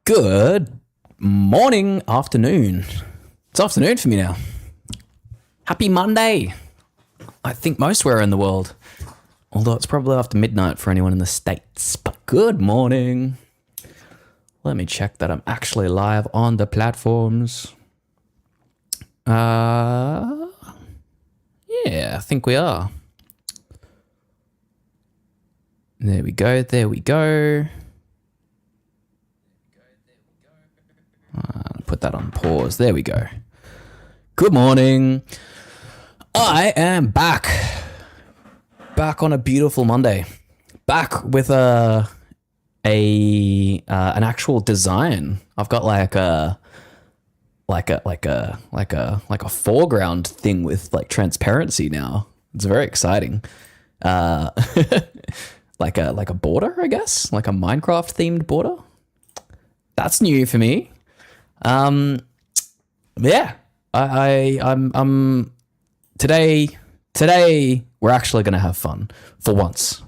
Good morning, afternoon. It's afternoon for me now. Happy Monday. I think mostwhere in the world. Although it's probably after midnight for anyone in the States. But good morning. Let me check that I'm actually live on the platforms. Yeah, I think we are. There we go, there we go. Put that on pause. There we go. Good morning. I am back. Back on a beautiful Monday. Back with an actual design. I've got like a foreground thing with like transparency now. It's very exciting. Like a border, I guess, like a Minecraft themed border. That's new for me. Yeah, I'm today we're actually going to have fun for once.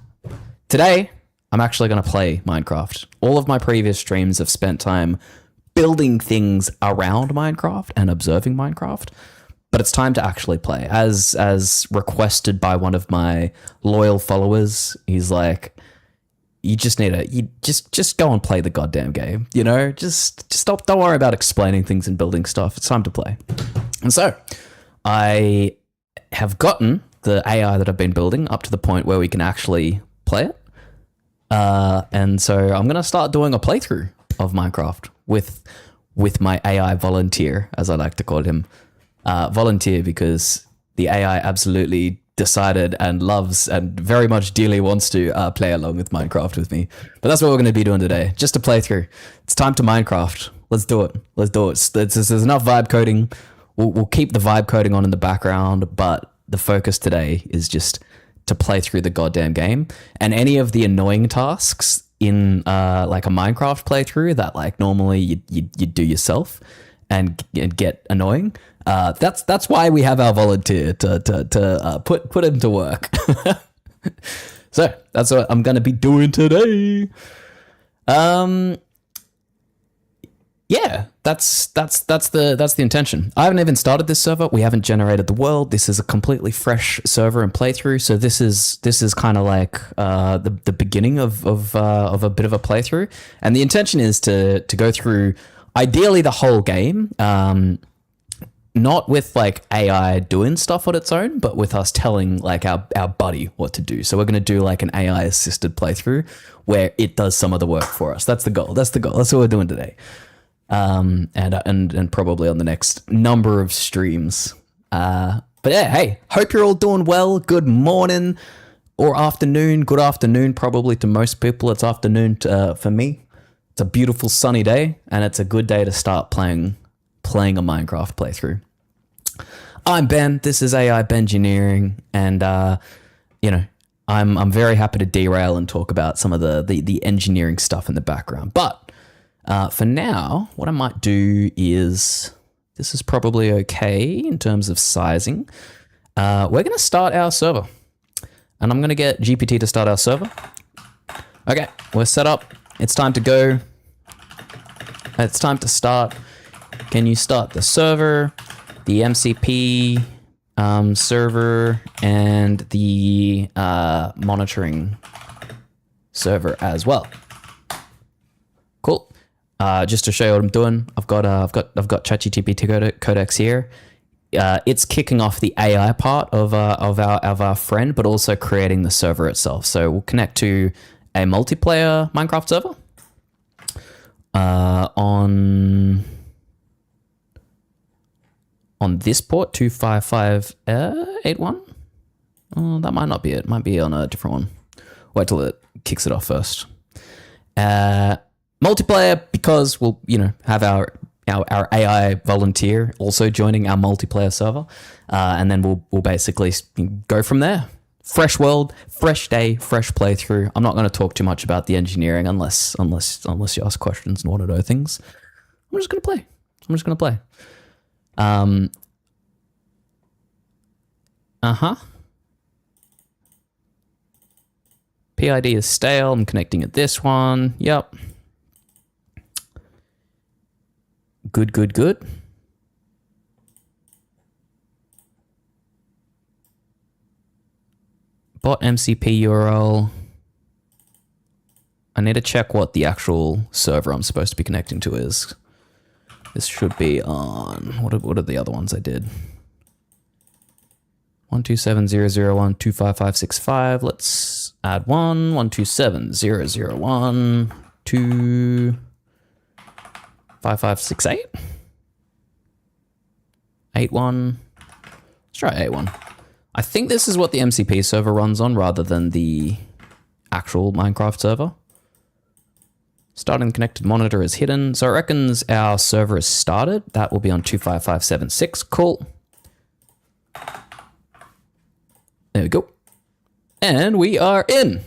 Today, I'm actually going to play Minecraft. All of my previous streams have spent time building things around Minecraft and observing Minecraft, but it's time to actually play. As requested by one of my loyal followers, he's like, you just need to just go and play the goddamn game. You know, just stop. Don't worry about explaining things and building stuff. It's time to play. And so I have gotten the AI that I've been building up to the point where we can actually play it. And so I'm going to start doing a playthrough of Minecraft with my AI volunteer, as I like to call him. Volunteer because the AI absolutely decided and loves and very much dearly wants to play along with Minecraft with me. But that's what we're going to be doing today. Just a playthrough. It's time to Minecraft. Let's do it. There's enough vibe coding. We'll keep the vibe coding on in the background, but the focus today is just to play through the goddamn game. And any of the annoying tasks in like a Minecraft playthrough that like normally you do yourself and get annoying. That's why we have our volunteer to put him to work. So that's what I'm gonna be doing today. Yeah, that's the intention. I haven't even started this server. We haven't generated the world. This is a completely fresh server and playthrough. So this is kind of like the beginning of a bit of a playthrough. And the intention is to go through ideally the whole game. Not with like AI doing stuff on its own, but with us telling like our buddy what to do. So we're going to do like an AI assisted playthrough where it does some of the work for us. That's the goal. That's what we're doing today. And probably on the next number of streams. But yeah, hey, hope you're all doing well. Good morning or afternoon. Good afternoon, probably to most people. It's afternoon for me. It's a beautiful sunny day, and it's a good day to start playing a Minecraft playthrough. I'm Ben. This is AI Bengineering, and I'm very happy to derail and talk about some of the engineering stuff in the background. But for now, what I might do is, this is probably okay in terms of sizing. We're going to start our server, and I'm going to get GPT to start our server. Okay, we're set up. It's time to go. It's time to start. Can you start the server, the MCP server, and the monitoring server as well? Cool. Just to show you what I'm doing, I've got ChatGPT codecs here. It's kicking off the AI part of our friend, but also creating the server itself. So we'll connect to a multiplayer Minecraft server on this port 25581. Oh, that might not be it. It might be on a different one. Wait till it kicks it off first. Multiplayer, because we'll have our AI volunteer also joining our multiplayer server, and then we'll basically go from there. Fresh world, fresh day, fresh playthrough. I'm not going to talk too much about the engineering unless you ask questions and want to know things. I'm just going to play. PID is stale. I'm connecting at this one. Yep. Good, good, good. Bot MCP URL. I need to check what the actual server I'm supposed to be connecting to is. This should be on, what are the other ones I did? 127.0.0.1.25565. Let's add one. 127.0.0.1.25568. 8.1. Let's try 8.1. I think this is what the MCP server runs on rather than the actual Minecraft server. Starting connected monitor is hidden. So it reckons our server is started. That will be on 25576. Cool. There we go. And we are in.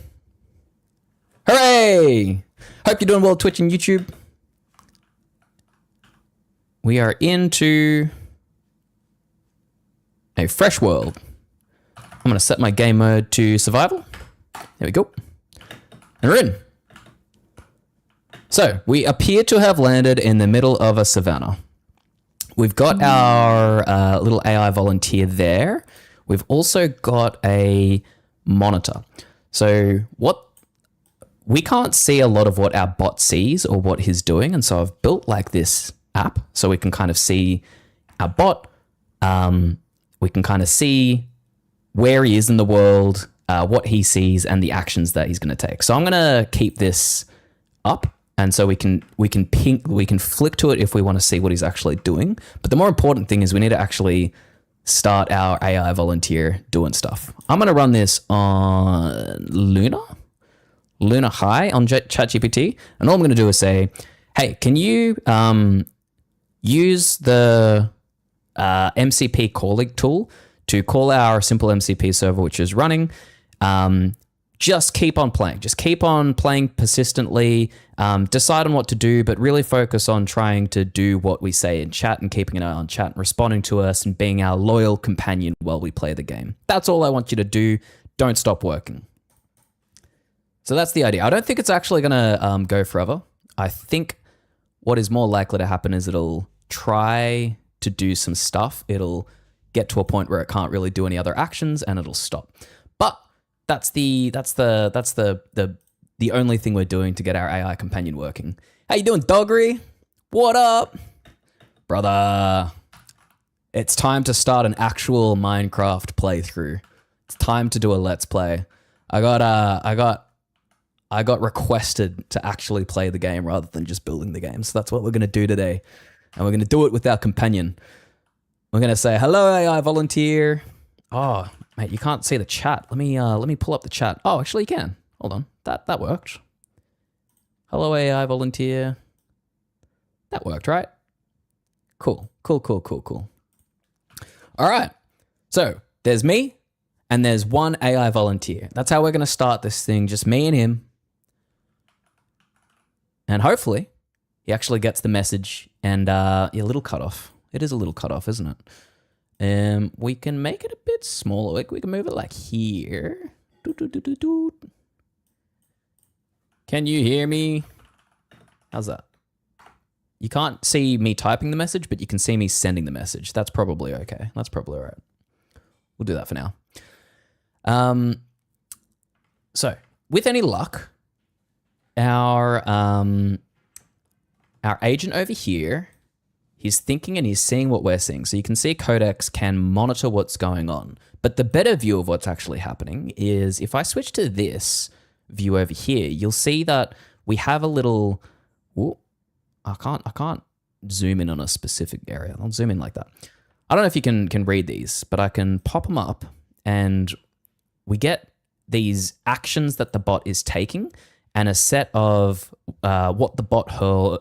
Hooray! Hope you're doing well, Twitch and YouTube. We are into a fresh world. I'm going to set my game mode to survival. There we go. And we're in. So we appear to have landed in the middle of a savannah. We've got our little AI volunteer there. We've also got a monitor. So we can't see a lot of what our bot sees or what he's doing. And so I've built like this app so we can kind of see our bot. We can kind of see where he is in the world, what he sees, and the actions that he's going to take. So I'm going to keep this up. And so we can flick to it if we want to see what he's actually doing. But the more important thing is we need to actually start our AI volunteer doing stuff. I'm going to run this on Luna High on ChatGPT. And all I'm going to do is say, hey, can you use the MCP calling tool to call our simple MCP server, which is running. Just keep on playing. Just keep on playing persistently. Decide on what to do, but really focus on trying to do what we say in chat and keeping an eye on chat and responding to us and being our loyal companion while we play the game. That's all I want you to do. Don't stop working. So that's the idea. I don't think it's actually going to go forever. I think what is more likely to happen is it'll try to do some stuff. It'll get to a point where it can't really do any other actions and it'll stop. But that's the only thing we're doing to get our AI companion working. How you doing, Doggery? What up? Brother. It's time to start an actual Minecraft playthrough. It's time to do a let's play. I got requested to actually play the game rather than just building the game. So that's what we're going to do today. And we're going to do it with our companion. We're going to say, hello, AI volunteer. Oh, mate, you can't see the chat. Let me pull up the chat. Oh, actually you can. Hold on. That worked. Hello, AI volunteer. That worked, right? Cool. All right. So there's me and there's one AI volunteer. That's how we're going to start this thing. Just me and him. And hopefully he actually gets the message and a little cutoff. It is a little cutoff, isn't it? We can make it a bit smaller. We can move it like here. Can you hear me? How's that? You can't see me typing the message, but you can see me sending the message. That's probably okay. That's probably all right. We'll do that for now. So with any luck, our agent over here, he's thinking and he's seeing what we're seeing. So you can see Codex can monitor what's going on. But the better view of what's actually happening is if I switch to this view over here, you'll see that we have a little, ooh, I can't zoom in on a specific area. I'll zoom in like that. I don't know if you can read these, but I can pop them up and we get these actions that the bot is taking and a set of what the bot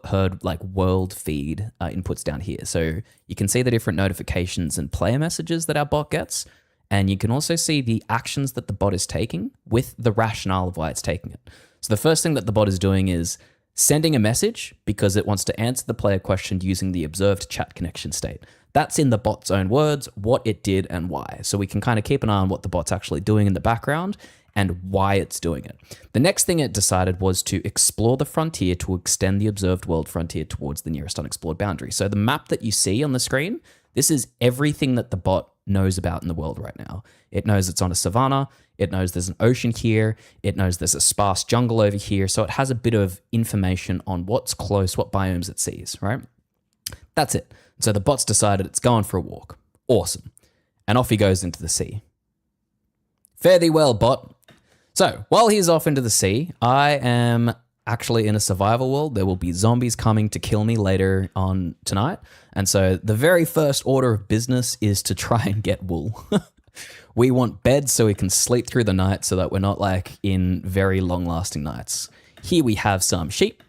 heard like world feed inputs down here. So you can see the different notifications and player messages that our bot gets. And you can also see the actions that the bot is taking with the rationale of why it's taking it. So the first thing that the bot is doing is sending a message because it wants to answer the player question using the observed chat connection state. That's in the bot's own words, what it did and why. So we can kind of keep an eye on what the bot's actually doing in the background and why it's doing it. The next thing it decided was to explore the frontier to extend the observed world frontier towards the nearest unexplored boundary. So the map that you see on the screen, this is everything that the bot knows about in the world right now. It knows it's on a savanna. It knows there's an ocean here. It knows there's a sparse jungle over here. So it has a bit of information on what's close, what biomes it sees, right? That's it. So the bot's decided it's going for a walk. Awesome. And off he goes into the sea. Fare thee well, bot. So while he's off into the sea, I am actually in a survival world. There will be zombies coming to kill me later on tonight. And so the very first order of business is to try and get wool. We want beds so we can sleep through the night so that we're not like in very long lasting nights. Here we have some sheep.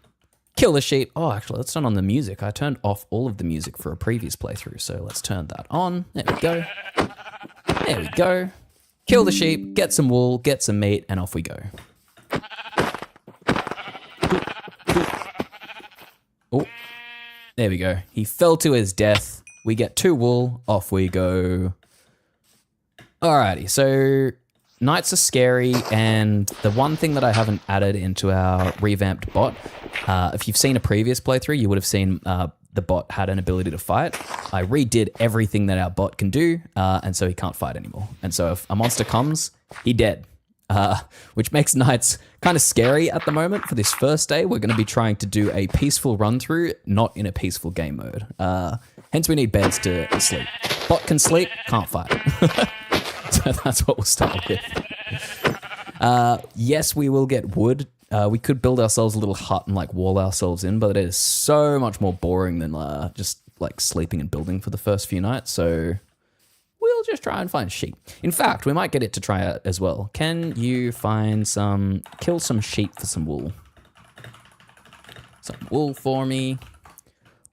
Kill the sheep. Oh, actually, let's turn on the music. I turned off all of the music for a previous playthrough, so let's turn that on. There we go. There we go. Kill the sheep, get some wool, get some meat, and off we go. Oh, there we go. He fell to his death. We get 2 wool, off we go. Alrighty, so nights are scary, and the one thing that I haven't added into our revamped bot, if you've seen a previous playthrough, you would have seen the bot had an ability to fight. I redid everything that our bot can do, and so he can't fight anymore. And so if a monster comes, he dead, which makes nights kind of scary at the moment. For this first day, we're going to be trying to do a peaceful run through, not in a peaceful game mode. Hence we need beds to sleep. Bot can sleep, can't fight. So that's what we'll start with. Yes, we will get wood. We could build ourselves a little hut and like wall ourselves in, but it is so much more boring than just like sleeping and building for the first few nights. So we'll just try and find sheep. In fact, we might get it to try out as well. Can you kill some sheep for some wool? Some wool for me.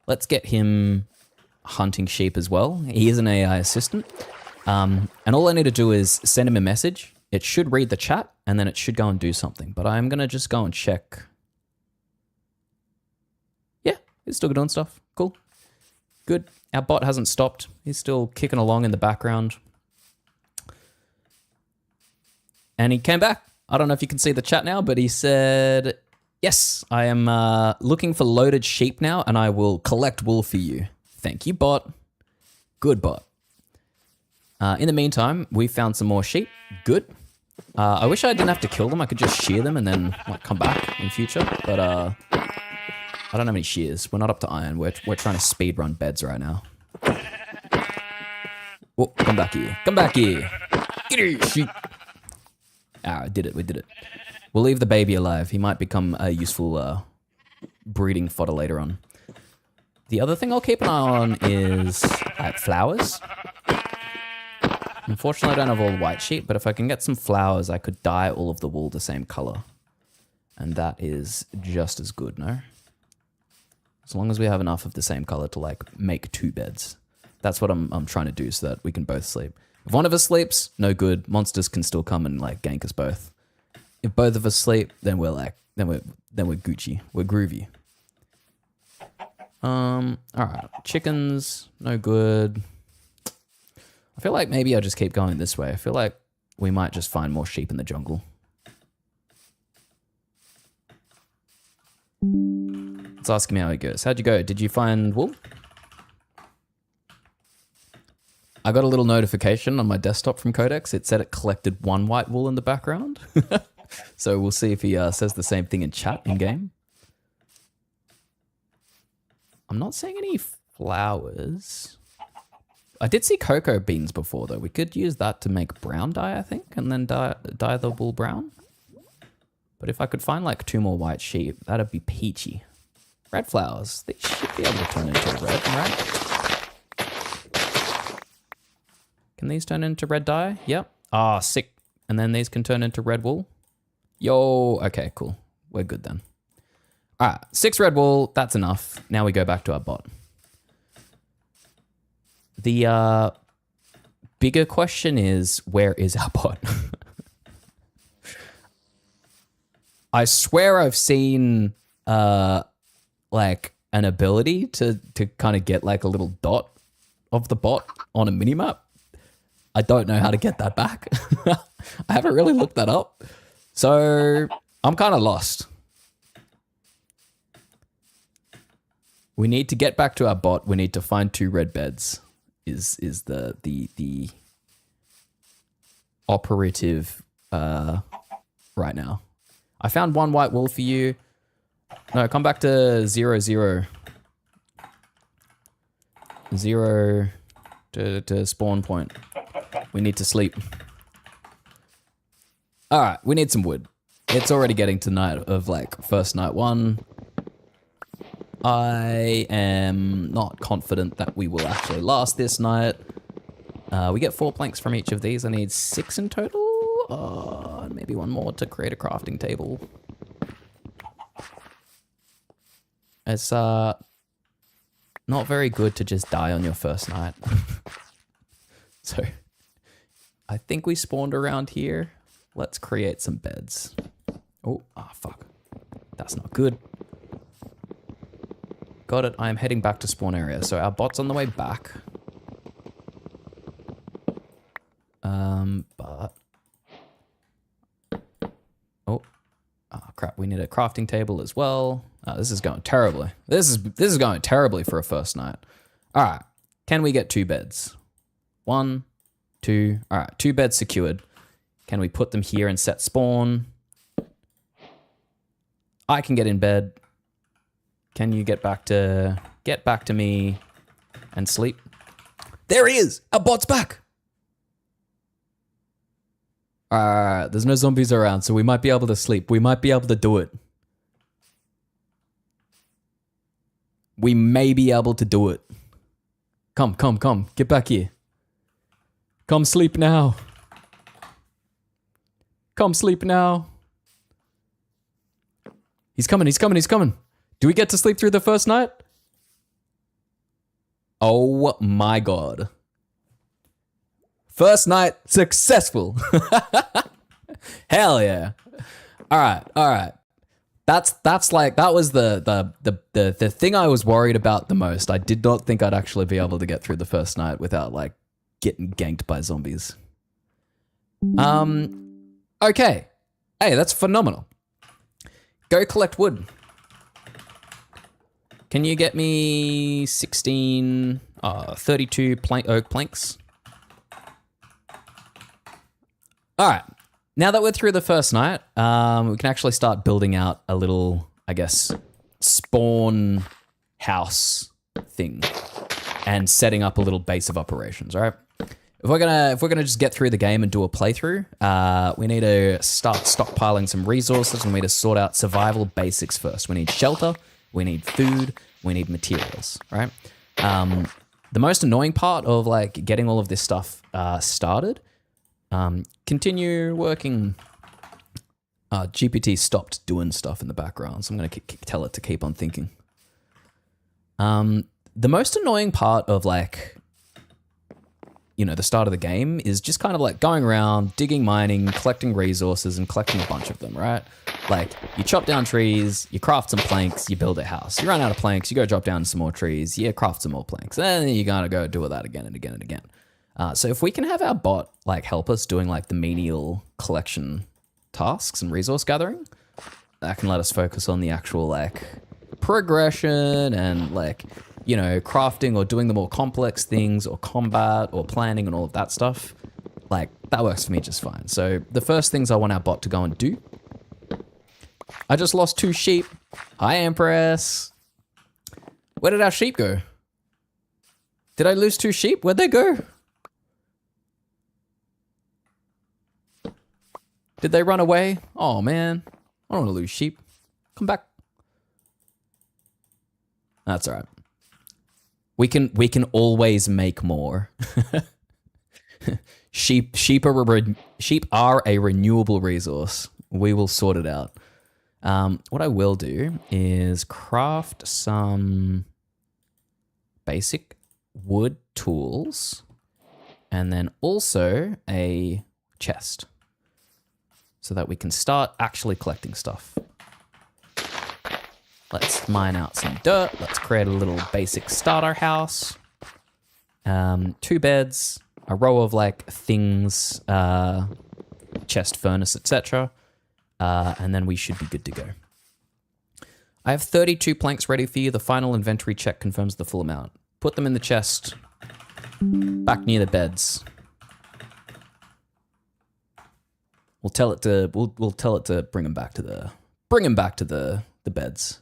Let's get him hunting sheep as well. He is an AI assistant. And all I need to do is send him a message. It should read the chat, and then it should go and do something. But I'm going to just go and check. Yeah, he's still doing stuff. Cool. Good. Our bot hasn't stopped. He's still kicking along in the background. And he came back. I don't know if you can see the chat now, but he said, yes, I am looking for loaded sheep now, and I will collect wool for you. Thank you, bot. Good bot. In the meantime, we found some more sheep. Good. I wish I didn't have to kill them. I could just shear them and then like come back in future. But I don't have any shears. We're not up to iron. We're trying to speed run beds right now. Oh, come back here. Come back here. Get here, sheep. Ah, we did it. We did it. We'll leave the baby alive. He might become a useful breeding fodder later on. The other thing I'll keep an eye on is like flowers. Unfortunately, I don't have all white sheep, but if I can get some flowers, I could dye all of the wool the same color. And that is just as good, no? As long as we have enough of the same color to like make 2 beds. That's what I'm trying to do so that we can both sleep. If one of us sleeps, no good. Monsters can still come and like gank us both. If both of us sleep, then we're like, then we're Gucci. We're groovy. All right, chickens, no good. I feel like maybe I'll just keep going this way. I feel like we might just find more sheep in the jungle. Let's ask him how it goes. How'd you go? Did you find wool? I got a little notification on my desktop from Codex. It said it collected 1 white wool in the background. So we'll see if he says the same thing in chat in game. I'm not seeing any flowers. I did see cocoa beans before, though. We could use that to make brown dye, I think, and then dye the wool brown. But if I could find like 2 more white sheep, that'd be peachy. Red flowers. They should be able to turn into red, right? Can these turn into red dye? Yep. Ah, sick. And then these can turn into red wool. Yo, okay, cool. We're good then. All right, 6 red wool. That's enough. Now we go back to our bot. The bigger question is, where is our bot? I swear I've seen like an ability to kind of get like a little dot of the bot on a minimap. I don't know how to get that back. I haven't really looked that up. So I'm kind of lost. We need to get back to our bot. We need to find 2 red beds is the operative right now. I found 1 white wool for you. No, come back to 0, 0. 0 to spawn point. We need to sleep. All right, we need some wood. It's already getting to night of like first night 1. I am not confident that we will actually last this night. We get 4 planks from each of these. I need 6 in total. Maybe 1 more to create a crafting table. It's not very good to just die on your first night. So I think we spawned around here. Let's create some beds. Oh, fuck. That's not good. Got it. I am heading back to spawn area. So our bot's on the way back. But... Oh, crap. We need a crafting table as well. This is going terribly. This is going terribly for a first night. All right. Can we get 2 beds? 1, 2. All right. 2 beds secured. Can we put them here and set spawn? I can get in bed. Can you get back to me and sleep? There he is. Our bot's back. There's no zombies around, so we might be able to sleep. We might be able to do it. We may be able to do it. Come. Get back here. Come sleep now. Come sleep now. He's coming. Do we get to sleep through the first night? Oh my god. First night successful. Hell yeah. All right. That's like, that was the thing I was worried about the most. I did not think I'd actually be able to get through the first night without like getting ganked by zombies. Okay. Hey, that's phenomenal. Go collect wood. Can you get me 32 oak planks? All right. Now that we're through the first night, we can actually start building out a little, I guess, spawn house thing and setting up a little base of operations, all right? If we're gonna just get through the game and do a playthrough, we need to start stockpiling some resources, and we need to sort out survival basics first. We need shelter, we need food, we need materials, right? The most annoying part of like getting all of this stuff started, continue working. GPT stopped doing stuff in the background, so I'm gonna tell it to keep on thinking. The most annoying part of like, you know, the start of the game is just kind of like going around, digging, mining, collecting resources and collecting a bunch of them, right? Like you chop down trees, you craft some planks, you build a house. You run out of planks, you go drop down some more trees, you craft some more planks. And then you gotta go do that again and again and again. So if we can have our bot like help us doing like the menial collection tasks and resource gathering, that can let us focus on the actual like progression and like, you know, crafting or doing the more complex things or combat or planning and all of that stuff. Like that works for me just fine. So the first things I want our bot to go and do. I just lost 2 sheep. Hi, Empress. Where did our sheep go? Did I lose 2 sheep? Where'd they go? Did they run away? Oh man, I don't want to lose sheep. Come back. That's all right. We can always make more. Sheep are a renewable resource. We will sort it out. What I will do is craft some basic wood tools and then also a chest so that we can start actually collecting stuff. Let's mine out some dirt. Let's create a little basic starter house. 2 beds. a row of like things, chest, furnace, etc. And then we should be good to go. I have 32 planks ready for you. The final inventory check confirms the full amount. Put them in the chest, back near the beds. We'll tell it to bring them back to the beds.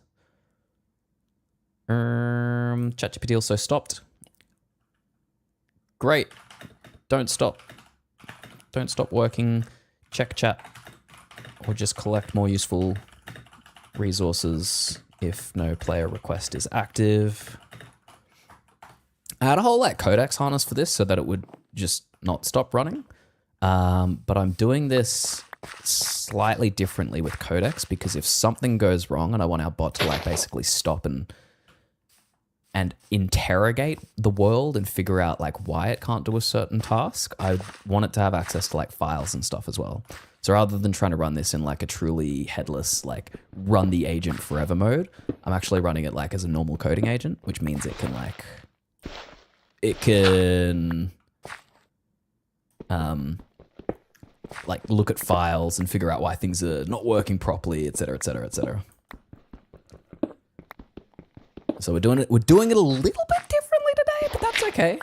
ChatGPT also stopped. Great. Don't stop. Don't stop working. Check chat. Or just collect more useful resources if no player request is active. I had a whole like codex harness for this so that it would just not stop running. But I'm doing this slightly differently with codex because if something goes wrong and I want our bot to like basically stop and interrogate the world and figure out like why it can't do a certain task, I want it to have access to like files and stuff as well. So rather than trying to run this in like a truly headless, like run the agent forever mode, I'm actually running it like as a normal coding agent, which means it can like look at files and figure out why things are not working properly, etc., etc., etc. So we're doing it a little bit differently today, but that's okay.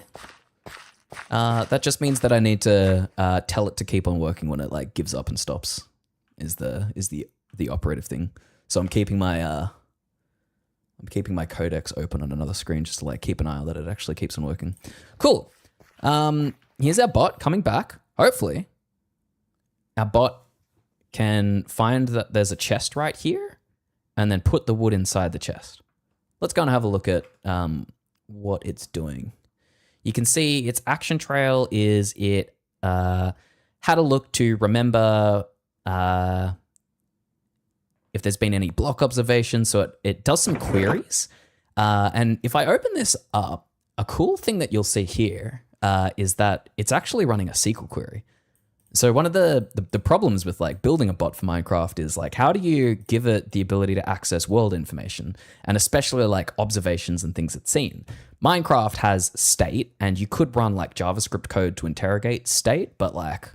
That just means that I need to tell it to keep on working when it like gives up and stops. Is the operative thing. So I'm keeping my codex open on another screen just to like keep an eye on that it actually keeps on working. Cool. Here's our bot coming back. Hopefully, our bot can find that there's a chest right here, and then put the wood inside the chest. Let's go and have a look at what it's doing. You can see its action trail is it had a look to remember if there's been any block observations. So it does some queries. And if I open this up, a cool thing that you'll see here is that it's actually running a SQL query. So one of the problems with like building a bot for Minecraft is like, how do you give it the ability to access world information and especially like observations and things it's seen? Minecraft has state and you could run like JavaScript code to interrogate state, but like,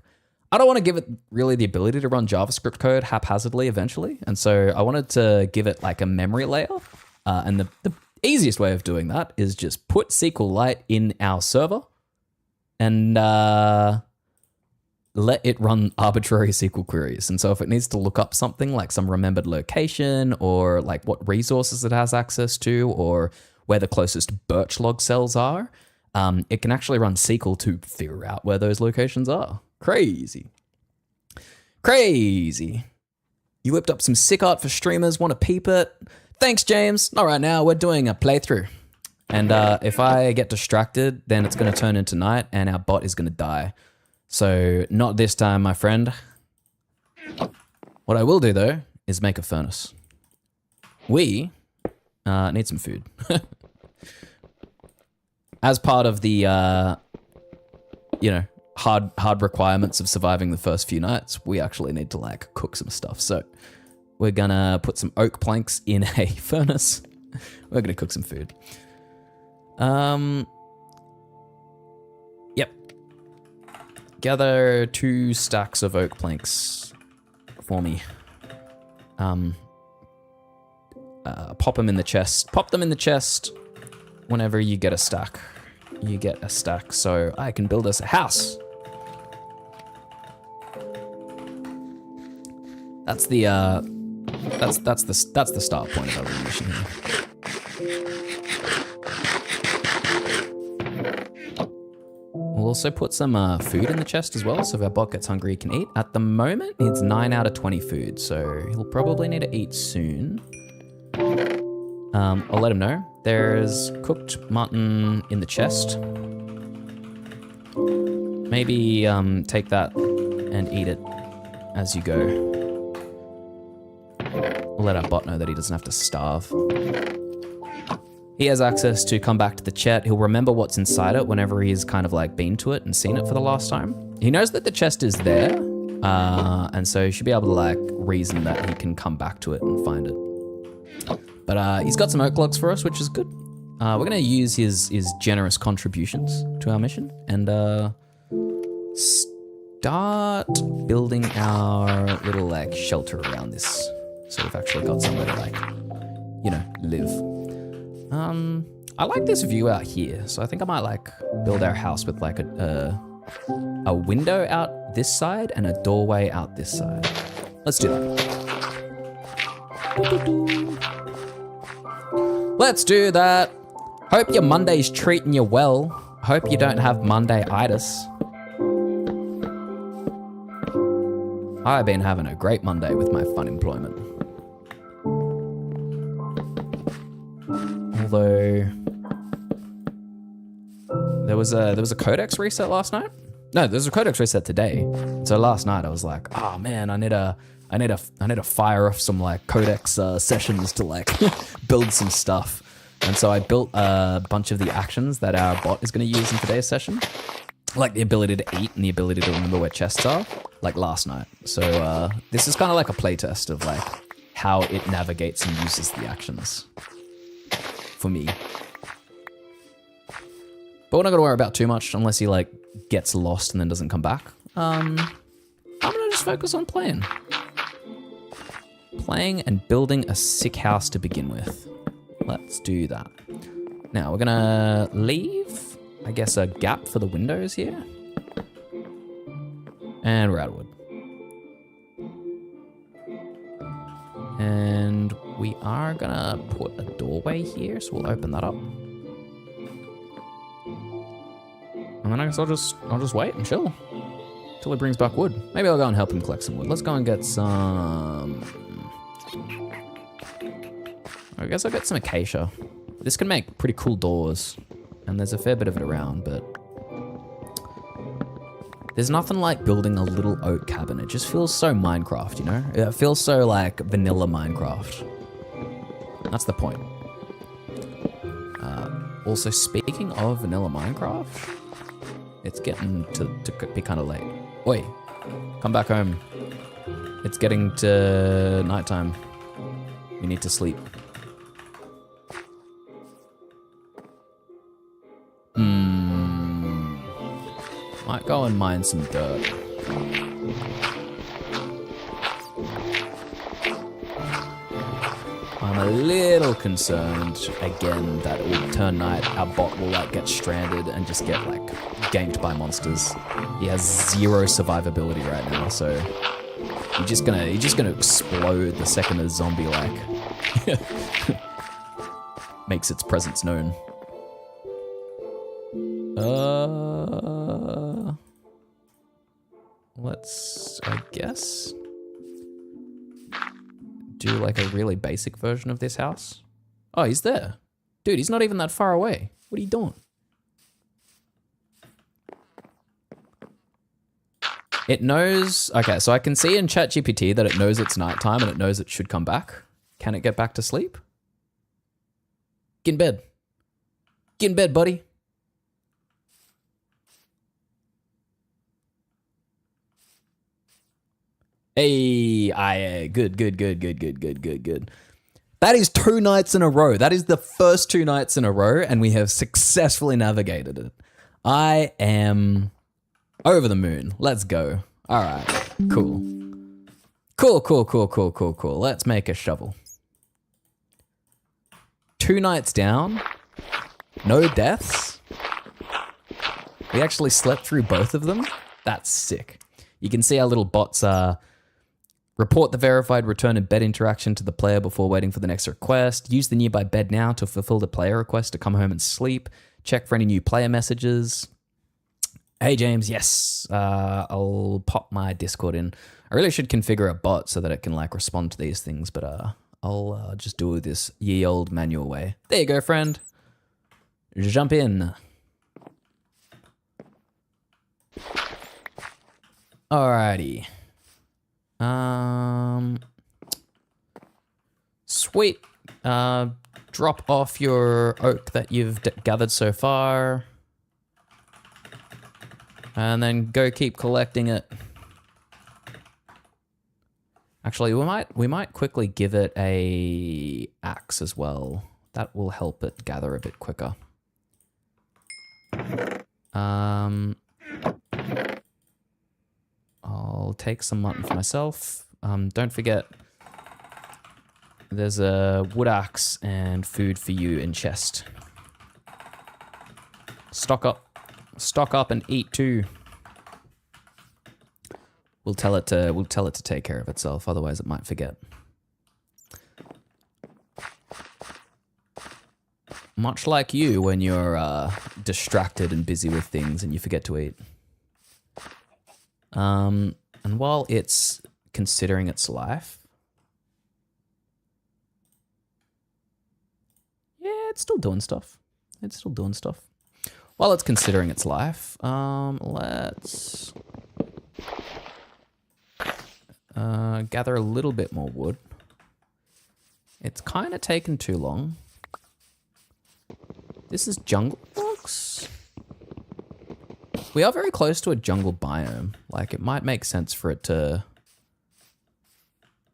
I don't want to give it really the ability to run JavaScript code haphazardly eventually. And so I wanted to give it like a memory layer. And the easiest way of doing that is just put SQLite in our server and, let it run arbitrary SQL queries. And so if it needs to look up something like some remembered location or like what resources it has access to or where the closest birch log cells are, it can actually run SQL to figure out where those locations are. Crazy. Crazy. You whipped up some sick art for streamers, want to peep it? Thanks, James. Not right now. We're doing a playthrough. And if I get distracted, then it's going to turn into night and our bot is going to die. So not this time, my friend. What I will do, though, is make a furnace. We need some food. As part of the, hard requirements of surviving the first few nights, we actually need to, like, cook some stuff. So we're going to put some oak planks in a furnace. We're going to cook some food. Yep. Gather 2 stacks of oak planks for me. Pop them in the chest. Pop them in the chest whenever you get a stack. You get a stack so I can build us a house. That's the start point of our mission here. We'll also put some food in the chest as well, so if our bot gets hungry, he can eat. At the moment, it's 9 out of 20 food, so he'll probably need to eat soon. I'll let him know. There's cooked mutton in the chest. Maybe take that and eat it as you go. We'll let our bot know that he doesn't have to starve. He has access to come back to the chat. He'll remember what's inside it whenever he's kind of like been to it and seen it for the last time. He knows that the chest is there. And so he should be able to like reason that he can come back to it and find it. But he's got some oak logs for us, which is good. We're going to use his generous contributions to our mission. And start building our little like shelter around this, so we've actually got somewhere to like, you know, live. I like this view out here, so I think I might like build our house with like a window out this side and a doorway out this side. Let's do that. Let's do that. Hope your Monday's treating you well. Hope you don't have Monday-itis. I've been having a great Monday with my fun employment. Although there was a codex reset last night. No, there was a codex reset today. So last night I was like, oh man, I need to fire off some like codex sessions to like build some stuff. And so I built a bunch of the actions that our bot is going to use in today's session, like the ability to eat and the ability to remember where chests are, like last night. So this is kind of like a playtest of like how it navigates and uses the actions for me. But we're not gonna worry about too much unless he like gets lost and then doesn't come back. I'm gonna just focus on playing and building a sick house to begin with. Let's do that. Now we're gonna leave, I guess, a gap for the windows here. And we're out of wood. And we are gonna put a doorway here, so we'll open that up. And then I guess I'll just wait and chill till he brings back wood. Maybe I'll go and help him collect some wood. Let's go and get some. I guess I'll get some acacia. This can make pretty cool doors, and there's a fair bit of it around, but there's nothing like building a little oak cabin. It just feels so Minecraft, you know? It feels so like vanilla Minecraft. That's the point. Also, speaking of vanilla Minecraft, it's getting to be kind of late. Oi, come back home. It's getting to nighttime. We need to sleep. Might go and mine some dirt. I'm a little concerned again that it will turn night. Our bot will like get stranded and just get like ganked by monsters. He has 0 survivability right now, so he's just gonna explode the second a zombie like makes its presence known. Let's, I guess, do like a really basic version of this house. Oh, he's there. Dude, he's not even that far away. What are you doing? It knows, okay, so I can see in ChatGPT that it knows it's nighttime and it knows it should come back. Can it get back to sleep? Get in bed. Get in bed, buddy. Hey, good. That is 2 nights in a row. That is the first 2 nights in a row, and we have successfully navigated it. I am over the moon. Let's go. All right, cool. Cool. Let's make a shovel. 2 nights down, no deaths. We actually slept through both of them. That's sick. You can see our little bots report the verified return and bed interaction to the player before waiting for the next request. Use the nearby bed now to fulfill the player request to come home and sleep. Check for any new player messages. Hey, James. Yes, I'll pop my Discord in. I really should configure a bot so that it can like respond to these things, but I'll just do it this ye old manual way. There you go, friend. Jump in. Alrighty. Sweet. Drop off your oak that you've gathered so far. And then go keep collecting it. Actually, we might quickly give it a axe as well. That will help it gather a bit quicker. I'll take some mutton for myself. Don't forget, there's a wood axe and food for you in chest. Stock up and eat too. We'll tell it to take care of itself, otherwise it might forget. Much like you when you're distracted and busy with things and you forget to eat. And while it's considering its life, yeah, it's still doing stuff. While it's considering its life, let's gather a little bit more wood. It's kind of taken too long. This is jungle logs. We are very close to a jungle biome. Like, it might make sense for it to,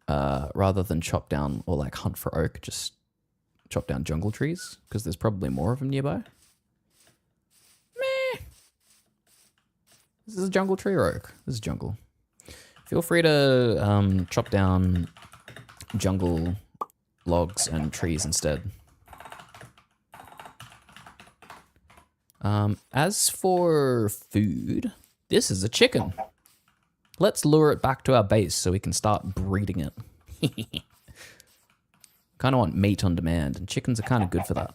rather than chop down or like hunt for oak, just chop down jungle trees, because there's probably more of them nearby. Meh. This is a jungle tree or oak? This is jungle. Feel free to chop down jungle logs and trees instead. As for food, this is a chicken. Let's lure it back to our base so we can start breeding it. Kind of want meat on demand, and chickens are kind of good for that.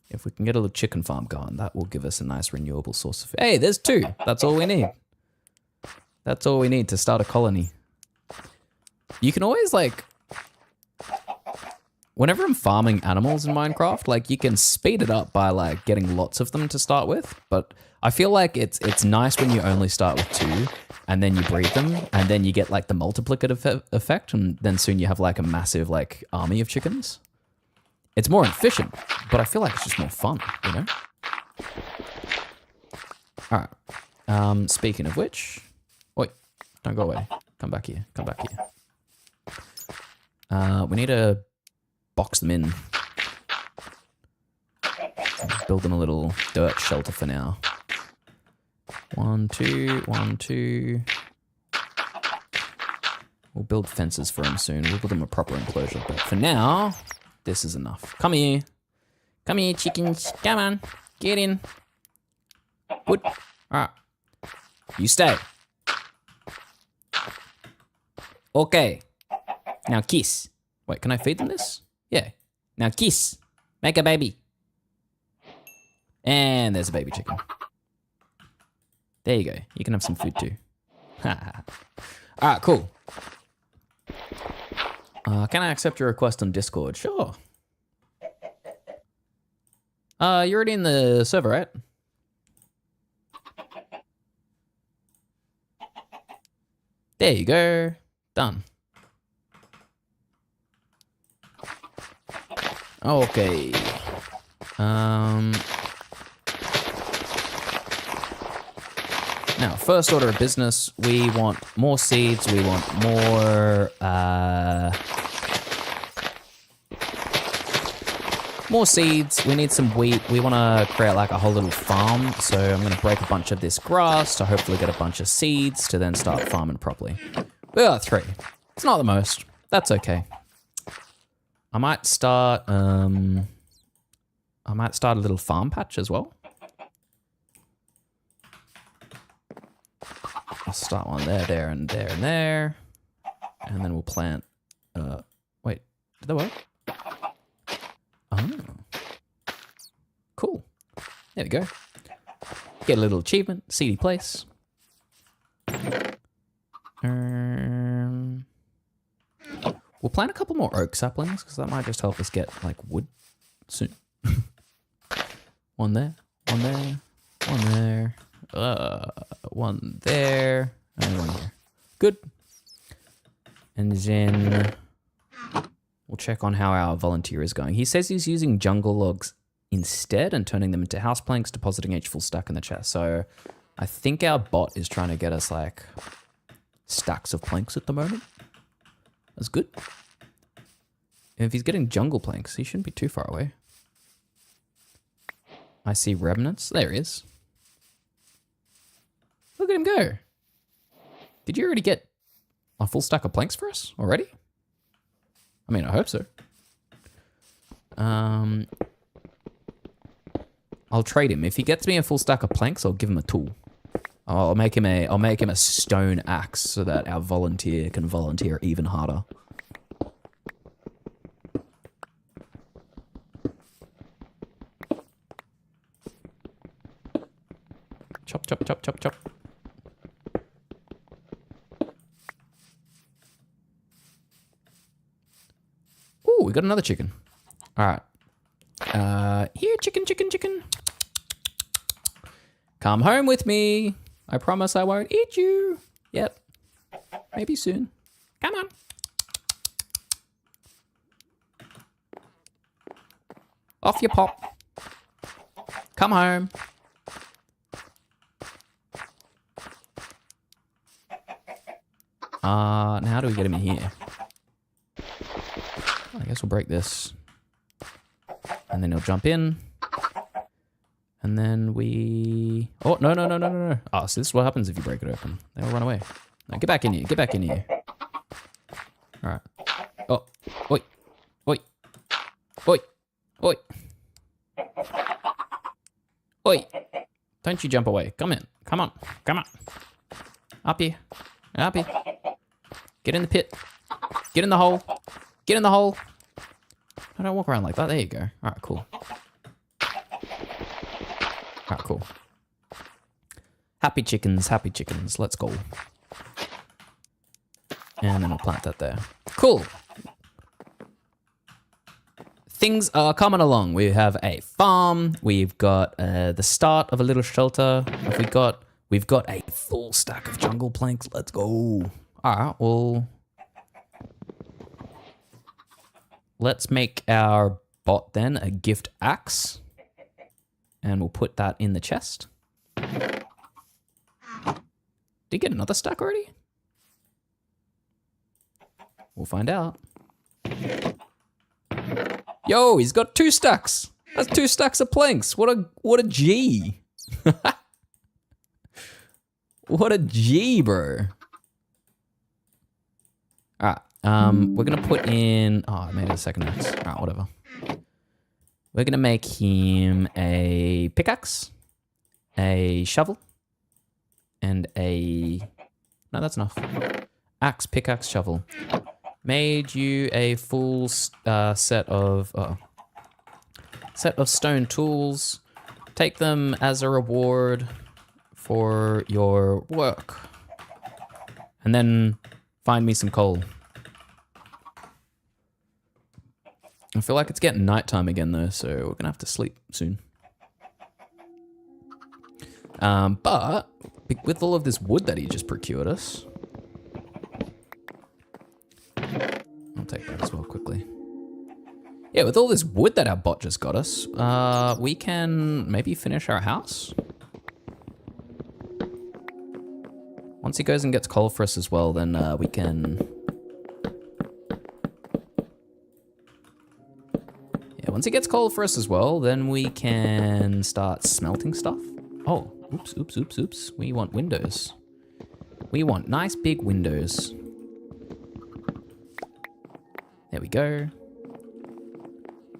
If we can get a little chicken farm going, that will give us a nice renewable source of... Hey, there's 2. That's all we need. That's all we need to start a colony. You can always, like... Whenever I'm farming animals in Minecraft, like, you can speed it up by like getting lots of them to start with, but I feel like it's nice when you only start with 2 and then you breed them and then you get like the multiplicative effect, and then soon you have like a massive like army of chickens. It's more efficient, but I feel like it's just more fun, you know? All right. Speaking of which, wait, don't go away. Come back here. We need to box them in. Build them a little dirt shelter for now. 1, 2, 1, 2. We'll build fences for them soon. We'll build them a proper enclosure, but for now, this is enough. Come here. Come here, chickens. Come on. Get in. Good. All right. You stay. Okay. Now kiss. Wait, can I feed them this? Yeah. Now kiss. Make a baby. And there's a baby chicken. There you go. You can have some food too. Alright, cool. Can I accept your request on Discord? Sure. You're already in the server, right? There you go. Done. Okay. Now, first order of business, we want more seeds, we want more seeds, we need some wheat, we want to create like a whole little farm, so I'm going to break a bunch of this grass to hopefully get a bunch of seeds to then start farming properly. We got 3. It's not the most. That's okay. I might start a little farm patch as well. I'll start one there, and there, and there. And then we'll plant, wait, did that work? Oh. Cool. There we go. Get a little achievement, seedy place. We'll plant a couple more oak saplings, because that might just help us get, like, wood soon. One there, one there, one there, one there, and one here. Good. And then we'll check on how our volunteer is going. He says he's using jungle logs instead and turning them into house planks, depositing each full stack in the chest. So I think our bot is trying to get us, like, stacks of planks at the moment. That's good. And if he's getting jungle planks, he shouldn't be too far away. I see remnants. There he is. Look at him go. Did you already get a full stack of planks for us already? I mean, I hope so. I'll trade him. If he gets me a full stack of planks, I'll give him a tool. I'll make him a stone axe so that our volunteer can volunteer even harder. Chop, chop, chop, chop, chop. Ooh, we got another chicken. All right. Here, chicken, chicken, chicken. Come home with me. I promise I won't eat you. Yep. Maybe soon. Come on. Off you pop. Come home. Now how do we get him in here? I guess we'll break this. And then he'll jump in. And then we... Oh, no, no, no, no, no, no. Oh, so this is what happens if you break it open. They'll run away. No, get back in here. Get back in here. All right. Oh, oi. Oi. Oi. Oi. Oi. Don't you jump away. Come in. Come on. Come on. Up here. Up here. Get in the pit. Get in the hole. Get in the hole. I don't walk around like that. There you go. All right, cool. All right, cool. Happy chickens, happy chickens. Let's go. And then I'll plant that there. Cool. Things are coming along. We have a farm. We've got the start of a little shelter. We've got a full stack of jungle planks. Let's go. All right, well, let's make our bot then a gift axe. And we'll put that in the chest. Did he get another stack already? We'll find out. Yo, he's got 2 stacks. That's 2 stacks of planks. What a G. What a G, bro. All right, we're gonna put in. Oh, I made it a second axe. All right, whatever. We're gonna make him a pickaxe, a shovel, and a. No, that's enough. Axe, pickaxe, shovel. Made you a full set of stone tools. Take them as a reward for your work, and then find me some coal. I feel like it's getting nighttime again though, so we're gonna have to sleep soon. But with all of this wood that he just procured us, I'll take that as well quickly. Yeah, with all this wood that our bot just got us, we can maybe finish our house. Once he goes and gets coal for us as well, then we can... Once he gets coal for us as well, then we can start smelting stuff. Oh, oops, oops, oops, oops. We want windows. We want nice big windows. There we go.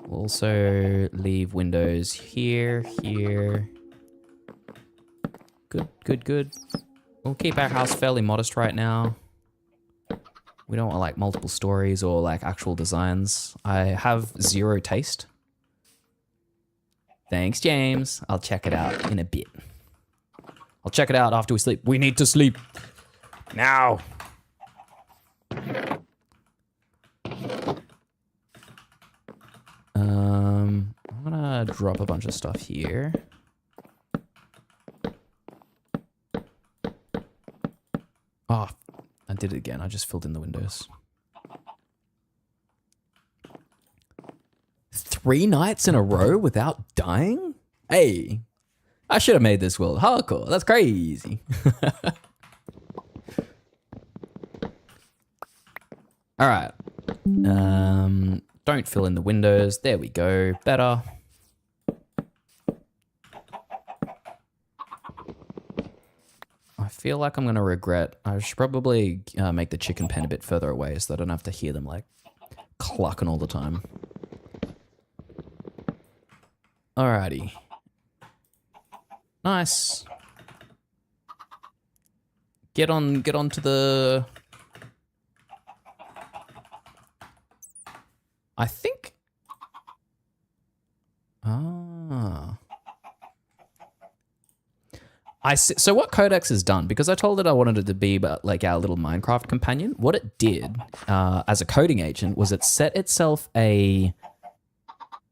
We'll also leave windows here, here. Good, good, good. We'll keep our house fairly modest right now. We don't want like multiple stories or like actual designs. I have 0 taste. Thanks, James. I'll check it out in a bit. I'll check it out after we sleep. We need to sleep now. I'm gonna drop a bunch of stuff here. Oh, I did it again. I just filled in the windows. 3 nights in a row without dying? Hey, I should have made this world hardcore. That's crazy. All right. Don't fill in the windows. There we go. Better. feel like I'm going to regret. I should probably make the chicken pen a bit further away so that I don't have to hear them like clucking all the time. Alrighty. Nice. Get on to the... I think... I see. So what Codex has done, because I told it I wanted it to be like our little Minecraft companion, what it did as a coding agent was it set itself a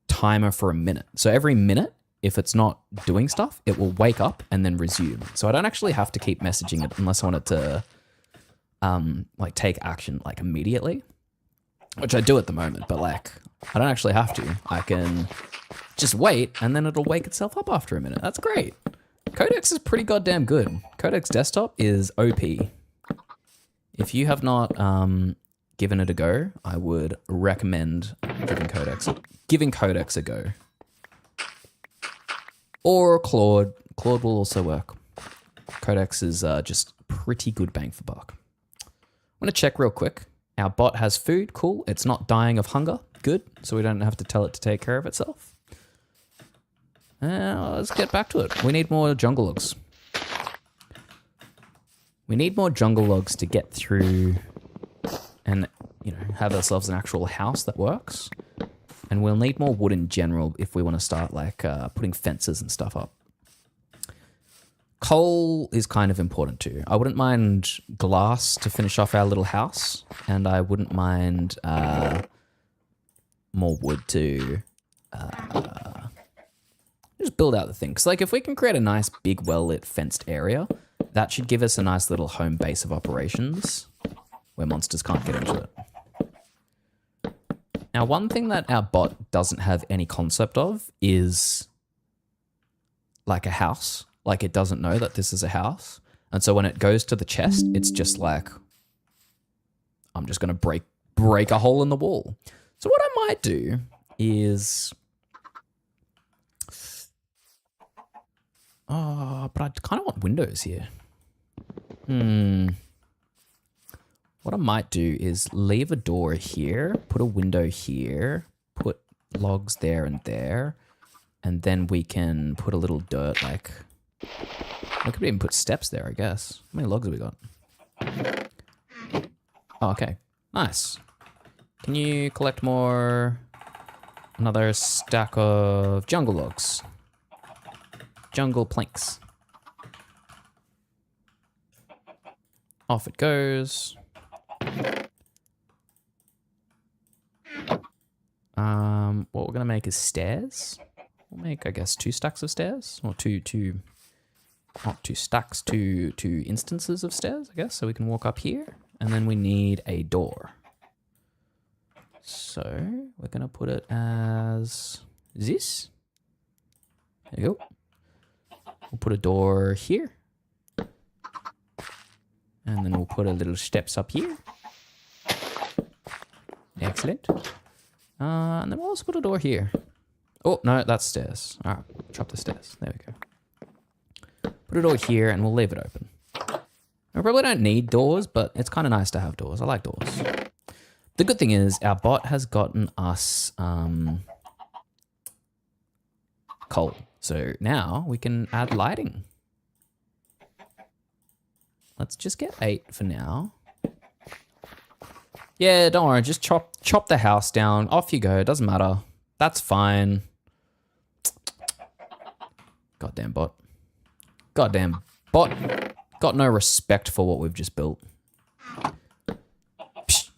timer for a minute. So every minute, if it's not doing stuff, it will wake up and then resume. So I don't actually have to keep messaging it unless I want it to like take action like immediately, which I do at the moment, but like I don't actually have to. I can just wait and then it'll wake itself up after a minute. That's great. Codex is pretty goddamn good. Codex Desktop is OP. If you have not given it a go, I would recommend giving Codex a go. Or Claude. Claude will also work. Codex is just pretty good bang for buck. I'm going to check real quick. Our bot has food. Cool. It's not dying of hunger. Good. So we don't have to tell it to take care of itself. Let's get back to it. We need more jungle logs. We need more jungle logs to get through and, you know, have ourselves an actual house that works. And we'll need more wood in general if we want to start like putting fences and stuff up. Coal is kind of important too. I wouldn't mind glass to finish off our little house, and I wouldn't mind more wood to just build out the thing. Because like if we can create a nice big well-lit fenced area, that should give us a nice little home base of operations where monsters can't get into it. Now, one thing that our bot doesn't have any concept of is like a house. Like it doesn't know that this is a house. And so when it goes to the chest, it's just like, I'm just going to break a hole in the wall. So what I might do is... Oh, but I kind of want windows here. What I might do is leave a door here, put a window here, put logs there, and then we can put a little dirt, like... We could even put steps there, I guess. How many logs have we got? Oh, okay. Nice. Can you collect more... Another stack of jungle logs? Jungle planks. Off it goes. What we're gonna make is stairs. We'll make, I guess, 2 stacks of stairs, or not 2 stacks, two instances of stairs, I guess. So we can walk up here, and then we need a door. So we're gonna put it as this. There you go. We'll put a door here. And then we'll put a little steps up here. Excellent. And then we'll also put a door here. Oh, no, that's stairs. All right, chop the stairs. There we go. Put a door here and we'll leave it open. We probably don't need doors, but it's kind of nice to have doors. I like doors. The good thing is our bot has gotten us coal. So now we can add lighting. Let's just get 8 for now. Yeah, don't worry. Just chop the house down. Off you go. Doesn't matter. That's fine. Goddamn bot. Goddamn bot. Got no respect for what we've just built. Psh.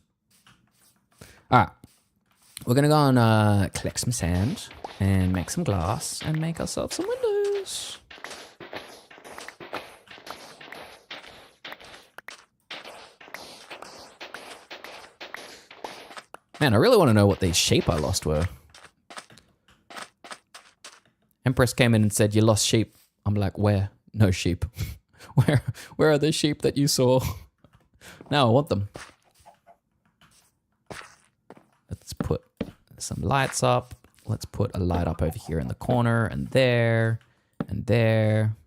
All right. We're going to go and collect some sand and make some glass and make ourselves some windows. Man, I really want to know what these sheep I lost were. Empress came in and said, "You lost sheep." I'm like, "Where? No sheep." Where are the sheep that you saw? Now I want them. Let's put some lights up. Let's put a light up over here in the corner and there and there.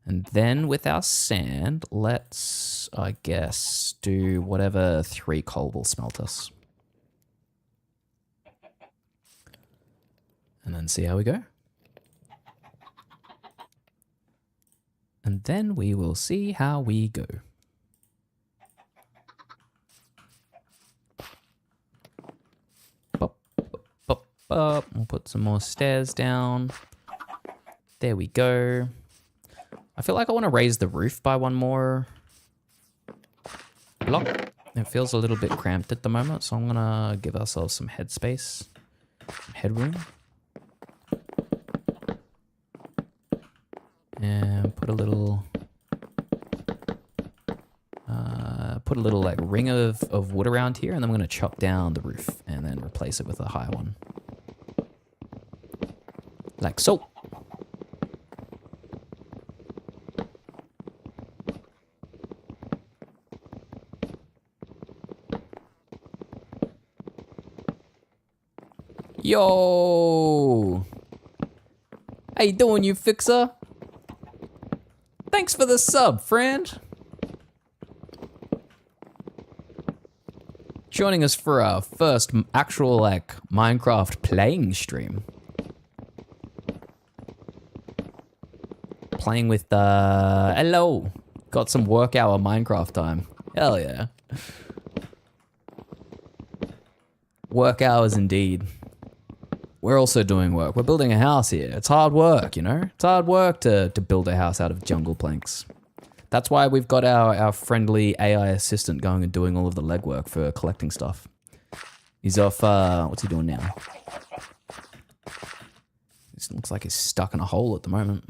And then with our sand, let's, I guess, do whatever 3 coal will smelt us. And then see how we go. And then we will see how we go. Pop, pop, pop. We'll put some more stairs down. There we go. I feel like I want to raise the roof by 1 more block. It feels a little bit cramped at the moment, so I'm going to give ourselves some headspace, some headroom. And put a little like ring of wood around here, and then I'm going to chop down the roof and then replace it with a higher one. Like so. Yo! How you doing, you fixer? Thanks for the sub, friend. Joining us for our first actual, like, Minecraft playing stream. Playing with, hello. Got some work hour Minecraft time. Hell yeah. Work hours indeed. We're also doing work. We're building a house here. It's hard work, you know? It's hard work to build a house out of jungle planks. That's why we've got our friendly AI assistant going and doing all of the legwork for collecting stuff. He's off, what's he doing now? This looks like he's stuck in a hole at the moment.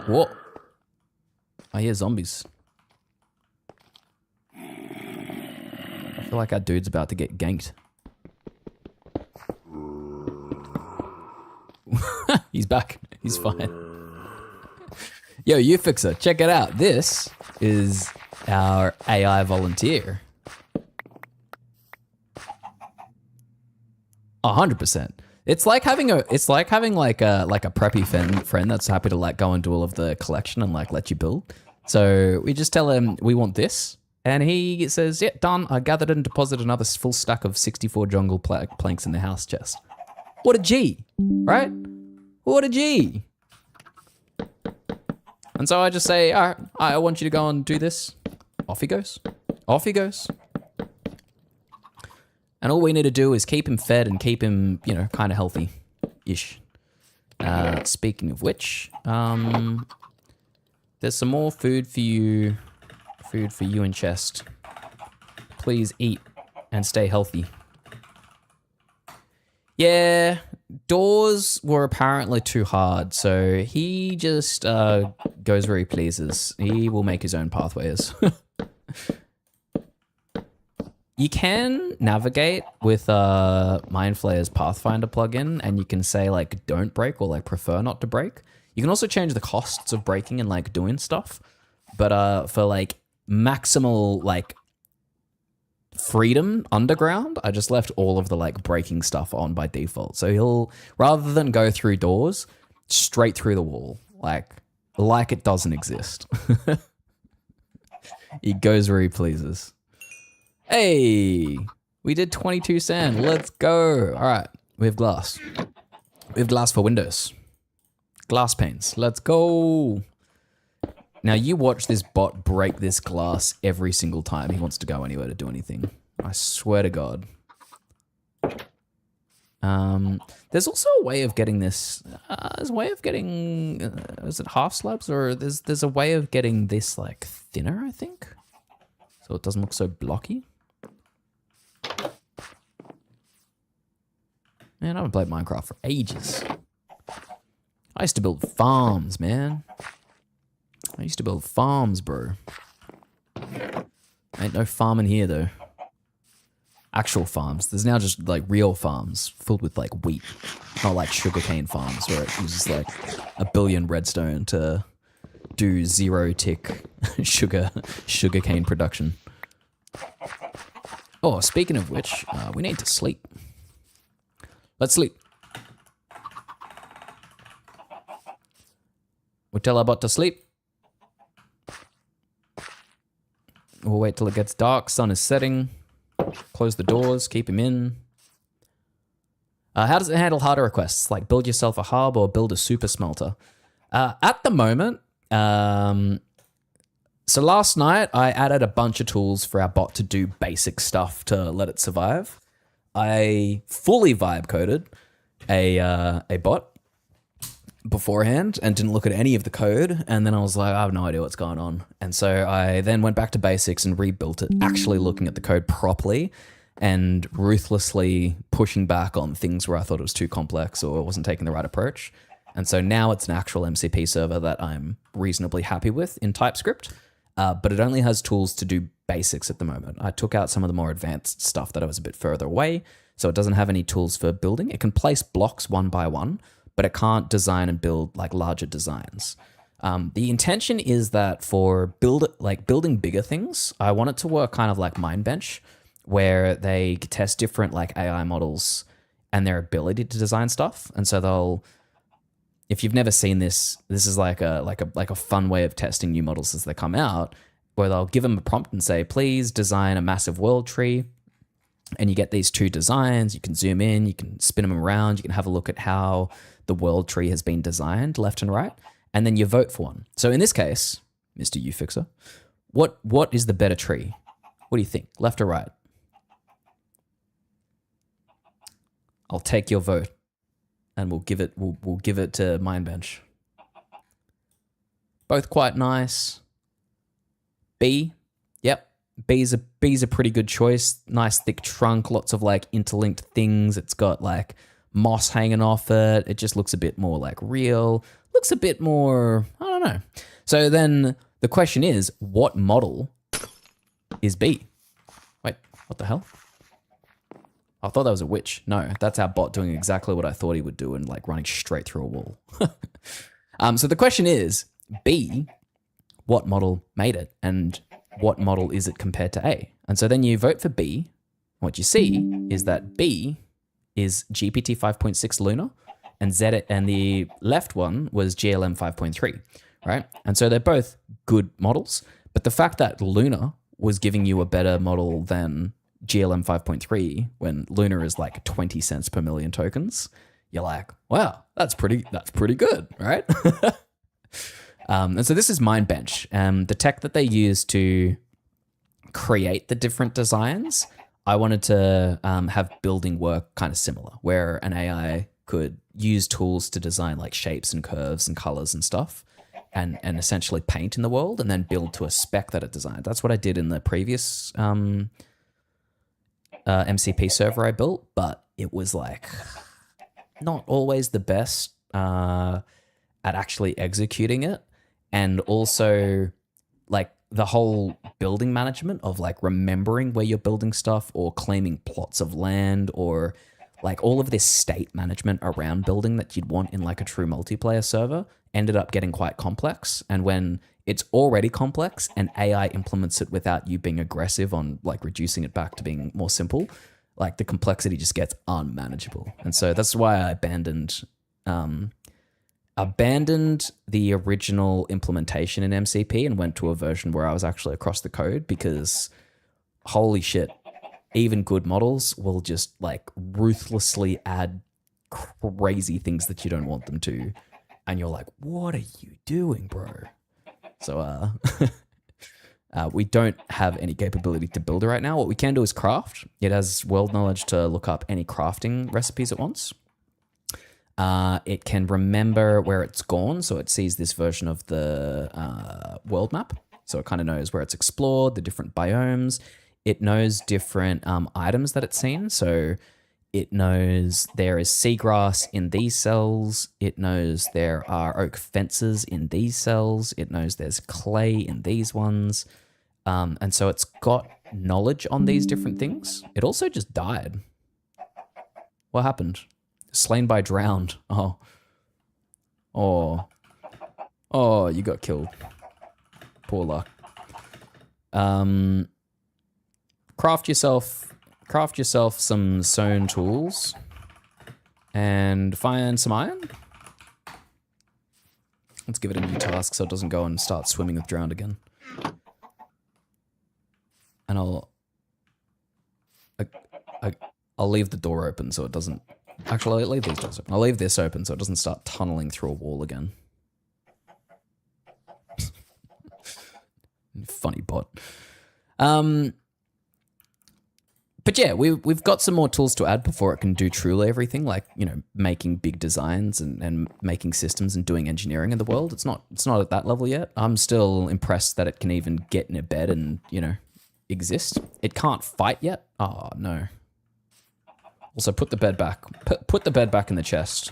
Whoa. I hear zombies. I feel like our dude's about to get ganked. He's back. He's fine. Yo, you fixer, check it out. This is our AI volunteer. 100%. It's like having like a preppy friend that's happy to like go and do all of the collection and like let you build. So we just tell him we want this, and he says, "Yeah, done. I gathered and deposited another full stack of 64 jungle planks in the house chest." What a G, right? What a G. And so I just say, all right, I want you to go and do this. Off he goes. Off he goes. And all we need to do is keep him fed and keep him, you know, kind of healthy-ish. Speaking of which, there's some more food for you. Food for you in chest. Please eat and stay healthy. Yeah, doors were apparently too hard, so he just goes where he pleases. He will make his own pathways. You can navigate with Mindflayer's Pathfinder plugin, and you can say like don't break or like prefer not to break. You can also change the costs of breaking and like doing stuff, but for like maximal like freedom underground, I just left all of the like breaking stuff on by default. So he'll, rather than go through doors, straight through the wall, like it doesn't exist. He goes where he pleases. Hey, we did 22 sand. Let's go. All right, we have glass. We have glass for windows. Glass panes. Let's go. Now you watch this bot break this glass every single time he wants to go anywhere to do anything. I swear to God. There's also a way of getting this. There's a way of getting. Is it half slabs, or there's a way of getting this like thinner? I think, so it doesn't look so blocky. Man, I haven't played Minecraft for ages. I used to build farms, man. I used to build farms, bro. Ain't no farming here, though. Actual farms. There's now just, like, real farms filled with, like, wheat. Not like sugarcane farms where it uses, like, a billion redstone to do 0-tick sugarcane production. Oh, speaking of which, we need to sleep. Let's sleep. We tell our bot to sleep. We'll wait till it gets dark. Sun is setting. Close the doors. Keep him in. How does it handle harder requests? Like build yourself a hub or build a super smelter? At the moment, so last night I added a bunch of tools for our bot to do basic stuff to let it survive. I fully vibe coded a bot beforehand and didn't look at any of the code. And then I was like, I have no idea what's going on. And so I then went back to basics and rebuilt it, actually looking at the code properly and ruthlessly pushing back on things where I thought it was too complex or wasn't taking the right approach. And so now it's an actual MCP server that I'm reasonably happy with in TypeScript, but it only has tools to do basics at the moment. I took out some of the more advanced stuff that I was a bit further away, so it doesn't have any tools for building. It can place blocks one by one, but it can't design and build like larger designs. The intention is that for building bigger things, I want it to work kind of like Mindbench, where they test different like AI models and their ability to design stuff. And so they'll, if you've never seen this, this is like a fun way of testing new models as they come out, where they'll give them a prompt and say, please design a massive world tree. And you get these two designs. You can zoom in, you can spin them around, you can have a look at how the world tree has been designed left and right, and then you vote for one. So in this case, Mr. UFixer, what is the better tree? What do you think, left or right? I'll take your vote, and we'll give it to Mindbench. Both quite nice. B, yep. B's a pretty good choice. Nice thick trunk, lots of like interlinked things. It's got like moss hanging off it. It just looks a bit more like real. Looks a bit more, I don't know. So then the question is, what model is B? Wait, what the hell? I thought that was a witch. No, that's our bot doing exactly what I thought he would do and like running straight through a wall. So the question is, B, what model made it? And what model is it compared to A? And so then you vote for B. What you see is that B is GPT 5.6 Luna, and the left one was GLM 5.3, right? And so they're both good models, but the fact that Luna was giving you a better model than GLM 5.3 when Luna is like 20 cents per million tokens, you're like, wow, that's pretty good, right? And so this is Mindbench. The tech that they use to create the different designs, I wanted to have building work kind of similar, where an AI could use tools to design like shapes and curves and colors and stuff, and essentially paint in the world and then build to a spec that it designed. That's what I did in the previous MCP server I built, but it was like not always the best at actually executing it. And also like the whole building management of like remembering where you're building stuff or claiming plots of land or like all of this state management around building that you'd want in like a true multiplayer server ended up getting quite complex. And when it's already complex and AI implements it without you being aggressive on like reducing it back to being more simple, like the complexity just gets unmanageable. And so that's why I abandoned the original implementation in MCP and went to a version where I was actually across the code, because holy shit, even good models will just like ruthlessly add crazy things that you don't want them to. And you're like, what are you doing, bro? So we don't have any capability to build it right now. What we can do is craft. It has world knowledge to look up any crafting recipes at once. It can remember where it's gone, so it sees this version of the world map. So it kind of knows where it's explored, the different biomes. It knows different items that it's seen. So it knows there is seagrass in these cells. It knows there are oak fences in these cells. It knows there's clay in these ones. And so it's got knowledge on these different things. It also just died. What happened? Slain by drowned. Oh, you got killed. Poor luck. Craft yourself some sewn tools and find some iron. Let's give it a new task so it doesn't go and start swimming with drowned again. and I'll leave the door open so it doesn't. Actually, I'll leave these doors open. I'll leave this open so it doesn't start tunneling through a wall again. Funny bot. But yeah, we've got some more tools to add before it can do truly everything, like, you know, making big designs and making systems and doing engineering in the world. It's not at that level yet. I'm still impressed that it can even get in a bed and, you know, exist. It can't fight yet. Oh no. Also, put the bed back. Put the bed back in the chest.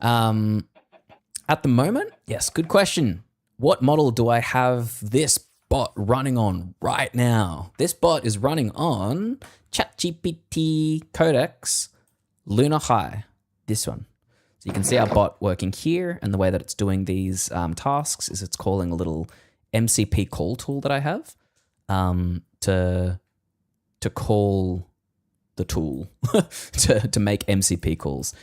At the moment, yes, good question. What model do I have this bot running on right now? This bot is running on ChatGPT Codex Lunar High, this one. So you can see our bot working here, and the way that it's doing these tasks is it's calling a little MCP call tool that I have to call the tool to make MCP calls.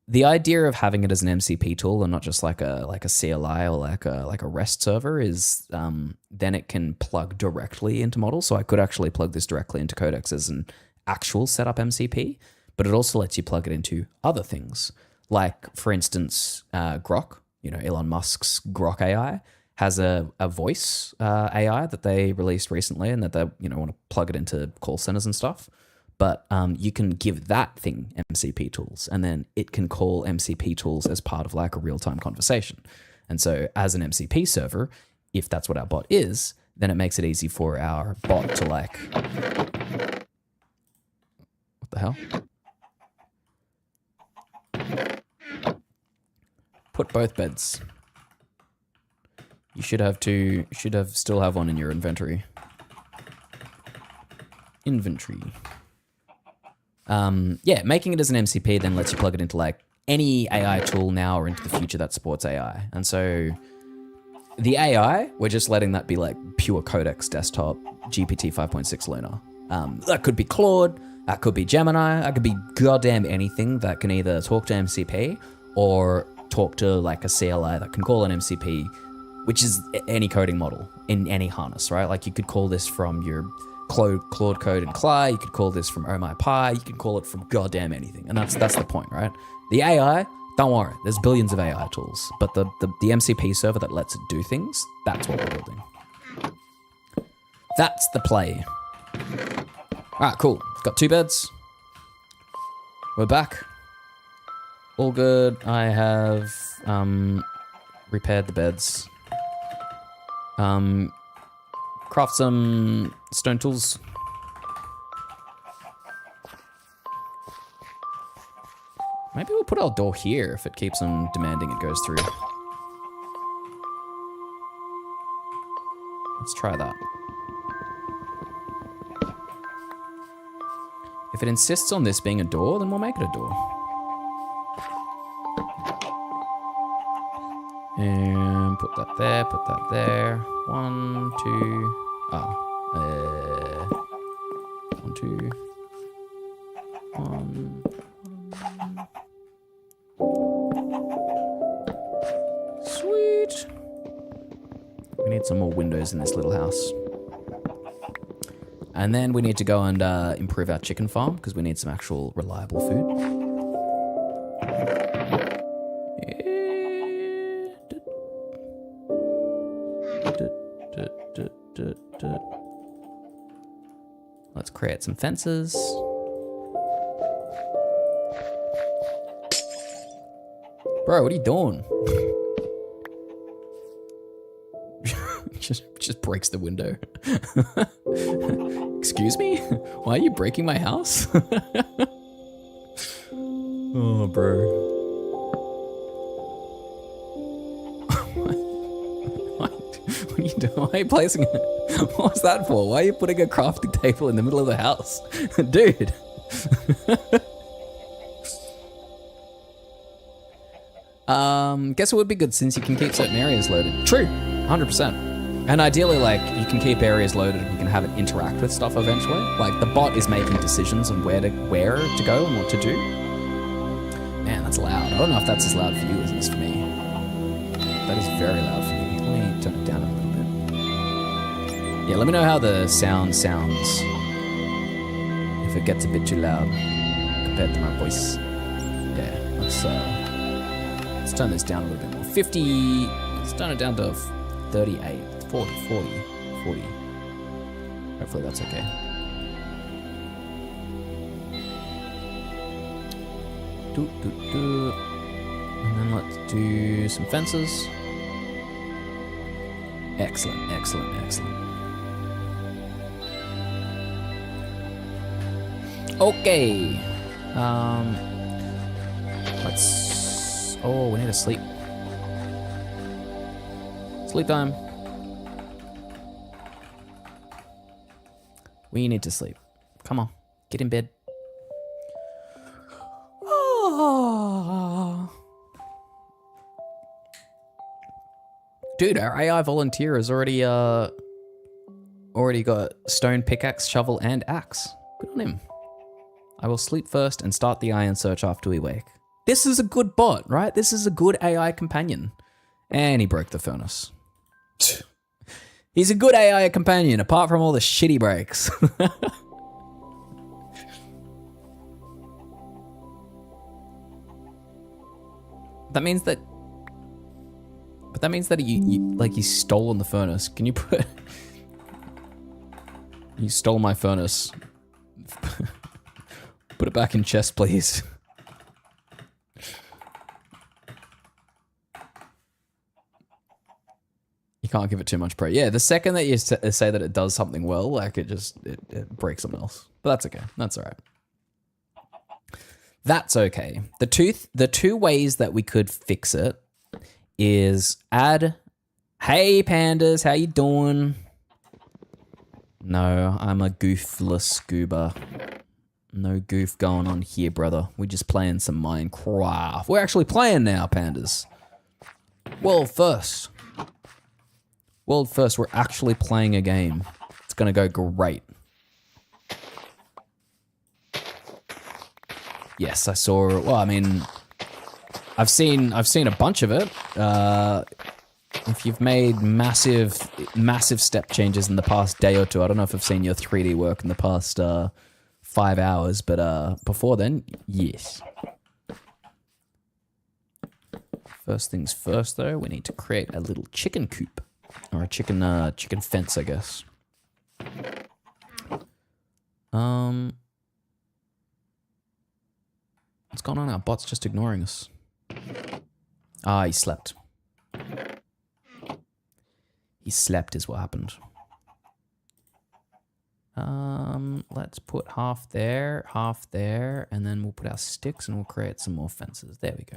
The idea of having it as an MCP tool and not just like a CLI or like a REST server is then it can plug directly into models. So I could actually plug this directly into Codex as an actual setup MCP, but it also lets you plug it into other things. Like, for instance, Grok, you know, Elon Musk's Grok AI has a voice AI that they released recently, and that they, you know, want to plug it into call centers and stuff. But you can give that thing MCP tools, and then it can call MCP tools as part of like a real-time conversation. And so as an MCP server, if that's what our bot is, then it makes it easy for our bot to like... What the hell? Put both beds. You should still have one in your inventory. Yeah, making it as an MCP then lets you plug it into like any AI tool now or into the future that supports AI. And so the AI, we're just letting that be like pure Codex desktop GPT 5.6 Lunar. That could be Claude, that could be Gemini, that could be goddamn anything that can either talk to MCP or talk to like a CLI that can call an MCP, which is any coding model in any harness, right? Like you could call this from your Claude Code and Cly, you could call this from Oh My Pi, you can call it from goddamn anything. And that's the point, right? The AI, don't worry, there's billions of AI tools, but the MCP server that lets it do things, that's what we're building. That's the play. All right, cool. Got 2 beds. We're back. All good. I have repaired the beds. Craft some stone tools. Maybe we'll put our door here if it keeps on demanding it goes through. Let's try that. If it insists on this being a door, then we'll make it a door. And put that there, put that there. 1, 2. Oh. 1, 2. 1. Sweet. We need some more windows in this little house. And then we need to go and improve our chicken farm because we need some actual reliable food. Let's create some fences. Bro, what are you doing? just breaks the window. Excuse me? Why are you breaking my house? Oh, bro. What are you doing? Why are you placing it? What was that for? Why are you putting a crafting table in the middle of the house? Dude. Guess it would be good since you can keep certain areas loaded. True, 100%. And ideally, like, you can keep areas loaded and you can have it interact with stuff eventually. Like, the bot is making decisions on where to go and what to do. Man, that's loud. I don't know if that's as loud for you as it is for me. That is very loud for me. Let me turn it down a little bit. Yeah, let me know how the sound sounds. If it gets a bit too loud compared to my voice. Yeah, let's turn this down a little bit more. 50, let's turn it down to 38, 40. Hopefully that's okay. And then let's do some fences. Excellent. Okay. Oh, we need to sleep. Sleep time. We need to sleep. Come on, get in bed. Oh. Dude, our AI volunteer has already got stone, pickaxe, shovel, and axe. Good on him. I will sleep first and start the iron search after we wake. This is a good bot, right? This is a good AI companion. And he broke the furnace. He's a good AI companion, apart from all the shitty breaks. That means that... But that means that you stole on the furnace. Can you put... You stole my furnace. Put it back in chest, please. You can't give it too much praise. Yeah, the second that you say that it does something well, like it breaks something else. But that's okay. That's all right. That's okay. The two ways that we could fix it is add, hey pandas, how you doing? No, I'm a goofless scuba. No goof going on here, brother. We're just playing some Minecraft. We're actually playing now, pandas. World first, we're actually playing a game. It's gonna go great. Yes, I saw, well, I mean, I've seen a bunch of it. If you've made massive step changes in the past day or two, I don't know if I've seen your 3D work in the past 5 hours, but before then, yes. First things first, though, we need to create a little chicken coop, or a chicken fence, I guess. What's going on? Our bot's just ignoring us. Ah, he slept. He slept is what happened. Let's put half there, and then we'll put our sticks and we'll create some more fences. There we go.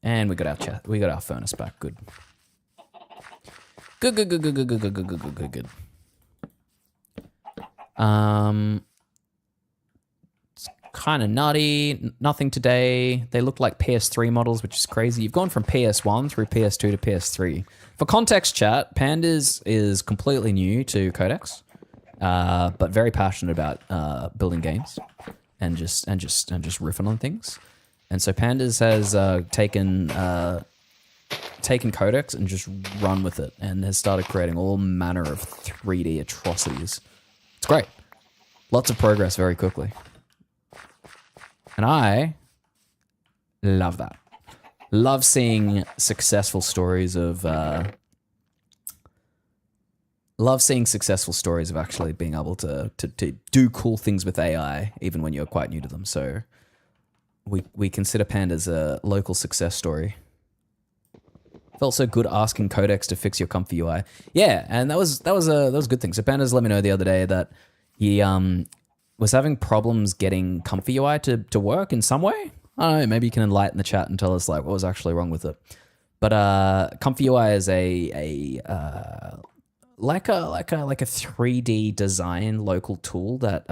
And we got our furnace back. Good. Good. It's kind of nutty. Nothing today. They look like PS3 models, which is crazy. You've gone from PS1 through PS2 to PS3. For context, chat, Pandas is completely new to Codex, but very passionate about building games and just riffing on things. And so Pandas has taken Codex and just run with it, and has started creating all manner of 3D atrocities. It's great. Lots of progress very quickly. And I love that. Love seeing successful stories of actually being able to do cool things with AI, even when you're quite new to them. So we consider Pandas a local success story. Felt so good asking Codex to fix your comfy UI. Yeah, and that was a good thing. So Pandas let me know the other day that he was having problems getting comfy UI to work in some way. I don't know, maybe you can enlighten the chat and tell us like what was actually wrong with it. But comfy UI is like a 3D design local tool that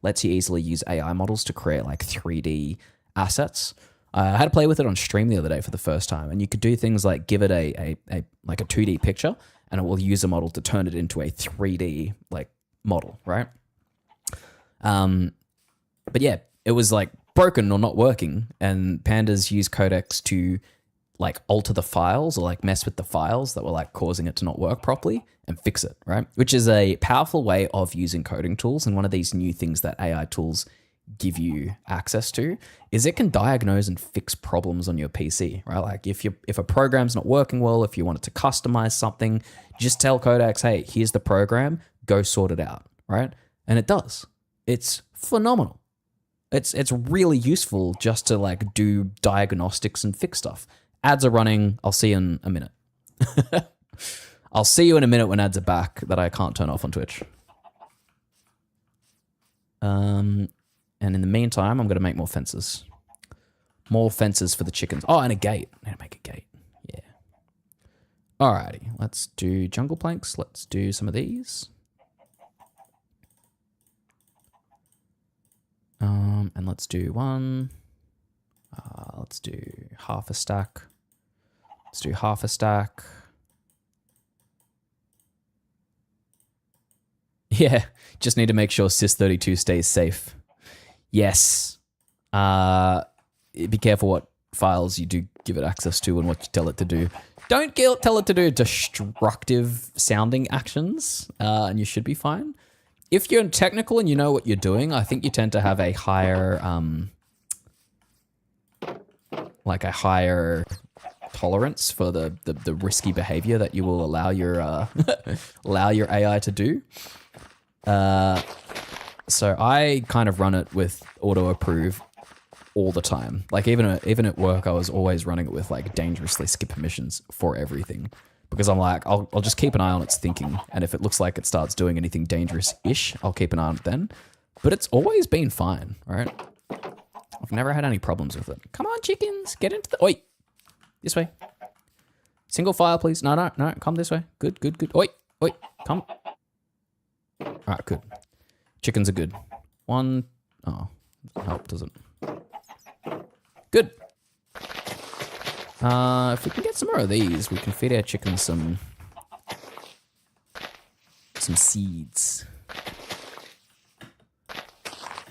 lets you easily use AI models to create like 3D assets. I had to play with it on stream the other day for the first time, and you could do things like give it a 2D picture, and it will use a model to turn it into a 3D like model, right? But yeah, it was like broken or not working, and Pandas use Codex to like alter the files or like mess with the files that were like causing it to not work properly and fix it, right? Which is a powerful way of using coding tools. And one of these new things that AI tools give you access to is it can diagnose and fix problems on your PC, right? Like if a program's not working well, if you wanted to customize something, just tell Codex, hey, here's the program, go sort it out, right? And it does. It's phenomenal. It's really useful just to like do diagnostics and fix stuff. Ads are running. I'll see you in a minute. I'll see you in a minute when ads are back that I can't turn off on Twitch. And in the meantime, I'm going to make more fences. More fences for the chickens. Oh, and a gate. I need to make a gate. Yeah. Alrighty. Let's do jungle planks. Let's do some of these. And let's do one. Let's do half a stack. Let's do half a stack. Yeah, just need to make sure sys32 stays safe. Yes. Be careful what files you do give it access to and what you tell it to do. Don't tell it to do destructive sounding actions, and you should be fine. If you're technical and you know what you're doing, I think you tend to have a higher, like a higher tolerance for the risky behavior that you will allow your allow your AI to do. So I kind of run it with auto approve all the time. Like even at work, I was always running it with like dangerously skip permissions for everything. Because I'm like, I'll just keep an eye on its thinking. And if it looks like it starts doing anything dangerous-ish, I'll keep an eye on it then. But it's always been fine, right? I've never had any problems with it. Come on, chickens, get into the... Oi! This way. Single file, please. No, come this way. Good. Oi, come. All right, good. Chickens are good. One... Oh, help, does it? Good. If we can get some more of these, we can feed our chickens some seeds.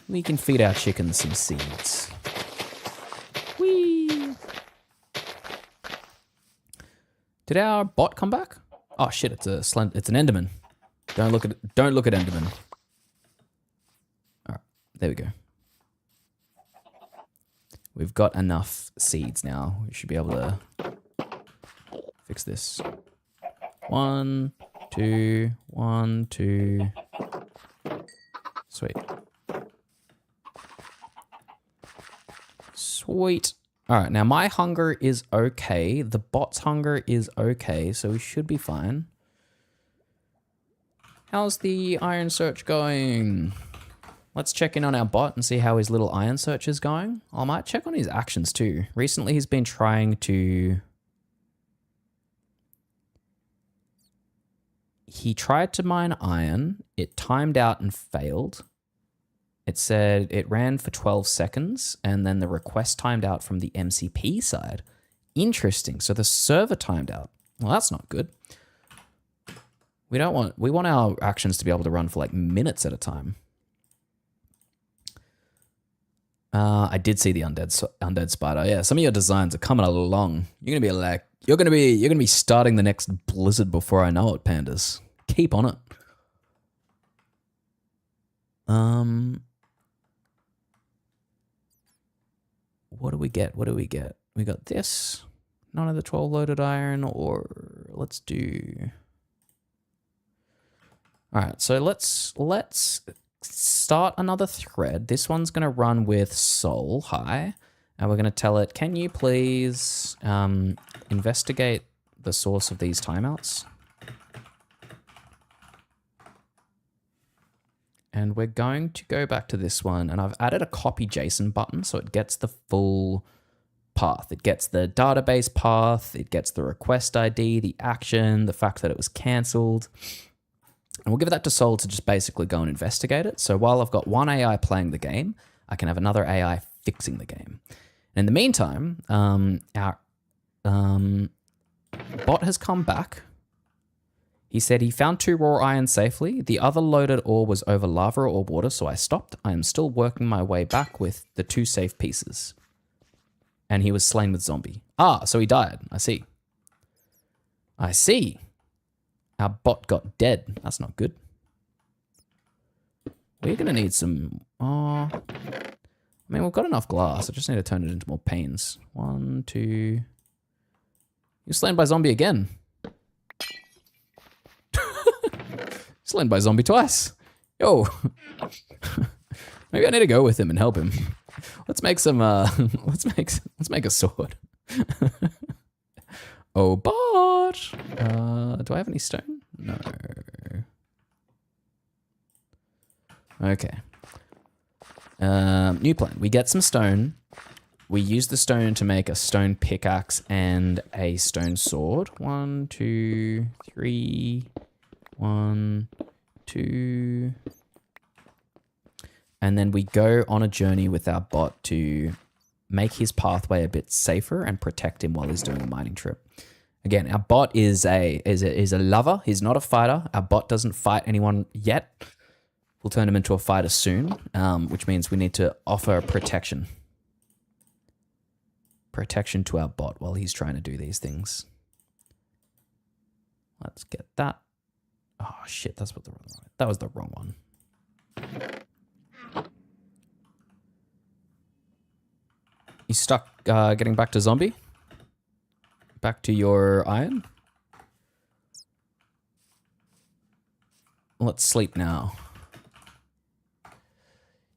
We can feed our chickens some seeds. Whee! Did our bot come back? Oh shit! It's an Enderman. Don't look at Enderman. All right, there we go. We've got enough seeds now. We should be able to fix this. 1, 2, 1, 2. Sweet. Sweet. All right, now my hunger is okay. The bot's hunger is okay, so we should be fine. How's the iron search going? Let's check in on our bot and see how his little iron search is going. I might check on his actions too. Recently, he's been trying to... He tried to mine iron. It timed out and failed. It said it ran for 12 seconds and then the request timed out from the MCP side. Interesting. So the server timed out. Well, that's not good. We want our actions to be able to run for like minutes at a time. I did see the undead spider. Yeah, some of your designs are coming along. You're gonna be starting the next blizzard before I know it, pandas. Keep on it. What do we get? We got this. None of the 12 loaded iron, or let's do. All right, so let's start another thread. This one's going to run with Soul High, and we're going to tell it, can you please investigate the source of these timeouts? And we're going to go back to this one, and I've added a copy JSON button so it gets the full path. It gets the database path, it gets the request ID, the action, the fact that it was canceled. And we'll give that to Soul to just basically go and investigate it. So while I've got one AI playing the game, I can have another AI fixing the game. And in the meantime, our bot has come back. He said he found 2 raw iron safely. The other loaded ore was over lava or water, so I stopped. I am still working my way back with the 2 safe pieces. and he was slain with zombie. Ah, so he died. I see. I see. Our bot got dead. That's not good. We're going to need some... Oh, I mean, we've got enough glass. I just need to turn it into more panes. 1, 2... You're slain by zombie again. Slain by zombie twice. Yo. Maybe I need to go with him and help him. Let's make some, let's make a sword. Oh, bot. Do I have any stone? No. Okay. New plan. We get some stone. We use the stone to make a stone pickaxe and a stone sword. 1, 2, 3. 1, 2. And then we go on a journey with our bot to make his pathway a bit safer and protect him while he's doing a mining trip. Again, our bot is a lover. He's not a fighter. Our bot doesn't fight anyone yet. We'll turn him into a fighter soon, which means we need to offer protection. Protection to our bot while he's trying to do these things. Let's get that. Oh shit, that was the wrong one. You stuck getting back to zombie? Back to your iron? Let's sleep now.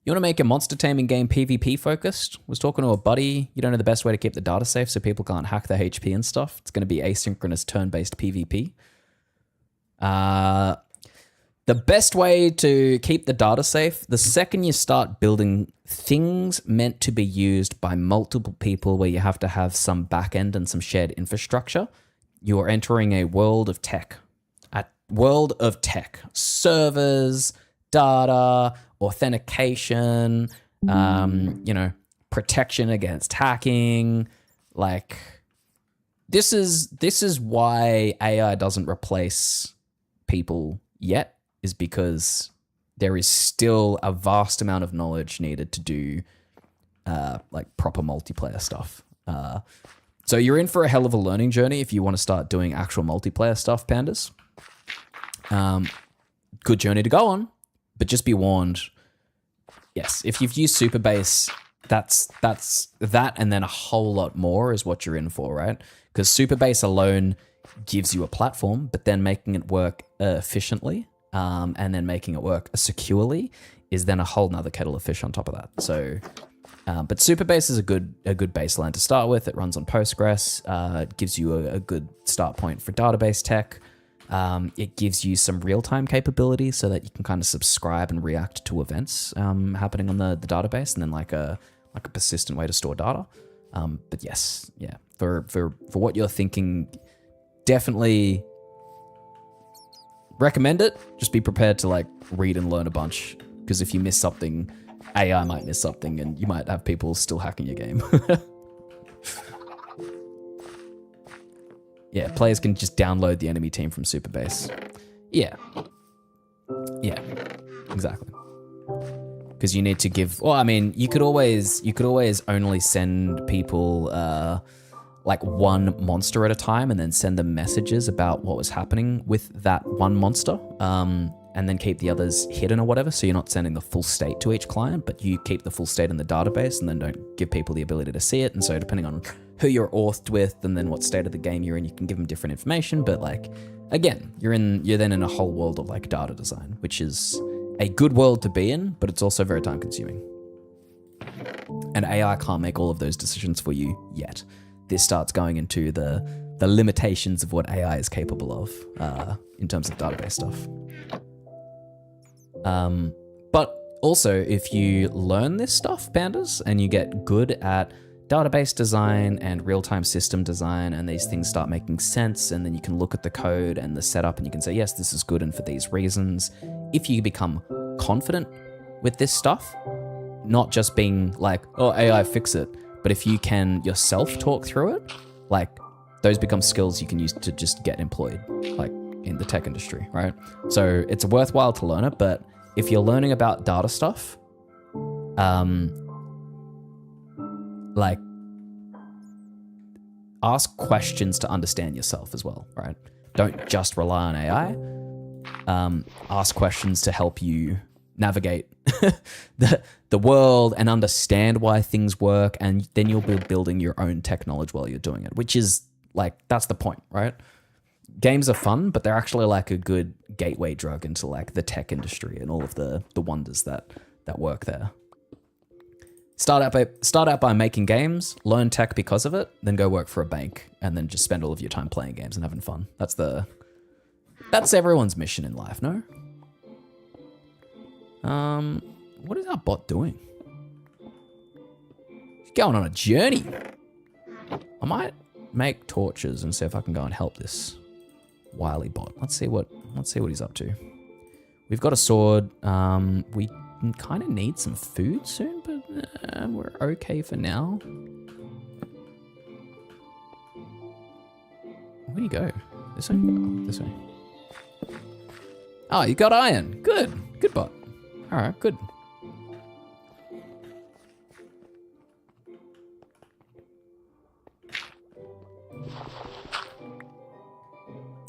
You want to make a monster taming game PvP focused? Was talking to a buddy. You don't know the best way to keep the data safe so people can't hack their HP and stuff. It's going to be asynchronous turn-based PvP. The best way to keep the data safe, the second you start building things meant to be used by multiple people where you have to have some backend and some shared infrastructure, you are entering a world of tech. A world of tech. Servers, data, authentication, protection against hacking. Like, this is why AI doesn't replace people yet, is because there is still a vast amount of knowledge needed to do proper multiplayer stuff. So you're in for a hell of a learning journey if you want to start doing actual multiplayer stuff, pandas. Good journey to go on, but just be warned. Yes, if you've used Superbase, that's that and then a whole lot more is what you're in for, right? Because Superbase alone gives you a platform, but then making it work efficiently and then making it work securely is then a whole nother kettle of fish on top of that. So, but Superbase is a good baseline to start with. It runs on Postgres. It gives you a good start point for database tech. It gives you some real-time capability so that you can kind of subscribe and react to events happening on the database, and then like a persistent way to store data. But yes, yeah, for what you're thinking, definitely recommend it. Just be prepared to like read and learn a bunch, because if you miss something, AI might miss something, and you might have people still hacking your game. Yeah, players can just download the enemy team from Superbase. Yeah, exactly. Because you need to give. Well, I mean, you could always only send people like one monster at a time, and then send them messages about what was happening with that one monster, and then keep the others hidden or whatever. So you're not sending the full state to each client, but you keep the full state in the database, and then don't give people the ability to see it. And so depending on who you're authed with, and then what state of the game you're in, you can give them different information. But like, again, you're then in a whole world of like data design, which is a good world to be in, but it's also very time consuming. And AI can't make all of those decisions for you yet. This starts going into the limitations of what AI is capable of in terms of database stuff. But also, if you learn this stuff, pandas, and you get good at database design and real-time system design, and these things start making sense, and then you can look at the code and the setup and you can say, yes, this is good and for these reasons. If you become confident with this stuff, not just being like, oh, AI, fix it, but if you can yourself talk through it, like, those become skills you can use to just get employed, like in the tech industry, right? So it's worthwhile to learn it, but if you're learning about data stuff, like, ask questions to understand yourself as well, right? Don't just rely on AI. Ask questions to help you navigate the world and understand why things work, and then you'll be building your own tech knowledge while you're doing it, which is like, that's the point, right? Games are fun, but they're actually like a good gateway drug into like the tech industry and all of the wonders that work there. Start out by making games, learn tech because of it, then go work for a bank, and then just spend all of your time playing games and having fun. That's everyone's mission in life, no? What is our bot doing? He's going on a journey. I might make torches and see if I can go and help this wily bot. Let's see what he's up to. We've got a sword. We kind of need some food soon, but we're okay for now. Where do you go? This way? Oh, this way. Oh, you got iron. Good. Good bot. All right, good.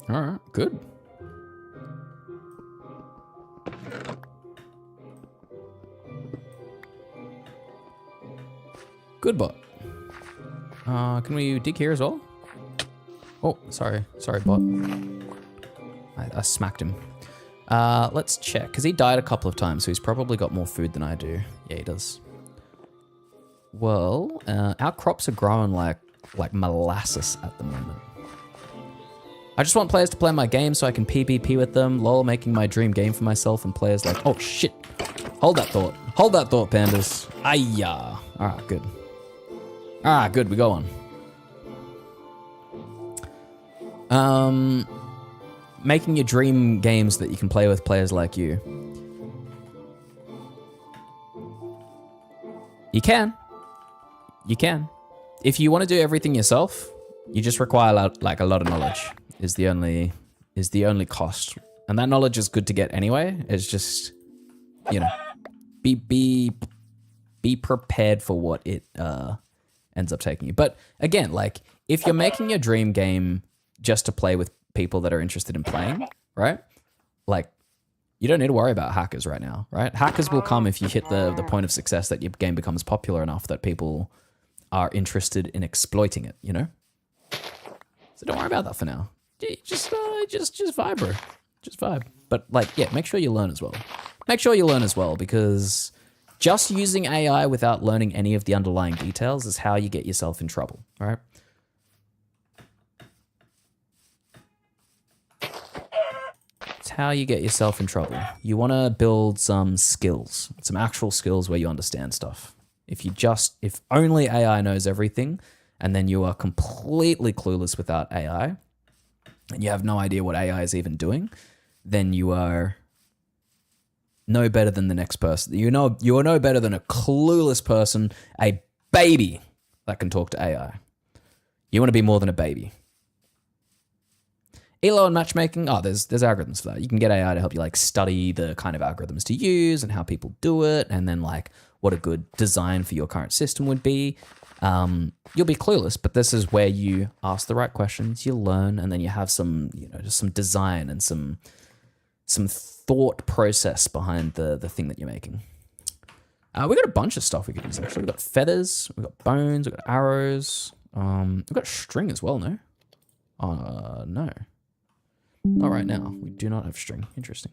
All right, good. Good bot. Can we dig here as well? Oh, sorry, bot. I smacked him. Let's check, because he died a couple of times, so he's probably got more food than I do. Yeah, he does. Well, our crops are growing like molasses at the moment. I just want players to play my game so I can PvP with them. Lol, making my dream game for myself, and players like, oh shit. Hold that thought. Hold that thought, pandas. Ayah. All right, good. Ah, good, we go on. Making your dream games that you can play with players like you. You can. If you want to do everything yourself, you just require like a lot of knowledge is the only cost. And that knowledge is good to get anyway. It's just, you know, be prepared for what it ends up taking you. But again, like if you're making your dream game just to play with people that are interested in playing, right? Like you don't need to worry about hackers right now, right? Hackers will come if you hit the point of success that your game becomes popular enough that people are interested in exploiting it, you know? So don't worry about that for now. Just vibe, bro. Just vibe. But like, yeah, make sure you learn as well. Make sure you learn as well, because just using AI without learning any of the underlying details is how you get yourself in trouble, right? It's how you get yourself in trouble. You want to build some skills, some actual skills where you understand stuff. If only AI knows everything, and then you are completely clueless without AI, and you have no idea what AI is even doing, then you are no better than the next person. You are no better than a clueless person, a baby that can talk to AI. You want to be more than a baby. Elo and matchmaking, there's algorithms for that. You can get AI to help you like study the kind of algorithms to use and how people do it, and then like what a good design for your current system would be. You'll be clueless, but this is where you ask the right questions, you learn, and then you have some, just some design and some thought process behind the thing that you're making. We got a bunch of stuff we could use actually. We've got feathers, we've got bones, we've got arrows, we've got string as well, no? No. Not right now. We do not have string. Interesting.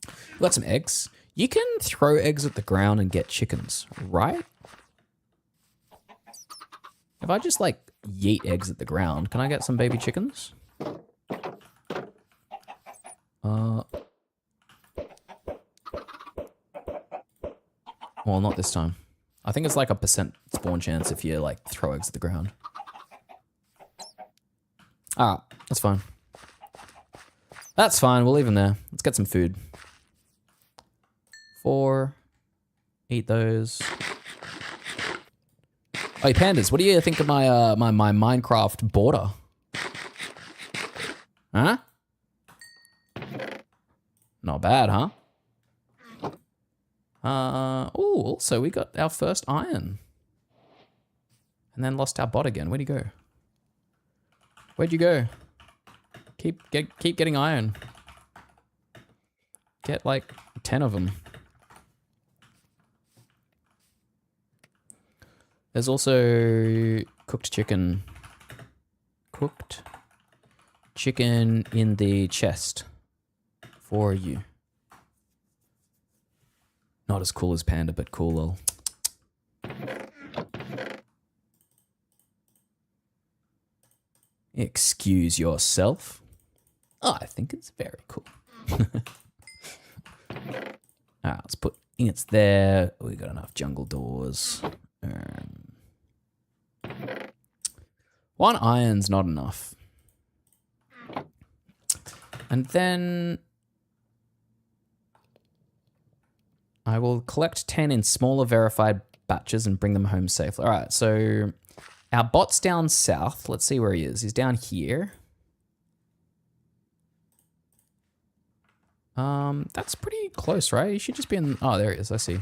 We've got some eggs. You can throw eggs at the ground and get chickens, right? If I just like yeet eggs at the ground, can I get some baby chickens? Well, not this time. I think it's like a % spawn chance if you like throw eggs at the ground. That's fine. That's fine. We'll leave them there. Let's get some food. 4. Eat those. Hey, pandas, what do you think of my my Minecraft border? Huh? Not bad, huh? Also we got our first iron. And then lost our bot again. Where'd he go? Where'd you go? Keep getting iron. Get like 10 of them. There's also cooked chicken. Cooked chicken in the chest for you. Not as cool as Panda, but cool, lol. Excuse yourself. Oh, I think it's very cool. Alright, let's put ingots there. We got enough jungle doors. One iron's not enough. And then I will collect 10 in smaller verified batches and bring them home safely. All right, so our bot's down south. Let's see where he is. He's down here. That's pretty close, right? He should just be in... Oh, there he is. I see.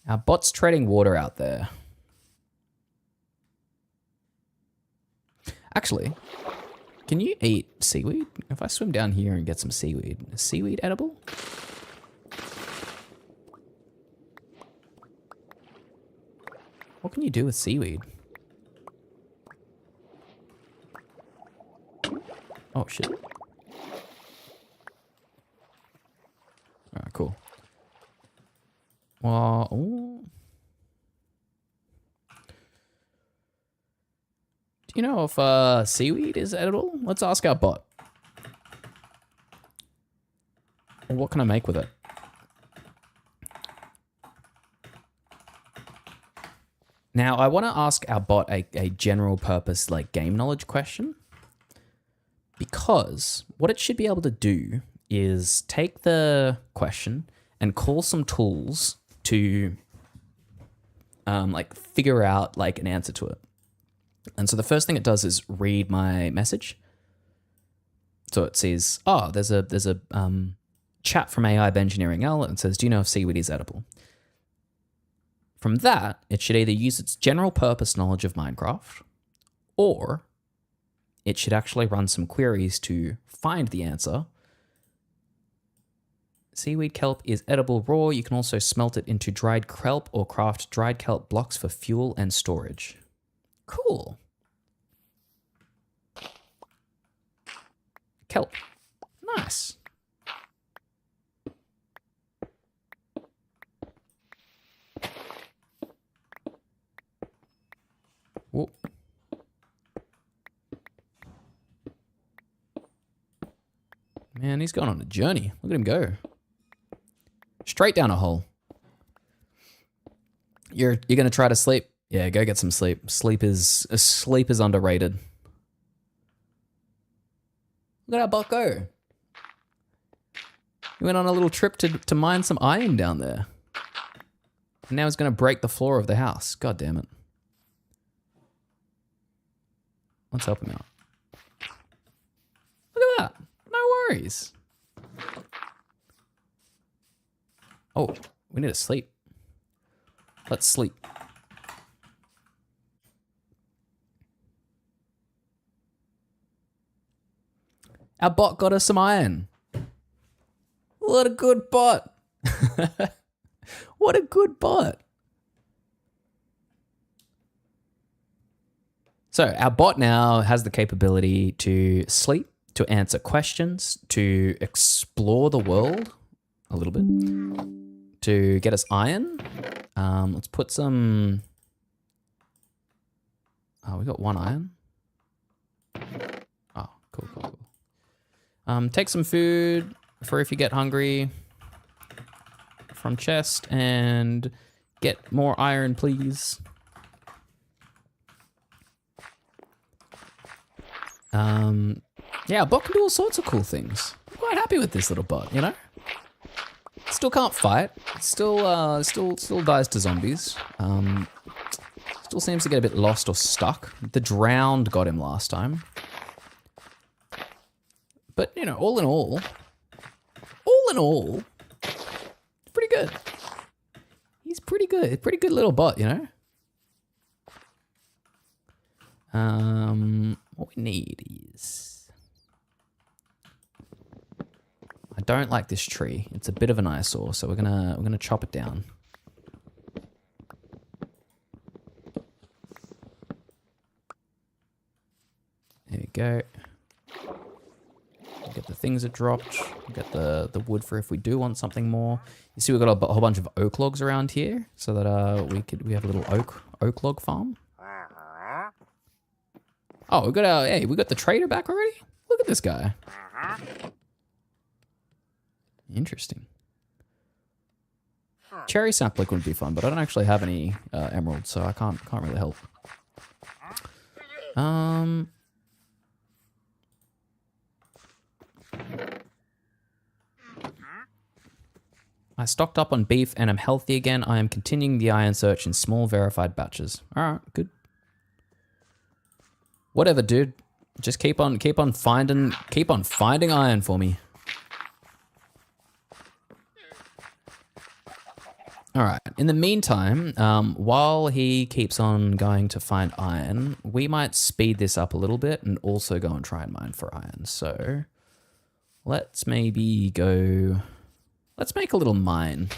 Our bot's treading water out there. Actually, can you eat seaweed? If I swim down here and get some seaweed, is seaweed edible? What can you do with seaweed? Oh, shit. Alright, cool. Well, ooh. Do you know if seaweed is edible? Let's ask our bot. What can I make with it? Now, I want to ask our bot a general purpose, like game knowledge question. Because what it should be able to do is take the question and call some tools to like figure out like an answer to it. And so the first thing it does is read my message. So it says, oh, there's a chat from AI Engineering L and says, do you know if seaweed is edible? From that, it should either use its general purpose knowledge of Minecraft, or it should actually run some queries to find the answer. Seaweed kelp is edible raw. You can also smelt it into dried kelp or craft dried kelp blocks for fuel and storage. Cool. Kelp. Nice. Whoa. Man, he's going on a journey. Look at him go. Straight down a hole. You're gonna try to sleep? Yeah, go get some sleep. Sleep is underrated. Look at our bot go. He went on a little trip to mine some iron down there. And now he's gonna break the floor of the house. God damn it. Let's help him out. Look at that. No worries. Oh, we need to sleep. Let's sleep. Our bot got us some iron. What a good bot. What a good bot. So our bot now has the capability to sleep, to answer questions, to explore the world a little bit, to get us iron. Let's put some... Oh, we got one iron. Oh, cool. Take some food for if you get hungry from chest and get more iron, please. Yeah, bot can do all sorts of cool things. I'm quite happy with this little bot, you know? Still can't fight. Still dies to zombies. Still seems to get a bit lost or stuck. The drowned got him last time. But, you know, all in all, pretty good. He's pretty good. Pretty good little bot, you know? What we need is... I don't like this tree. It's a bit of an eyesore, so we're gonna chop it down. There we go. Get the things that dropped. Get the wood for if we do want something more. You see, we've got a whole bunch of oak logs around here, so that we have a little oak log farm. Oh, we got the trader back already. Look at this guy. Interesting. Cherry sapling would be fun, but I don't actually have any emeralds, so I can't really help. I stocked up on beef and am healthy again. I am continuing the iron search in small verified batches. All right, good. Whatever, dude. Just keep on finding iron for me. All right. In the meantime, while he keeps on going to find iron, we might speed this up a little bit and also go and try and mine for iron. So let's maybe go... Let's make a little mine.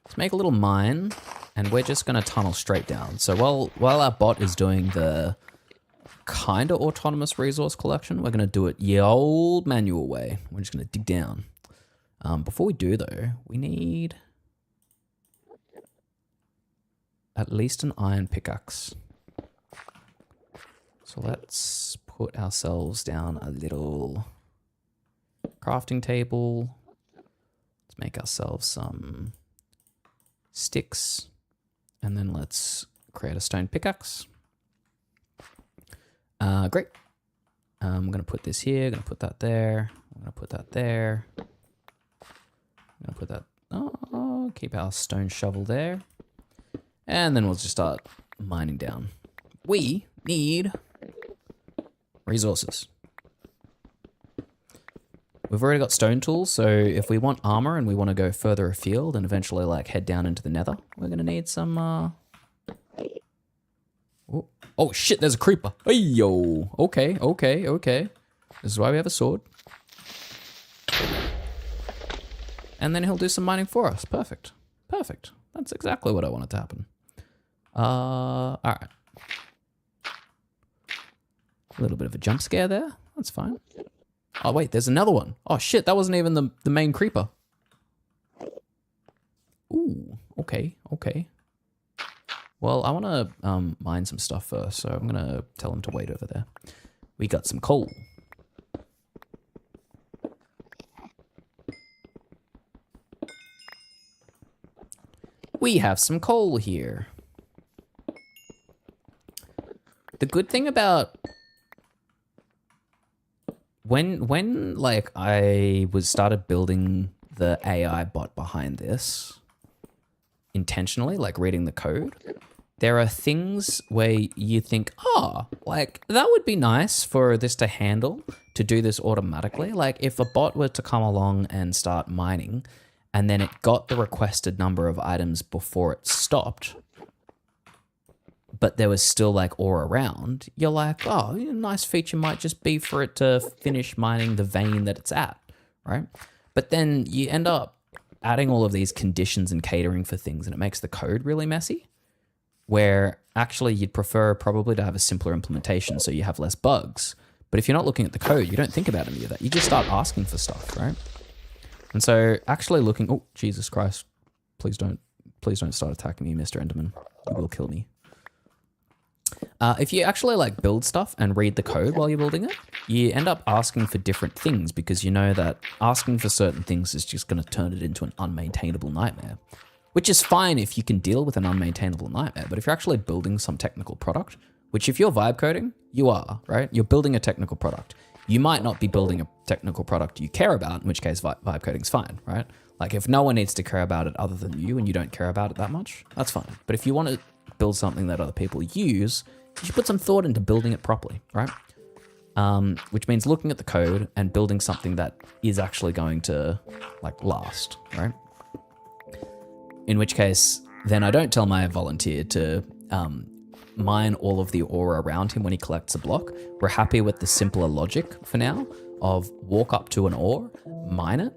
Let's make a little mine, and we're just going to tunnel straight down. So while our bot is doing the kind of autonomous resource collection, we're going to do it the old manual way. We're just going to dig down. Before we do, though, we need at least an iron pickaxe. So let's put ourselves down a little... crafting table. Let's make ourselves some sticks, and then let's create a stone pickaxe. Great. I'm gonna put this here. Gonna put that there. I'm gonna put that there. I'm gonna put that. Oh, keep our stone shovel there, and then we'll just start mining down. We need resources. We've already got stone tools, so if we want armor and we want to go further afield and eventually like head down into the nether, we're going to need some... Oh shit, there's a creeper. Hey yo. Okay. This is why we have a sword. And then he'll do some mining for us. Perfect. That's exactly what I wanted to happen. Alright. A little bit of a jump scare there. That's fine. Oh, wait, there's another one. Oh, shit, that wasn't even the main creeper. Ooh, okay. Well, I want to mine some stuff first, so I'm going to tell him to wait over there. We got some coal. We have some coal here. The good thing about... When like I started building the AI bot behind this intentionally, like reading the code, there are things where you think, oh, like that would be nice for this to handle, to do this automatically. Like if a bot were to come along and start mining and then it got the requested number of items before it stopped, but there was still like ore around, you're like, oh, a nice feature might just be for it to finish mining the vein that it's at, right? But then you end up adding all of these conditions and catering for things, and it makes the code really messy, where actually you'd prefer probably to have a simpler implementation so you have less bugs. But if you're not looking at the code, you don't think about any of that. You just start asking for stuff, right? And so actually looking, oh, Jesus Christ, please don't start attacking me, Mr. Enderman. You will kill me. If you actually like build stuff and read the code while you're building it, you end up asking for different things because you know that asking for certain things is just going to turn it into an unmaintainable nightmare, which is fine if you can deal with an unmaintainable nightmare. But if you're actually building some technical product, which if you're vibe coding, you are, right? You're building a technical product. You might not be building a technical product you care about, in which case vibe coding's fine, right? Like if no one needs to care about it other than you and you don't care about it that much, that's fine. But if you want to build something that other people use, you should put some thought into building it properly, right? Which means looking at the code and building something that is actually going to like last, right? In which case, then I don't tell my volunteer to mine all of the ore around him when he collects a block. We're happy with the simpler logic for now of walk up to an ore, mine it,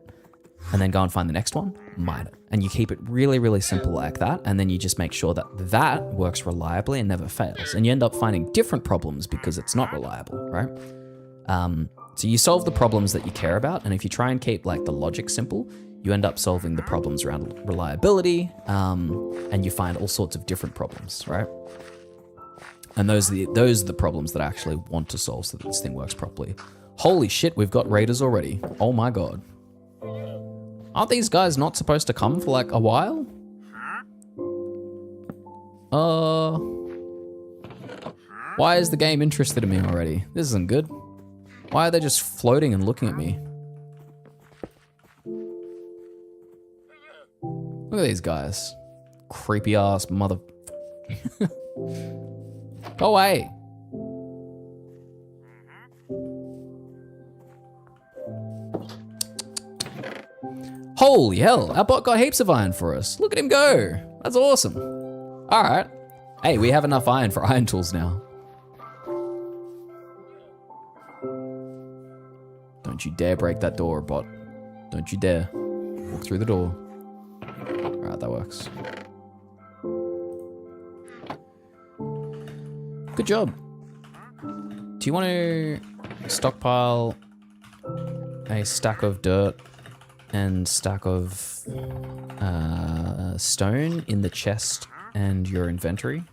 and then go and find the next one, mine it. And you keep it really, really simple like that. And then you just make sure that that works reliably and never fails. And you end up finding different problems because it's not reliable, right? So you solve the problems that you care about. And if you try and keep like the logic simple, you end up solving the problems around reliability, and you find all sorts of different problems, right? And those are the problems that I actually want to solve so that this thing works properly. Holy shit, we've got raiders already. Oh my God. Aren't these guys not supposed to come for like a while? Why is the game interested in me already? This isn't good. Why are they just floating and looking at me? Look at these guys. Creepy ass mother... Go away. Holy hell, our bot got heaps of iron for us. Look at him go. That's awesome. All right. Hey, we have enough iron for iron tools now. Don't you dare break that door, bot. Don't you dare. Walk through the door. All right, that works. Good job. Do you want to stockpile a stack of dirt and stack of stone in the chest and your inventory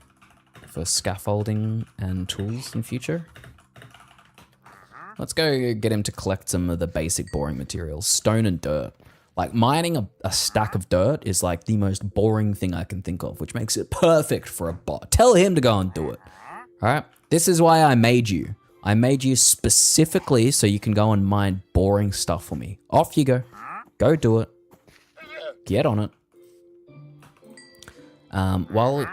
for scaffolding and tools in future? Let's go get him to collect some of the basic boring materials, stone and dirt. Like mining a stack of dirt is like the most boring thing I can think of, which makes it perfect for a bot. Tell him to go and do it. All right, this is why I made you. I made you specifically so you can go and mine boring stuff for me. Off you go. Go do it. Get on it. While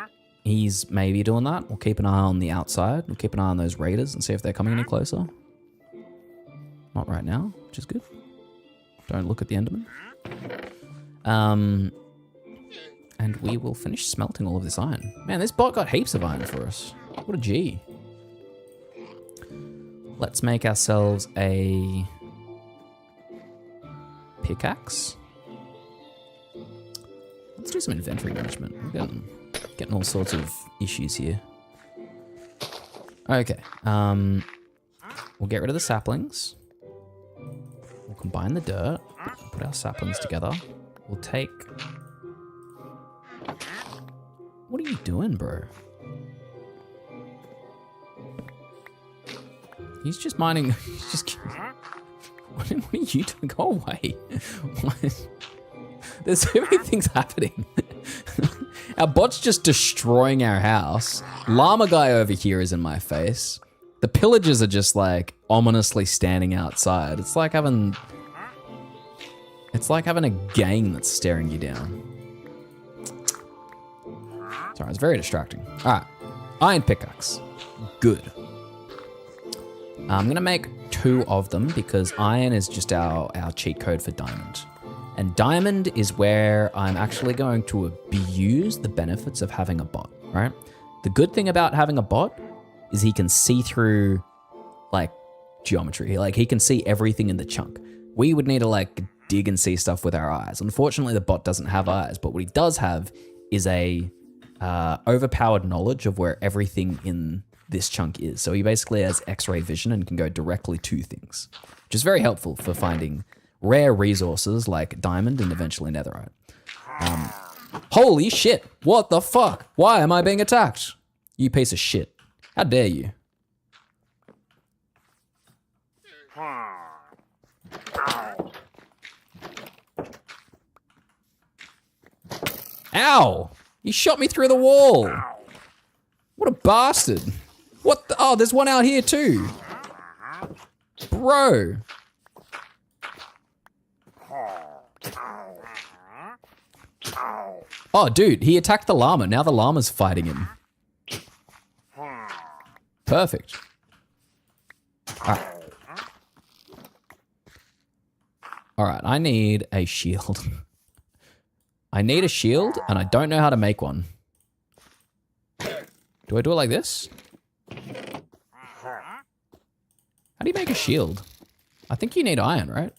he's maybe doing that, we'll keep an eye on the outside. We'll keep an eye on those raiders and see if they're coming any closer. Not right now, which is good. Don't look at the Enderman. And we will finish smelting all of this iron. Man, this bot got heaps of iron for us. What a G. Let's make ourselves a pickaxe. Let's do some inventory management. We're getting all sorts of issues here. Okay. We'll get rid of the saplings. We'll combine the dirt. Put our saplings together. We'll take... What are you doing, bro? He's just mining. He's just... What are you doing? Go away. There's so many things happening. Our bot's just destroying our house. Llama guy over here is in my face. The pillagers are just like ominously standing outside. It's like having a gang that's staring you down. Sorry, it's very distracting. All right, iron pickaxe. Good. I'm gonna make 2 of them because iron is just our cheat code for diamond. And diamond is where I'm actually going to abuse the benefits of having a bot, right? The good thing about having a bot is he can see through like geometry. Like he can see everything in the chunk. We would need to like dig and see stuff with our eyes. Unfortunately, the bot doesn't have eyes, but what he does have is a overpowered knowledge of where everything in this chunk is. So he basically has X-ray vision and can go directly to things, which is very helpful for finding rare resources like diamond and eventually netherite. Holy shit, what the fuck? Why am I being attacked? You piece of shit. How dare you? Ow! He shot me through the wall. What a bastard. What the? Oh, there's one out here too. Bro. Oh, dude, he attacked the llama. Now the llama's fighting him. Perfect. All right, I need a shield. I need a shield, and I don't know how to make one. Do I do it like this? How do you make a shield? I think you need iron, right?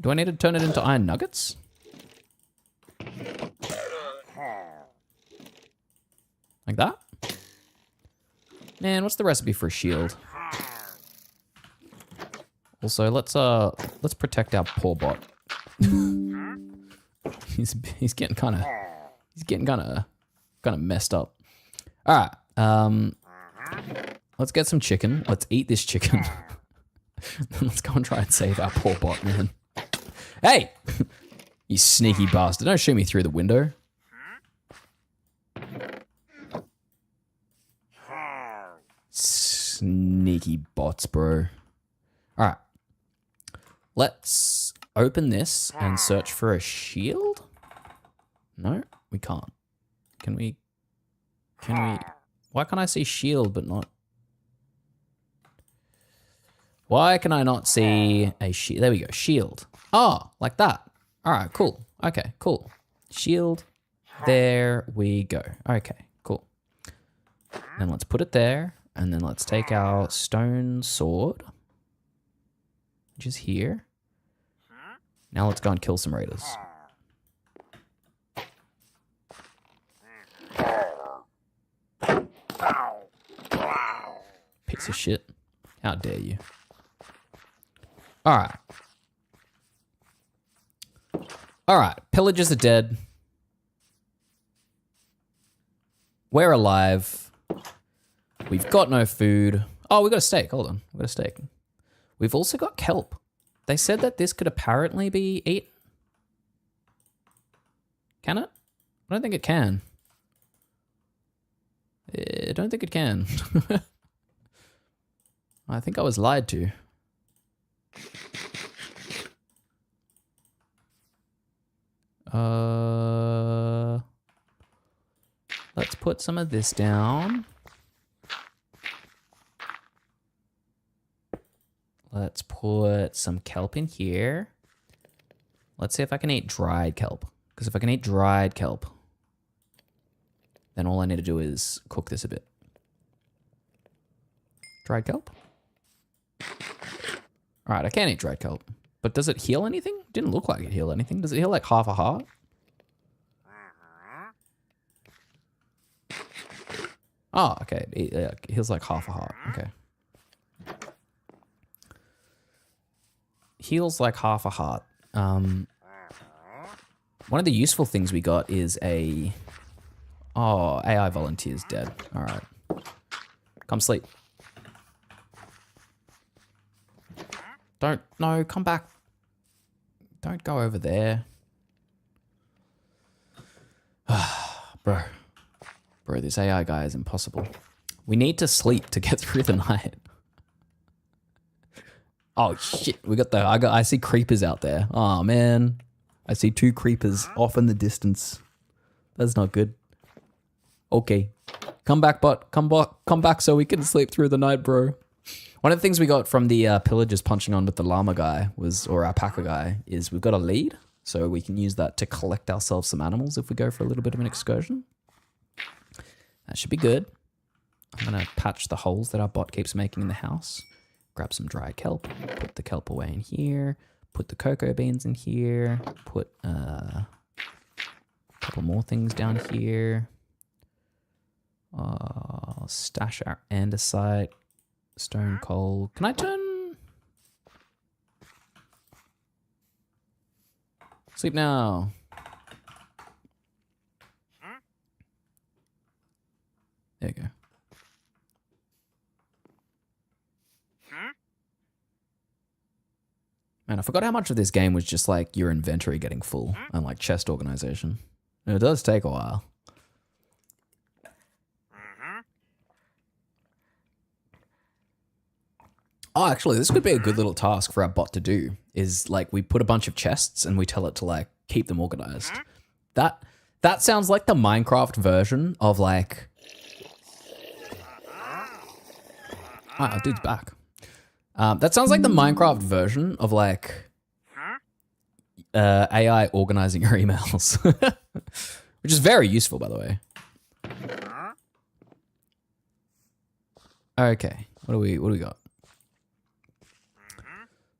Do I need to turn it into iron nuggets? Like that? Man, what's the recipe for a shield? Also, let's protect our poor bot. he's getting kind of messed up. All right, let's get some chicken. Let's eat this chicken. Let's go and try and save our poor bot, man. Hey, you sneaky bastard! Don't shoot me through the window. Sneaky bots, bro. All right. Let's open this and search for a shield. No, we can't. Can we? Why can't I see shield but not? Why can I not see a shield? There we go, shield. Oh, like that. All right, cool. Okay, cool. Shield. There we go. Okay, cool. Then let's put it there. And then let's take our stone sword, which is here. Now let's go and kill some raiders. Piece of shit. How dare you. Alright. Alright, pillagers are dead. We're alive. We've got no food. Oh, we got a steak. Hold on. We got a steak. We've also got kelp. They said that this could apparently be eaten. Can it? I don't think it can. I don't think it can. I think I was lied to. Let's put some of this down. Let's put some kelp in here. Let's see if I can eat dried kelp. Because if I can eat dried kelp, then all I need to do is cook this a bit. Dried kelp? Alright, I can't eat dried kelp. But does it heal anything? Didn't look like it healed anything. Does it heal like half a heart? Oh, okay. It heals like half a heart. Okay. Heals like half a heart. One of the useful things we got is a... Oh, AI volunteer's dead. All right. Come sleep. Don't... No, come back. Don't go over there. Bro. Bro, this AI guy is impossible. We need to sleep to get through the night. Oh shit, we got the I see creepers out there. Oh man. I see 2 creepers off in the distance. That's not good. Okay. Come back, bot. Come back so we can sleep through the night, bro. One of the things we got from the pillagers punching on with the llama guy was, or alpaca guy, is we've got a lead. So we can use that to collect ourselves some animals if we go for a little bit of an excursion. That should be good. I'm gonna patch the holes that our bot keeps making in the house. Grab some dry kelp, put the kelp away in here, put the cocoa beans in here, put a couple more things down here. Stash our andesite, stone coal. Can I turn? Sleep now. There you go. Man, I forgot how much of this game was just like your inventory getting full and like chest organization. It does take a while. Oh, actually, this could be a good little task for our bot to do, is like we put a bunch of chests and we tell it to like keep them organized. That sounds like the Minecraft version of like... Oh, dude's back. That sounds like the Minecraft version of like AI organizing your emails, which is very useful, by the way. Okay, what do we got?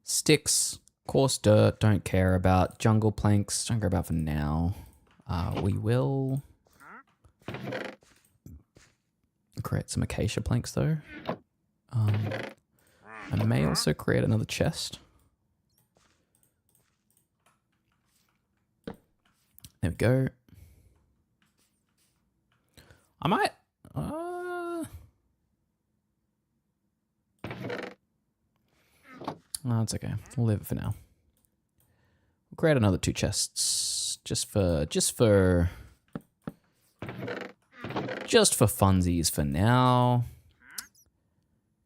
Sticks, coarse dirt, don't care about. Jungle planks, don't care about for now. We will create some acacia planks though. I may also create another chest. There we go. I might... No, it's okay. We'll leave it for now. We'll create another 2 chests just for funsies for now.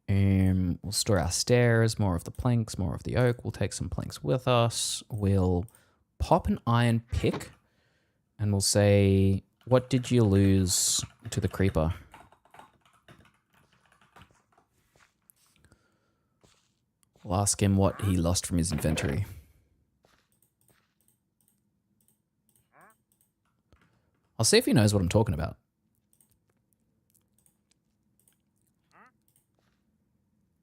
We'll store our stairs, more of the planks, more of the oak. We'll take some planks with us. We'll pop an iron pick and we'll say, what did you lose to the creeper? We'll ask him what he lost from his inventory. I'll see if he knows what I'm talking about.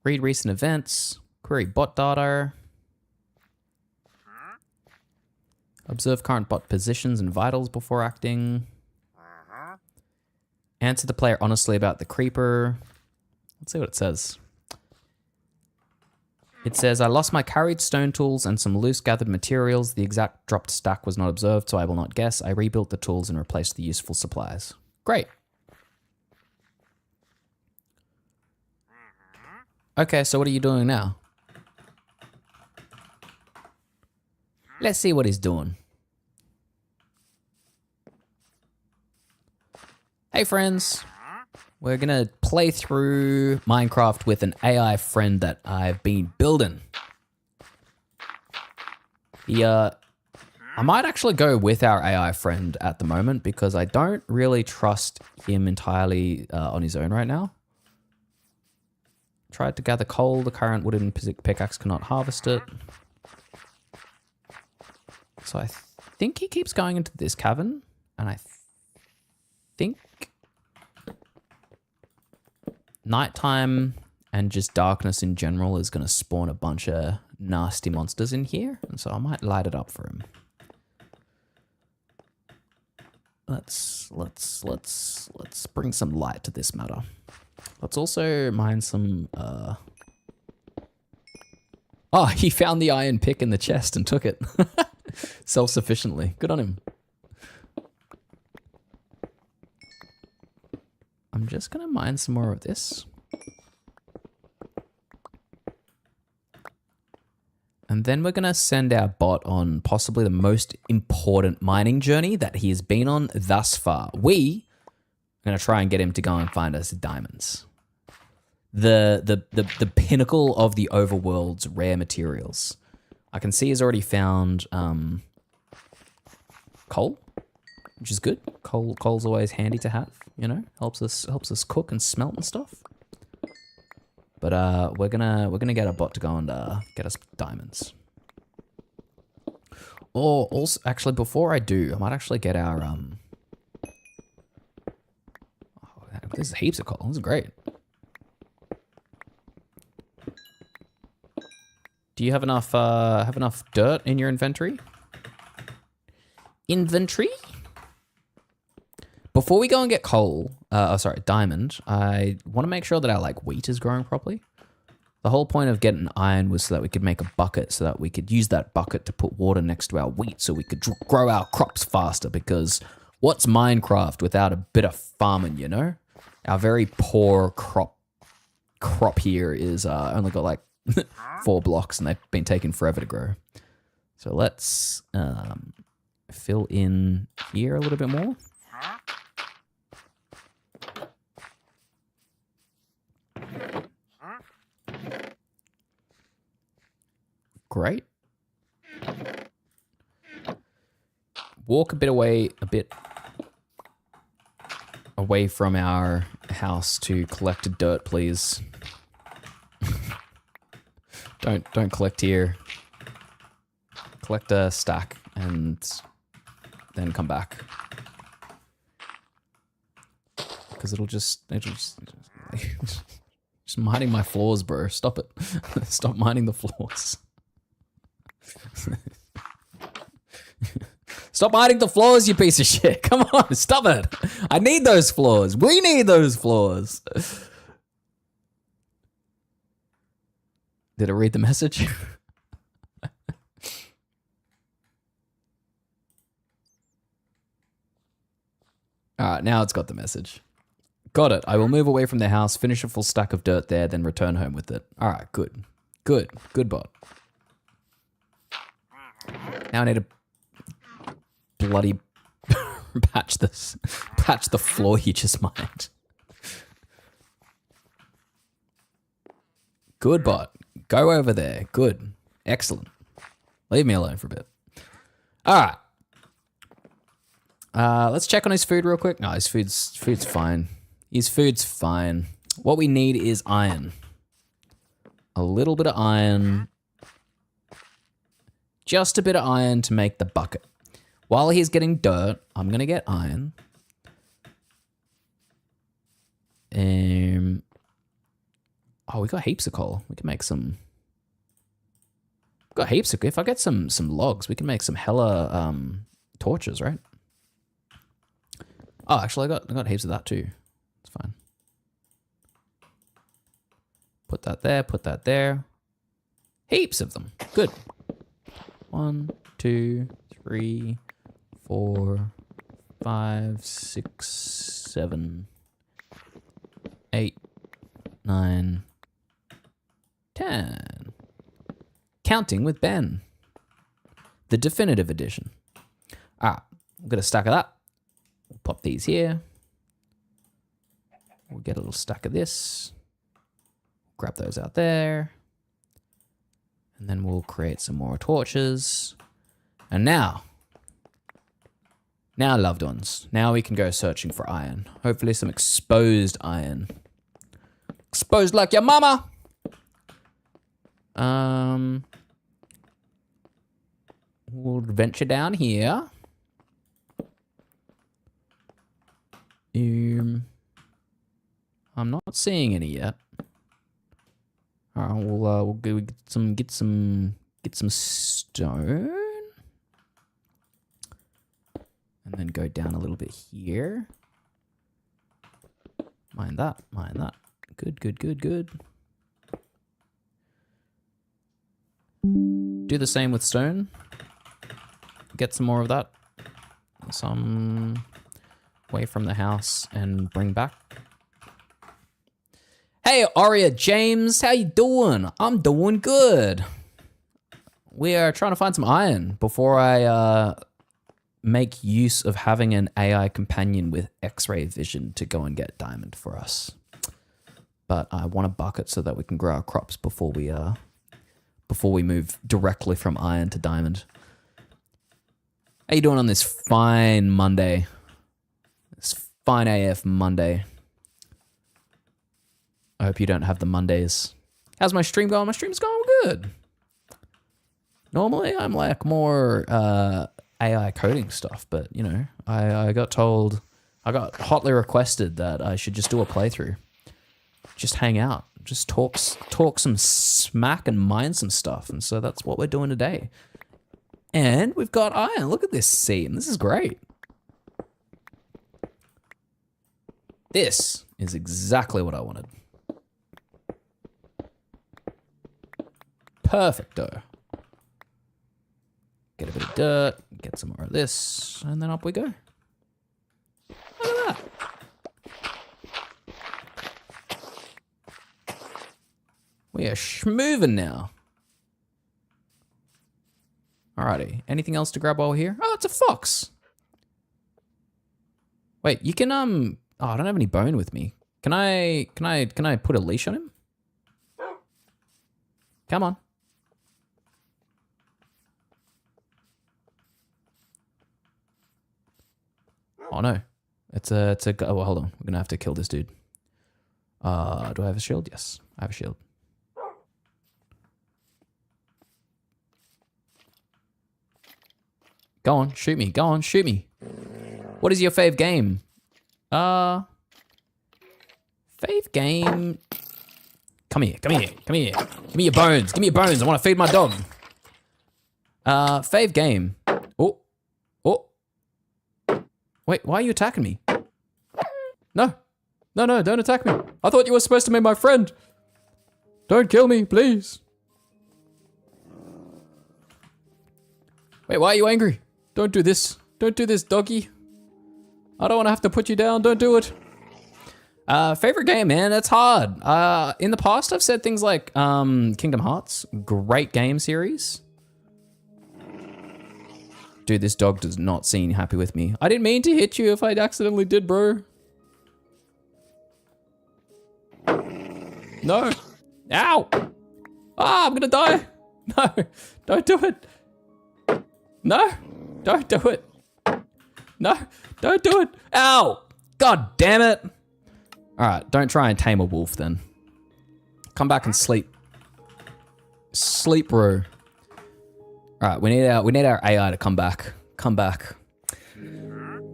Read recent events. Query bot data. Observe current bot positions and vitals before acting. Answer the player honestly about the creeper. Let's see what it says. It says, I lost my carried stone tools and some loose gathered materials. The exact dropped stack was not observed, so I will not guess. I rebuilt the tools and replaced the useful supplies. Great. Okay, so what are you doing now? Let's see what he's doing. Hey friends. We're gonna play through Minecraft with an AI friend that I've been building. I might actually go with our AI friend at the moment because I don't really trust him entirely on his own right now. Tried to gather coal, the current wooden pickaxe cannot harvest it. So I think he keeps going into this cavern, and I think nighttime and just darkness in general is going to spawn a bunch of nasty monsters in here, and so I might light it up for him. Let's bring some light to this matter. Let's also mine some Oh, he found the iron pick in the chest and took it. Self-sufficiently. Good on him. I'm just going to mine some more of this. And then we're going to send our bot on possibly the most important mining journey that he has been on thus far. We are going to try and get him to go and find us diamonds. The pinnacle of the overworld's rare materials. I can see he's already found coal, which is good. Coal's always handy to have, you know, helps us cook and smelt and stuff. But we're gonna get a bot to go and get us diamonds. Or also, actually, before I do, I might actually get our Oh, there's heaps of coal. This is great. Do you have enough dirt in your inventory? Before we go and get coal, diamond, I want to make sure that our wheat is growing properly. The whole point of getting iron was so that we could make a bucket, so that we could use that bucket to put water next to our wheat, so we could grow our crops faster. Because what's Minecraft without a bit of farming, you know? Our very poor crop here is only got 4 blocks, and they've been taking forever to grow. So let's fill in here a little bit more. Great. Walk a bit away from our house to collect dirt, please. Don't collect here. collect a stack and then come back. Because it'll just mining my floors, bro. Stop it. Stop mining the floors. Stop mining the floors, you piece of shit. Come on, stop it. I need those floors. We need those floors. Did it read the message? All right, now it's got the message. Got it. I will move away from the house, finish a full stack of dirt there, then return home with it. All right, good. Good. Good bot. Now I need to bloody patch this. Patch the floor you just mined. Good bot. Go over there. Good. Excellent. Leave me alone for a bit. All right. Let's check on his food real quick. No, his food's fine. His food's fine. What we need is iron. A little bit of iron. Just a bit of iron to make the bucket. While he's getting dirt, I'm going to get iron. Oh, we got heaps of coal. We can make some... We've got heaps of... If I get some logs, we can make some hella torches, right? Oh, actually, I got heaps of that too. It's fine. Put that there, put that there. Heaps of them. Good. 1, 2, 3, 4, 5, 6, 7, 8, 9, 10. Counting with Ben. The definitive edition. All right, we'll get a stack of that. We'll pop these here. We'll get a little stack of this. Grab those out there. And then we'll create some more torches. And now, loved ones, now we can go searching for iron. Hopefully some exposed iron. Exposed like your mama! We'll venture down here. I'm not seeing any yet. All right, we'll go get some stone, and then go down a little bit here. Mine that. Good. Do the same with stone. Get some more of that. Some away from the house and bring back. Hey, Aria James, how you doing? I'm doing good. We are trying to find some iron before I make use of having an AI companion with X-ray vision to go and get diamond for us. But I want a bucket so that we can grow our crops before we move directly from iron to diamond. How you doing on this fine Monday? This fine AF Monday. I hope you don't have the Mondays. How's my stream going? My stream's going good. Normally, I'm like more AI coding stuff, but you know, I got hotly requested that I should just do a playthrough. Just hang out, just talk some smack and mine some stuff, and so that's what we're doing today. And we've got iron. Look at this seam. This is great. This is exactly what I wanted. Perfecto. Get a bit of dirt, get some more of this, and then up we go. Look at that. We are schmoovin' now. Alrighty. Anything else to grab while we're here? Oh, it's a fox. Wait, you can oh, I don't have any bone with me. Can I put a leash on him? Come on. Oh no. It's a oh, well, hold on. We're gonna have to kill this dude. Do I have a shield? Yes, I have a shield. Go on, shoot me. Go on, shoot me. What is your fave game? Fave game. Come here, come here, come here. Give me your bones. Give me your bones. I want to feed my dog. Fave game. Oh. Oh. Wait, why are you attacking me? No. No, no, don't attack me. I thought you were supposed to be my friend. Don't kill me, please. Wait, why are you angry? Don't do this. Don't do this, doggy. I don't want to have to put you down. Don't do it. Favorite game, man, it's hard. In the past, I've said things like Kingdom Hearts, great game series. Dude, this dog does not seem happy with me. I didn't mean to hit you if I accidentally did, bro. No. Ow. Ah, I'm gonna die. No, don't do it. No, don't do it. No, don't do it. Ow. God damn it. All right, don't try and tame a wolf then. Come back and sleep. Sleep, bro. All right, we need our AI to come back. Come back.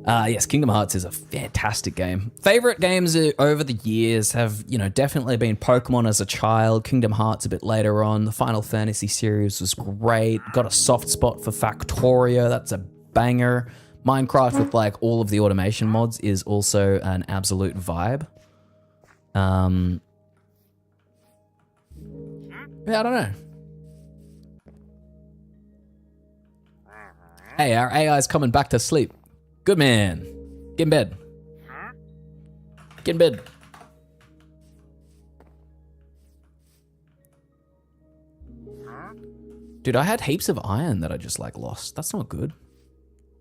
Yes, Kingdom Hearts is a fantastic game. Favorite games over the years have, you know, definitely been Pokemon as a child, Kingdom Hearts a bit later on. The Final Fantasy series was great. Got a soft spot for Factorio. That's a banger. Minecraft with like all of the automation mods is also an absolute vibe. Yeah, I don't know. Hey, our AI is coming back to sleep. Good man. Get in bed. Get in bed. Dude, I had heaps of iron that I just like lost. That's not good.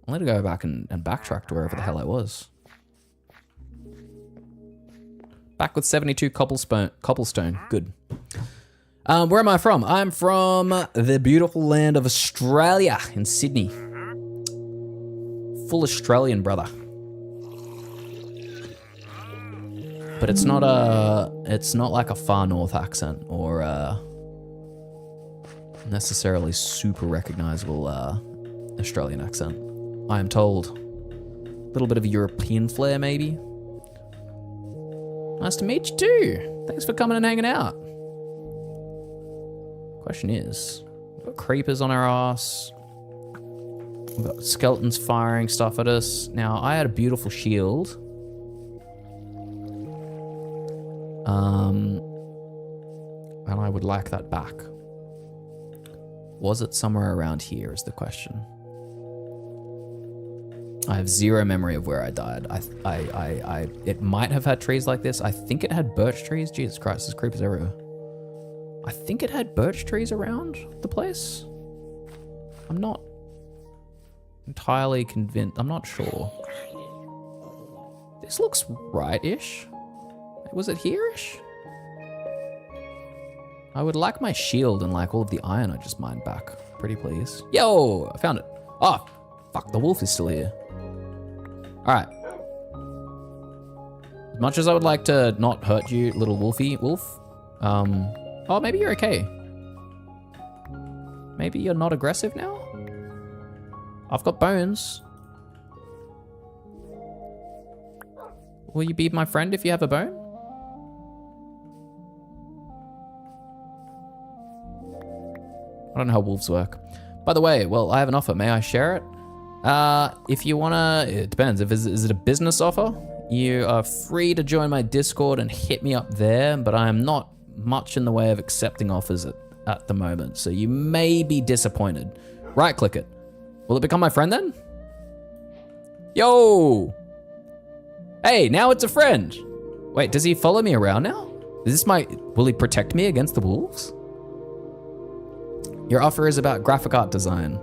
I'll need to go back and backtrack to wherever the hell I was. Back with 72 cobblestone. Good. Where am I from? I'm from the beautiful land of Australia in Sydney. Full Australian, brother. But it's not like a far north accent or necessarily super recognizable Australian accent. I am told. A little bit of a European flair, maybe. Nice to meet you too. Thanks for coming and hanging out. Question is, we've got creepers on our ass. We've got skeletons firing stuff at us. Now, I had a beautiful shield. And I would like that back. Was it somewhere around here is the question. I have zero memory of where I died. It might have had trees like this. I think it had birch trees. Jesus Christ, there's creepers everywhere. I think it had birch trees around the place. I'm not entirely convinced. I'm not sure. This looks right-ish. Was it here-ish? I would like my shield and like all of the iron I just mined back. Pretty please. Yo, I found it. Oh, fuck, the wolf is still here. All right. As much as I would like to not hurt you, little wolf, oh, maybe you're okay. Maybe you're not aggressive now? I've got bones. Will you be my friend if you have a bone? I don't know how wolves work. By the way, well, I have an offer. May I share it? If you wanna, it depends. Is it a business offer? You are free to join my Discord and hit me up there, but I am not much in the way of accepting offers at the moment, so you may be disappointed. Right-click it. Will it become my friend then? Yo! Hey, now it's a friend. Wait, does he follow me around now? Will he protect me against the wolves? Your offer is about graphic art design.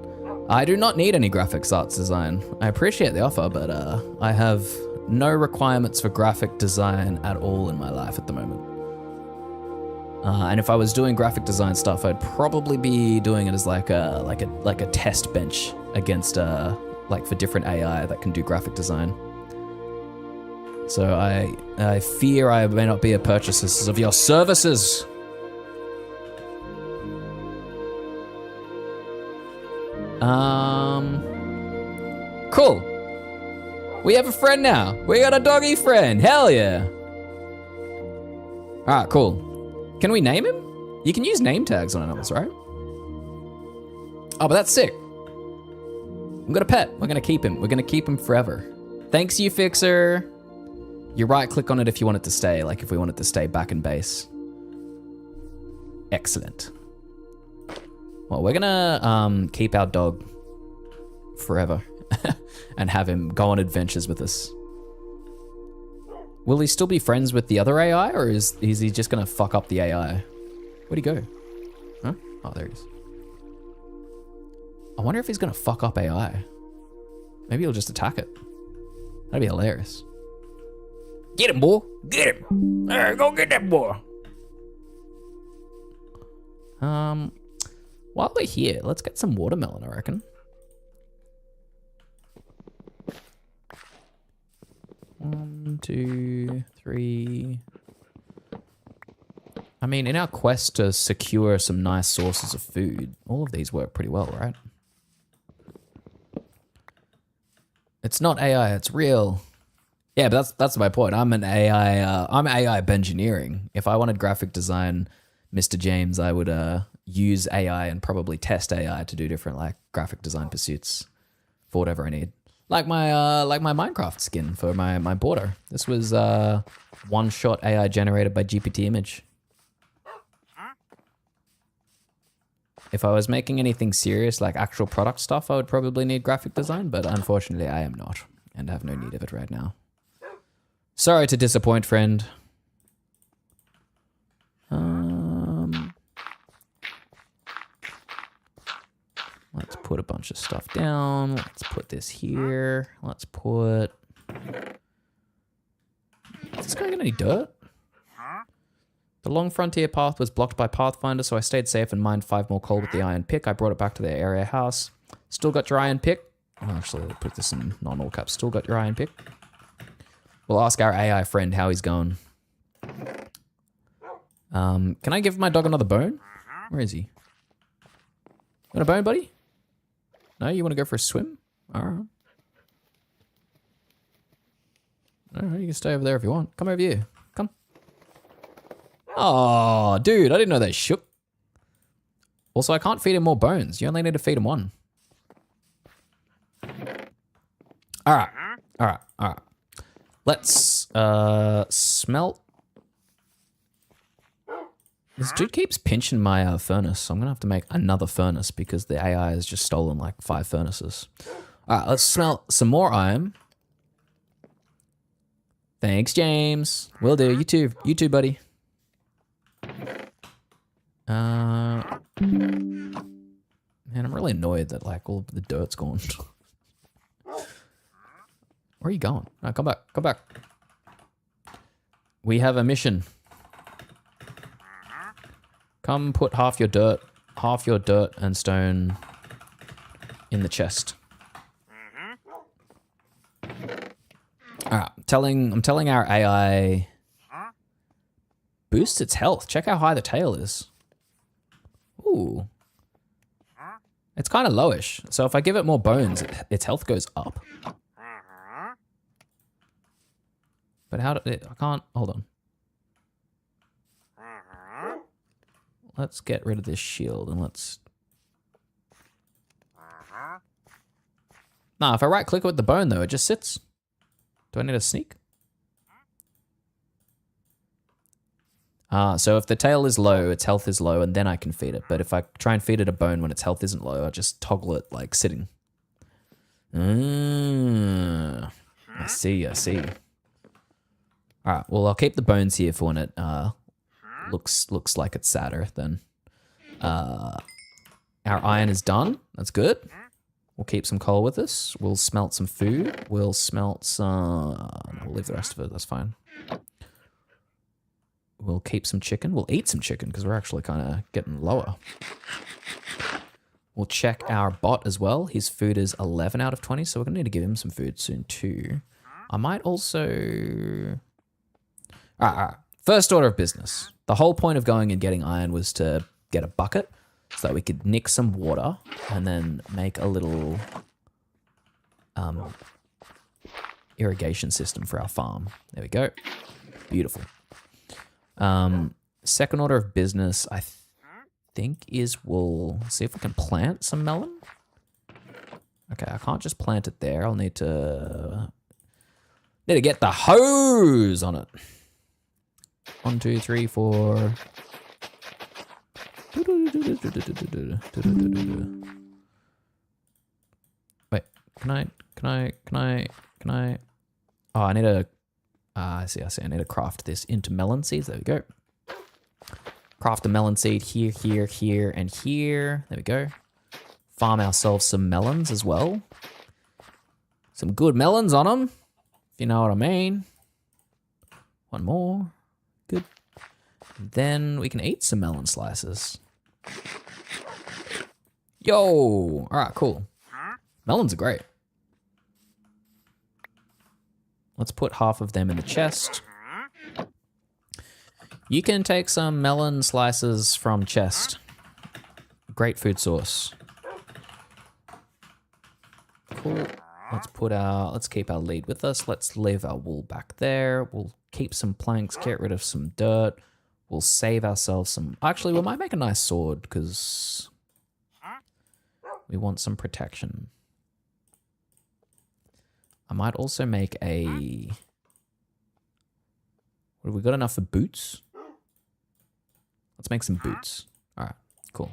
I do not need any graphics arts design. I appreciate the offer, but I have no requirements for graphic design at all in my life at the moment. And if I was doing graphic design stuff, I'd probably be doing it as like a test bench against like for different AI that can do graphic design. So I fear I may not be a purchaser of your services. cool. We have a friend now. We got a doggy friend. Hell yeah. All right, cool. Can we name him? You can use name tags on animals, right? Oh, but that's sick. We've got a pet. We're gonna keep him. We're gonna keep him forever. Thanks, you fixer. You right click on it if you want it to stay, like if we want it to stay back in base. Excellent. Well, we're gonna keep our dog forever and have him go on adventures with us. Will he still be friends with the other AI, or is he just gonna fuck up the AI? Where'd he go? Huh? Oh, there he is. I wonder if he's gonna fuck up AI. Maybe he'll just attack it. That'd be hilarious. Get him, boy. Get him. There, go get that boy. While we're here, let's get some watermelon, I reckon. 1, 2, 3. I mean, in our quest to secure some nice sources of food, all of these work pretty well, right? It's not AI, it's real. Yeah, but that's my point. I'm AI engineering. If I wanted graphic design, Mr. James, I would use AI and probably test AI to do different like graphic design pursuits for whatever I need. Like my Minecraft skin for my border. This was one-shot AI generated by GPT image. If I was making anything serious like actual product stuff, I would probably need graphic design, but unfortunately I am not and have no need of it right now. Sorry to disappoint, friend. Let's put a bunch of stuff down. Let's put this here. Let's put... Is this guy got any dirt? The long frontier path was blocked by Pathfinder, so I stayed safe and mined 5 more coal with the iron pick. I brought it back to their area house. Still got your iron pick? Oh, actually, I'll put this in non-all caps. Still got your iron pick? We'll ask our AI friend how he's going. Can I give my dog another bone? Where is he? Want a bone, buddy? No, you want to go for a swim? All right. All right, you can stay over there if you want. Come over here. Come. Oh, dude, I didn't know they shook. Also, I can't feed him more bones. You only need to feed him 1. All right. All right. All right. Let's smelt. This dude keeps pinching my furnace, so I'm gonna have to make another furnace because the AI has just stolen like 5 furnaces. All right, let's smelt some more iron. Thanks, James. Will do. You too, buddy. Man, I'm really annoyed that like all of the dirt's gone. Where are you going? No, come back. Come back. We have a mission. Come put half your dirt and stone in the chest. All right, I'm telling our AI boost its health. Check how high the tail is. Ooh. It's kind of lowish. So if I give it more bones, its health goes up. But how did it, I can't, hold on. Let's get rid of this shield and let's... Nah, if I right click with the bone though, it just sits. Do I need to sneak? So if the tail is low, its health is low, and then I can feed it. But if I try and feed it a bone when its health isn't low, I just toggle it like sitting. I see. All right, well, I'll keep the bones here for when it looks like it's sadder then. Our iron is done. That's good. We'll keep some coal with us. We'll smelt some food. We'll smelt some... We'll leave the rest of it. That's fine. We'll keep some chicken. We'll eat some chicken because we're actually kind of getting lower. We'll check our bot as well. His food is 11 out of 20, so we're going to need to give him some food soon too. I might also... All right. First order of business. The whole point of going and getting iron was to get a bucket so that we could nick some water and then make a little irrigation system for our farm. There we go. Beautiful. Second order of business, I think, is we'll see if we can plant some melon. Okay, I can't just plant it there. I'll need to get the hose on it. 1, 2, 3, 4. Wait, can I? Oh, I need to. I see. I need to craft this into melon seeds. There we go. Craft a melon seed here, and here. There we go. Farm ourselves some melons as well. Some good melons on them, if you know what I mean. One more. Good. Then we can eat some melon slices. Yo! All right, cool. Melons are great. Let's put half of them in the chest. You can take some melon slices from chest. Great food source. Cool. Let's keep our lead with us. Let's leave our wool back there. We'll keep some planks, get rid of some dirt. We'll save ourselves some... Actually, we might make a nice sword because we want some protection. I might also make a... What, have we got enough for boots? Let's make some boots. All right, cool.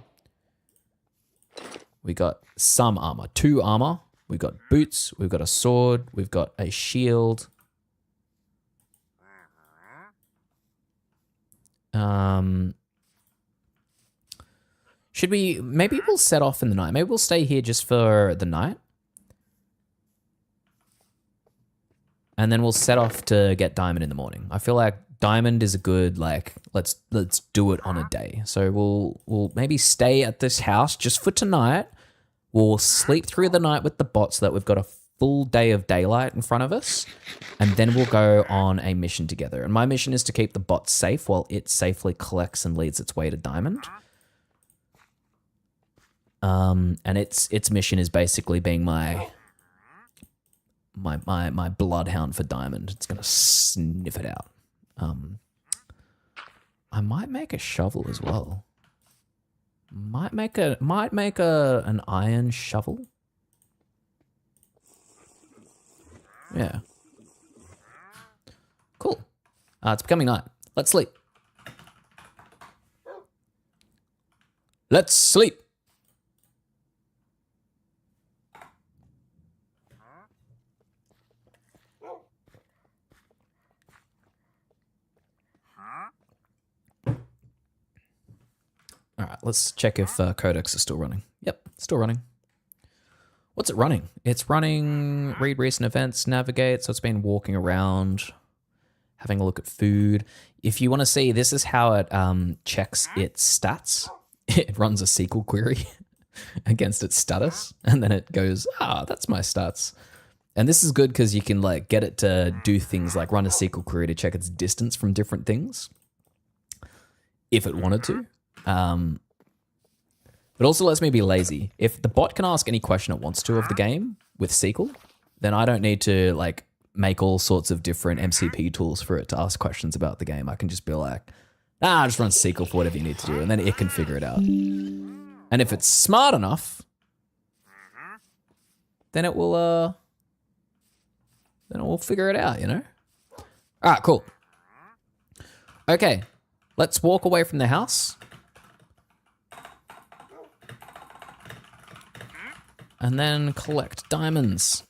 We got some armor, 2 armor. We've got boots. We've got a sword. We've got a shield. Should we... Maybe we'll set off in the night. Maybe we'll stay here just for the night. And then we'll set off to get diamond in the morning. I feel like diamond is a good, like, let's do it on a day. So we'll maybe stay at this house just for tonight. We'll sleep through the night with the bot so that we've got a full day of daylight in front of us. And then we'll go on a mission together. And my mission is to keep the bot safe while it safely collects and leads its way to diamond. And its mission is basically being my bloodhound for diamond. It's gonna sniff it out. I might make a shovel as well. Might make an iron shovel. Yeah. Cool. It's becoming night. Let's sleep. Let's sleep. All right, let's check if Codex is still running. Yep, still running. What's it running? It's running read recent events, navigate. So it's been walking around, having a look at food. If you want to see, this is how it checks its stats. It runs a SQL query against its status, and then it goes, that's my stats. And this is good because you can like get it to do things like run a SQL query to check its distance from different things, if it wanted to. It also lets me be lazy. If the bot can ask any question it wants to of the game with SQL, then I don't need to like make all sorts of different MCP tools for it to ask questions about the game. I can just be like, just run SQL for whatever you need to do, and then it can figure it out. And if it's smart enough, then it will figure it out, you know? All right, cool. Okay, let's walk away from the house. And then collect diamonds.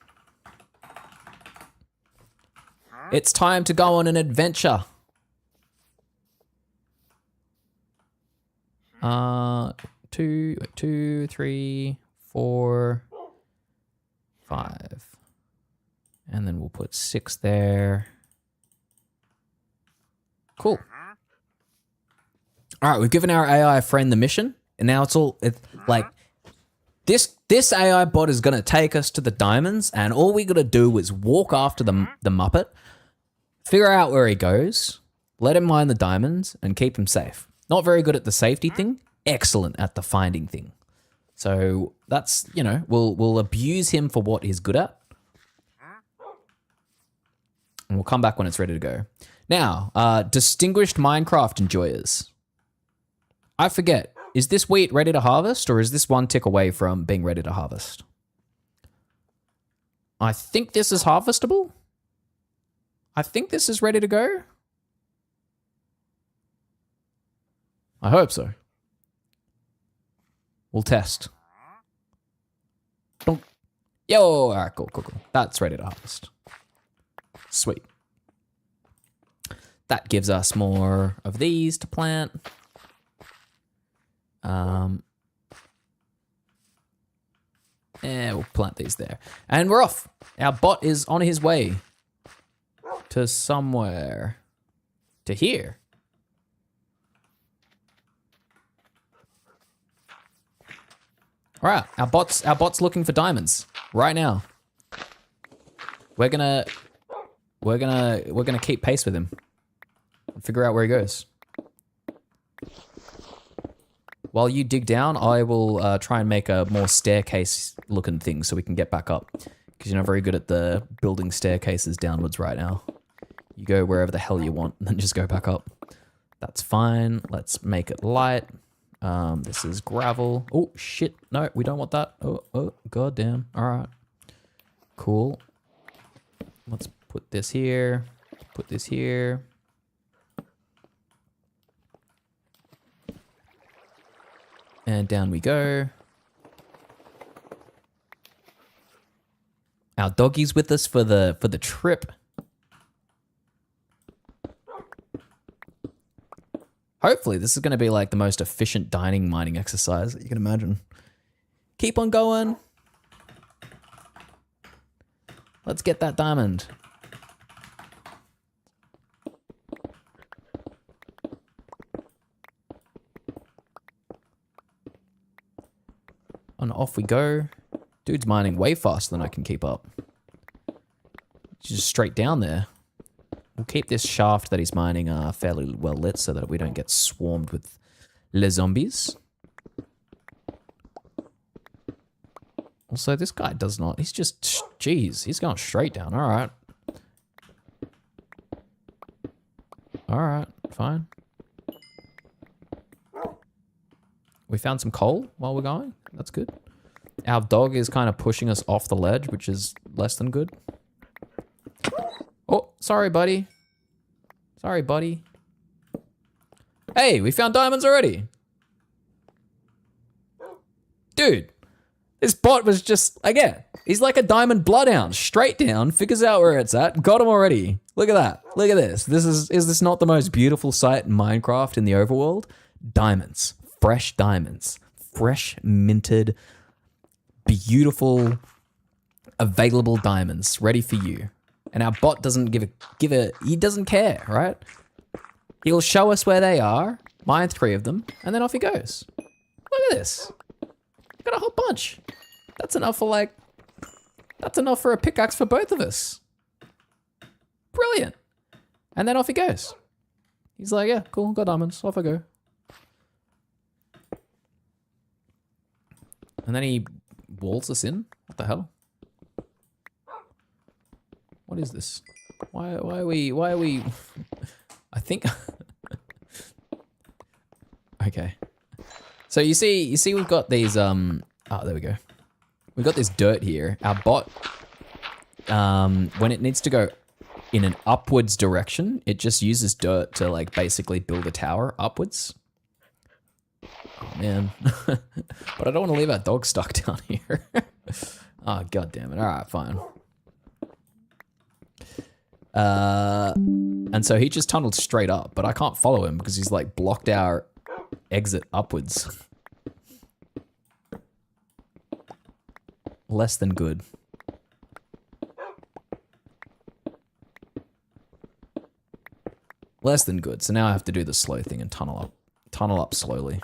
It's time to go on an adventure. 2, 3, 4, 5. And then we'll put 6 there. Cool. All right, we've given our AI friend the mission, and now it's like this AI bot is gonna take us to the diamonds, and all we gotta do is walk after the Muppet, figure out where he goes, let him mine the diamonds, and keep him safe. Not very good at the safety thing, excellent at the finding thing. So that's, you know, we'll abuse him for what he's good at. And we'll come back when it's ready to go. Now, distinguished Minecraft enjoyers. I forget, is this wheat ready to harvest or is this one tick away from being ready to harvest? I think this is harvestable. I think this is ready to go. I hope so. We'll test. Yo, all right, cool. That's ready to harvest. Sweet. That gives us more of these to plant. And we'll plant these there. And we're off. Our bot is on his way to somewhere. To here. All right, our bot's looking for diamonds right now. We're gonna keep pace with him and figure out where he goes. While you dig down, I will try and make a more staircase-looking thing so we can get back up. Because you're not very good at the building staircases downwards right now. You go wherever the hell you want and then just go back up. That's fine. Let's make it light. This is gravel. Oh, shit. No, we don't want that. Oh, goddamn. All right. Cool. Let's put this here. Put this here. And down we go. Our doggy's with us for the trip. Hopefully this is going to be like the most efficient mining exercise that you can imagine. Keep on going. Let's get that diamond. And off we go. Dude's mining way faster than I can keep up. Just straight down there. We'll keep this shaft that he's mining fairly well lit so that we don't get swarmed with les zombies. Also, this guy does not. He's just, jeez, he's going straight down. All right. All right, fine. We found some coal while we're going. That's good. Our dog is kind of pushing us off the ledge, which is less than good. Oh, sorry, buddy. Sorry, buddy. Hey, we found diamonds already. Dude, this bot was just, again, he's like a diamond bloodhound. Straight down, figures out where it's at, got him already. Look at that. Look at this. Is this not the most beautiful sight in Minecraft in the overworld? Diamonds. Fresh diamonds. Fresh, minted, beautiful, available diamonds ready for you. And our bot doesn't he doesn't care, right? He'll show us where they are, mine 3 of them, and then off he goes. Look at this. Got a whole bunch. That's enough for a pickaxe for both of us. Brilliant. And then off he goes. He's like, yeah, cool, got diamonds, off I go. And then he walls us in? What the hell? What is this? Why are we I think okay. So you see we've got these oh, there we go. We've got this dirt here. Our bot when it needs to go in an upwards direction, it just uses dirt to like basically build a tower upwards. Oh man. But I don't want to leave our dog stuck down here. Oh, god damn it. All right, fine. And so he just tunneled straight up, but I can't follow him because he's like blocked our exit upwards. Less than good. Less than good. So now I have to do the slow thing and tunnel up slowly.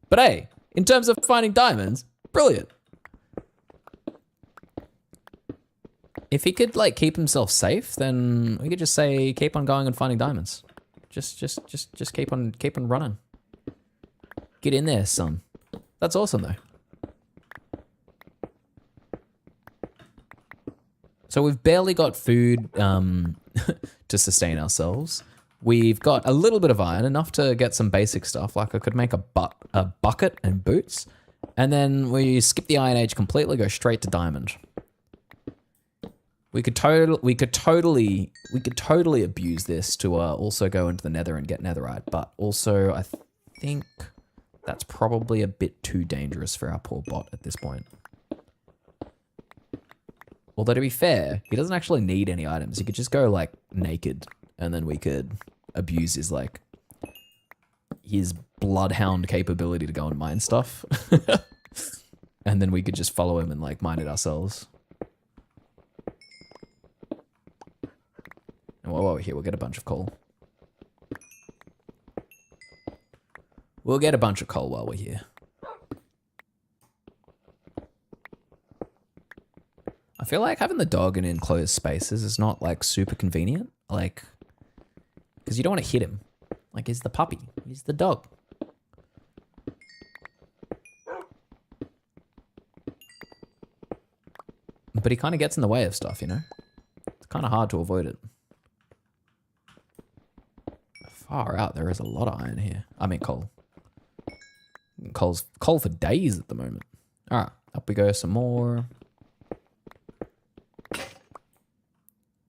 But hey, in terms of finding diamonds, brilliant. If he could like keep himself safe, then we could just say keep on going and finding diamonds. Just keep on running. Get in there, son. That's awesome though. So we've barely got food to sustain ourselves. We've got a little bit of iron, enough to get some basic stuff. Like I could make a bucket and boots, and then we skip the Iron Age completely, go straight to diamond. We could totally abuse this to also go into the Nether and get netherite, but also I think that's probably a bit too dangerous for our poor bot at this point. Although to be fair, he doesn't actually need any items. He could just go like naked, and then we could abuse his his bloodhound capability to go and mine stuff. And then we could just follow him and like mine it ourselves. And while we're here, we'll get a bunch of coal. We'll get a bunch of coal while we're here. I feel like having the dog in enclosed spaces is not like super convenient. Like, because you don't want to hit him. Like, he's the puppy. He's the dog. But he kind of gets in the way of stuff, you know? It's kind of hard to avoid it. Far out, there is a lot of iron here. I mean, coal. Coal for days at the moment. All right, up we go some more.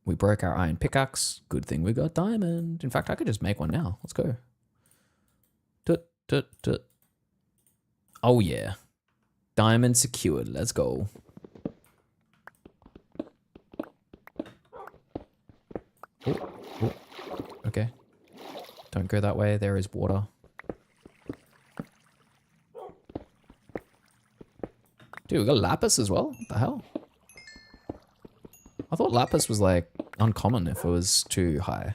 We broke our iron pickaxe. Good thing we got diamond. In fact, I could just make one now. Let's go. Oh, yeah. Diamond secured. Let's go. Oh. Okay. Don't go that way. There is water. Dude, we got lapis as well? What the hell? I thought lapis was like uncommon if it was too high.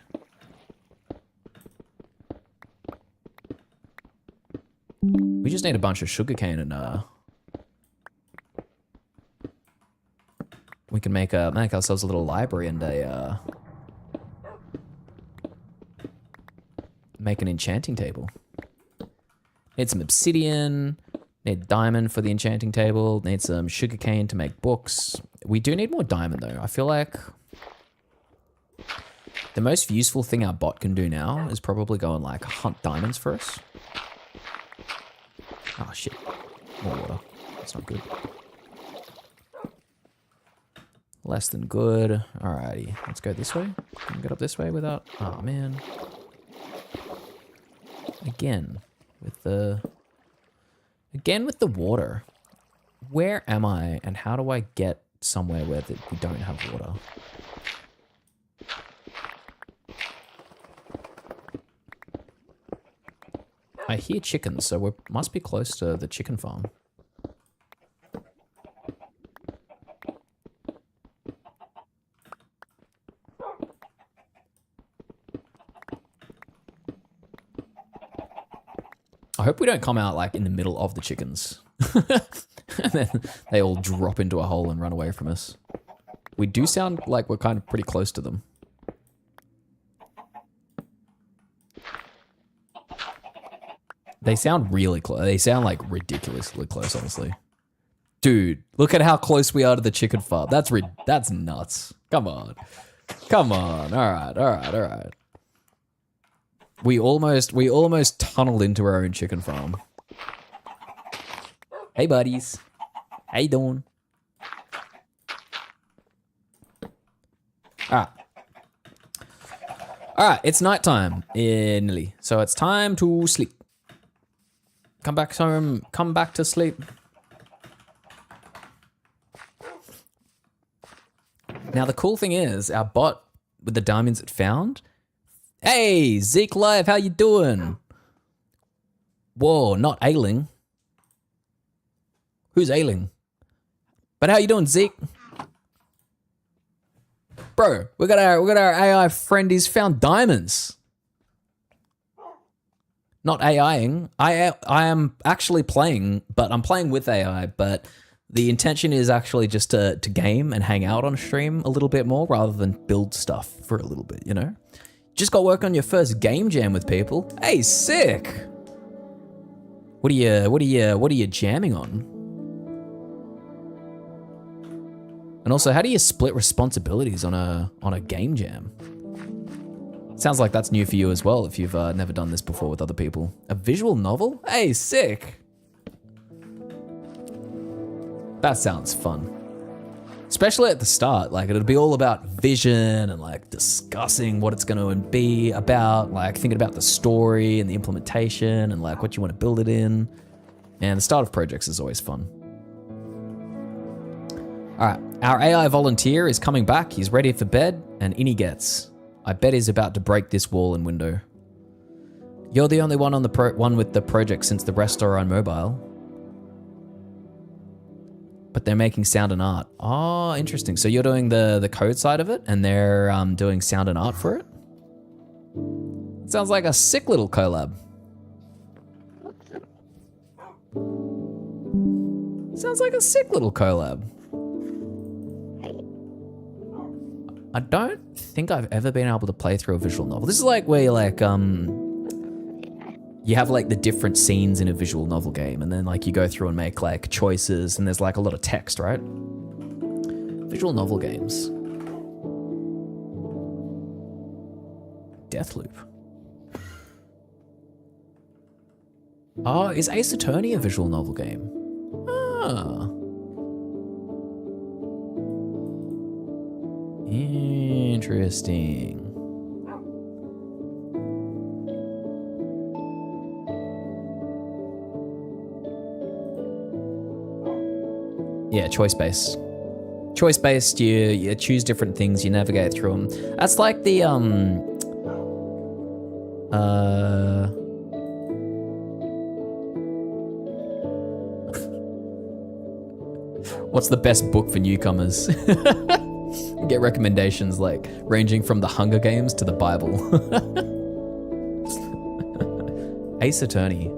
We just need a bunch of sugarcane and we can make ourselves a little library and make an enchanting table. Need some obsidian. Need diamond for the enchanting table. Need some sugarcane to make books. We do need more diamond though. I feel like the most useful thing our bot can do now is probably go and like hunt diamonds for us. Oh shit. More water. That's not good. Less than good. Alrighty. Let's go this way. Can we get up this way without... Oh man. Again with the water. Where am I and how do I get somewhere where we don't have water? I hear chickens, so we must be close to the chicken farm. I hope we don't come out like in the middle of the chickens. And then they all drop into a hole and run away from us. We do sound like we're kind of pretty close to them. They sound really close. They sound like ridiculously close, honestly. Dude, look at how close we are to the chicken farm. That's nuts. Come on. Come on. All right. We almost tunneled into our own chicken farm. Hey, buddies. How you doing? All right, it's nighttime nearly, so it's time to sleep. Come back home. Come back to sleep. Now the cool thing is, our bot with the diamonds it found. Hey, Zeke Live, how you doing? Whoa, not ailing. Who's ailing? But how you doing, Zeke? Bro, we got our AI friend. He's found diamonds. Not AIing. I am actually playing, but I'm playing with AI. But the intention is actually just to game and hang out on stream a little bit more rather than build stuff for a little bit. You know, just got work on your first game jam with people. Hey, sick. What are you jamming on? And also, how do you split responsibilities on a game jam? Sounds like that's new for you as well if you've never done this before with other people. A visual novel? Hey, sick. That sounds fun. Especially at the start, like it'll be all about vision and like discussing what it's going to be about, like thinking about the story and the implementation and like what you want to build it in. And the start of projects is always fun. All right, our AI volunteer is coming back. He's ready for bed, and in he gets. I bet he's about to break this wall and window. You're the only one on the one with the project since the rest are on mobile. But they're making sound and art. Oh, interesting. So you're doing the code side of it, and they're doing sound and art for it? Sounds like a sick little collab. Sounds like a sick little collab. I don't think I've ever been able to play through a visual novel. This is like where you're like, you have like the different scenes in a visual novel game, and then like you go through and make like choices, and there's like a lot of text, right? Visual novel games. Deathloop. Oh, is Ace Attorney a visual novel game? Ah. Interesting. Yeah, choice-based. Choice-based, you choose different things, you navigate through them. That's like the, what's the best book for newcomers? Get recommendations like ranging from the Hunger Games to the Bible. Ace Attorney.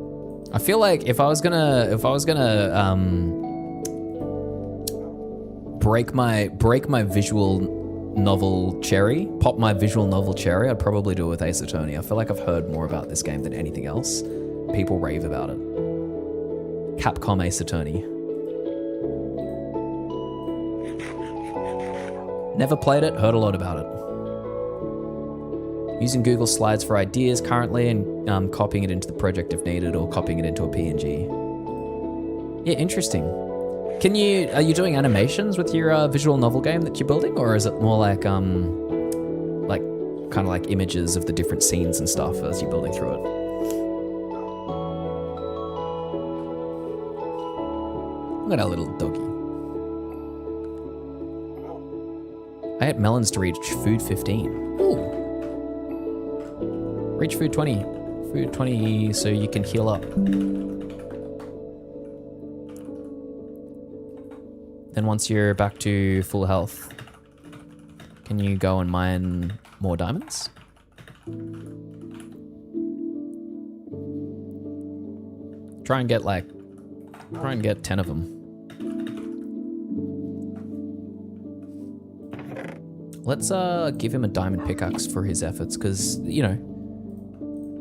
I feel like if I was gonna break my visual novel cherry, pop my visual novel cherry, I'd probably do it with Ace Attorney. I feel like I've heard more about this game than anything else. People rave about it. Capcom Ace Attorney. Never played it, heard a lot about it. Using Google Slides for ideas currently, and copying it into the project if needed, or copying it into a PNG. Yeah, interesting. Are you doing animations with your visual novel game that you're building, or is it more like kind of like images of the different scenes and stuff as you're building through it? Look at our little doggy. I ate melons to reach food 15. Ooh. Reach food 20. Food 20 so you can heal up. Then once you're back to full health, can you go and mine more diamonds? Try and get 10 of them. Let's give him a diamond pickaxe for his efforts, because, you know,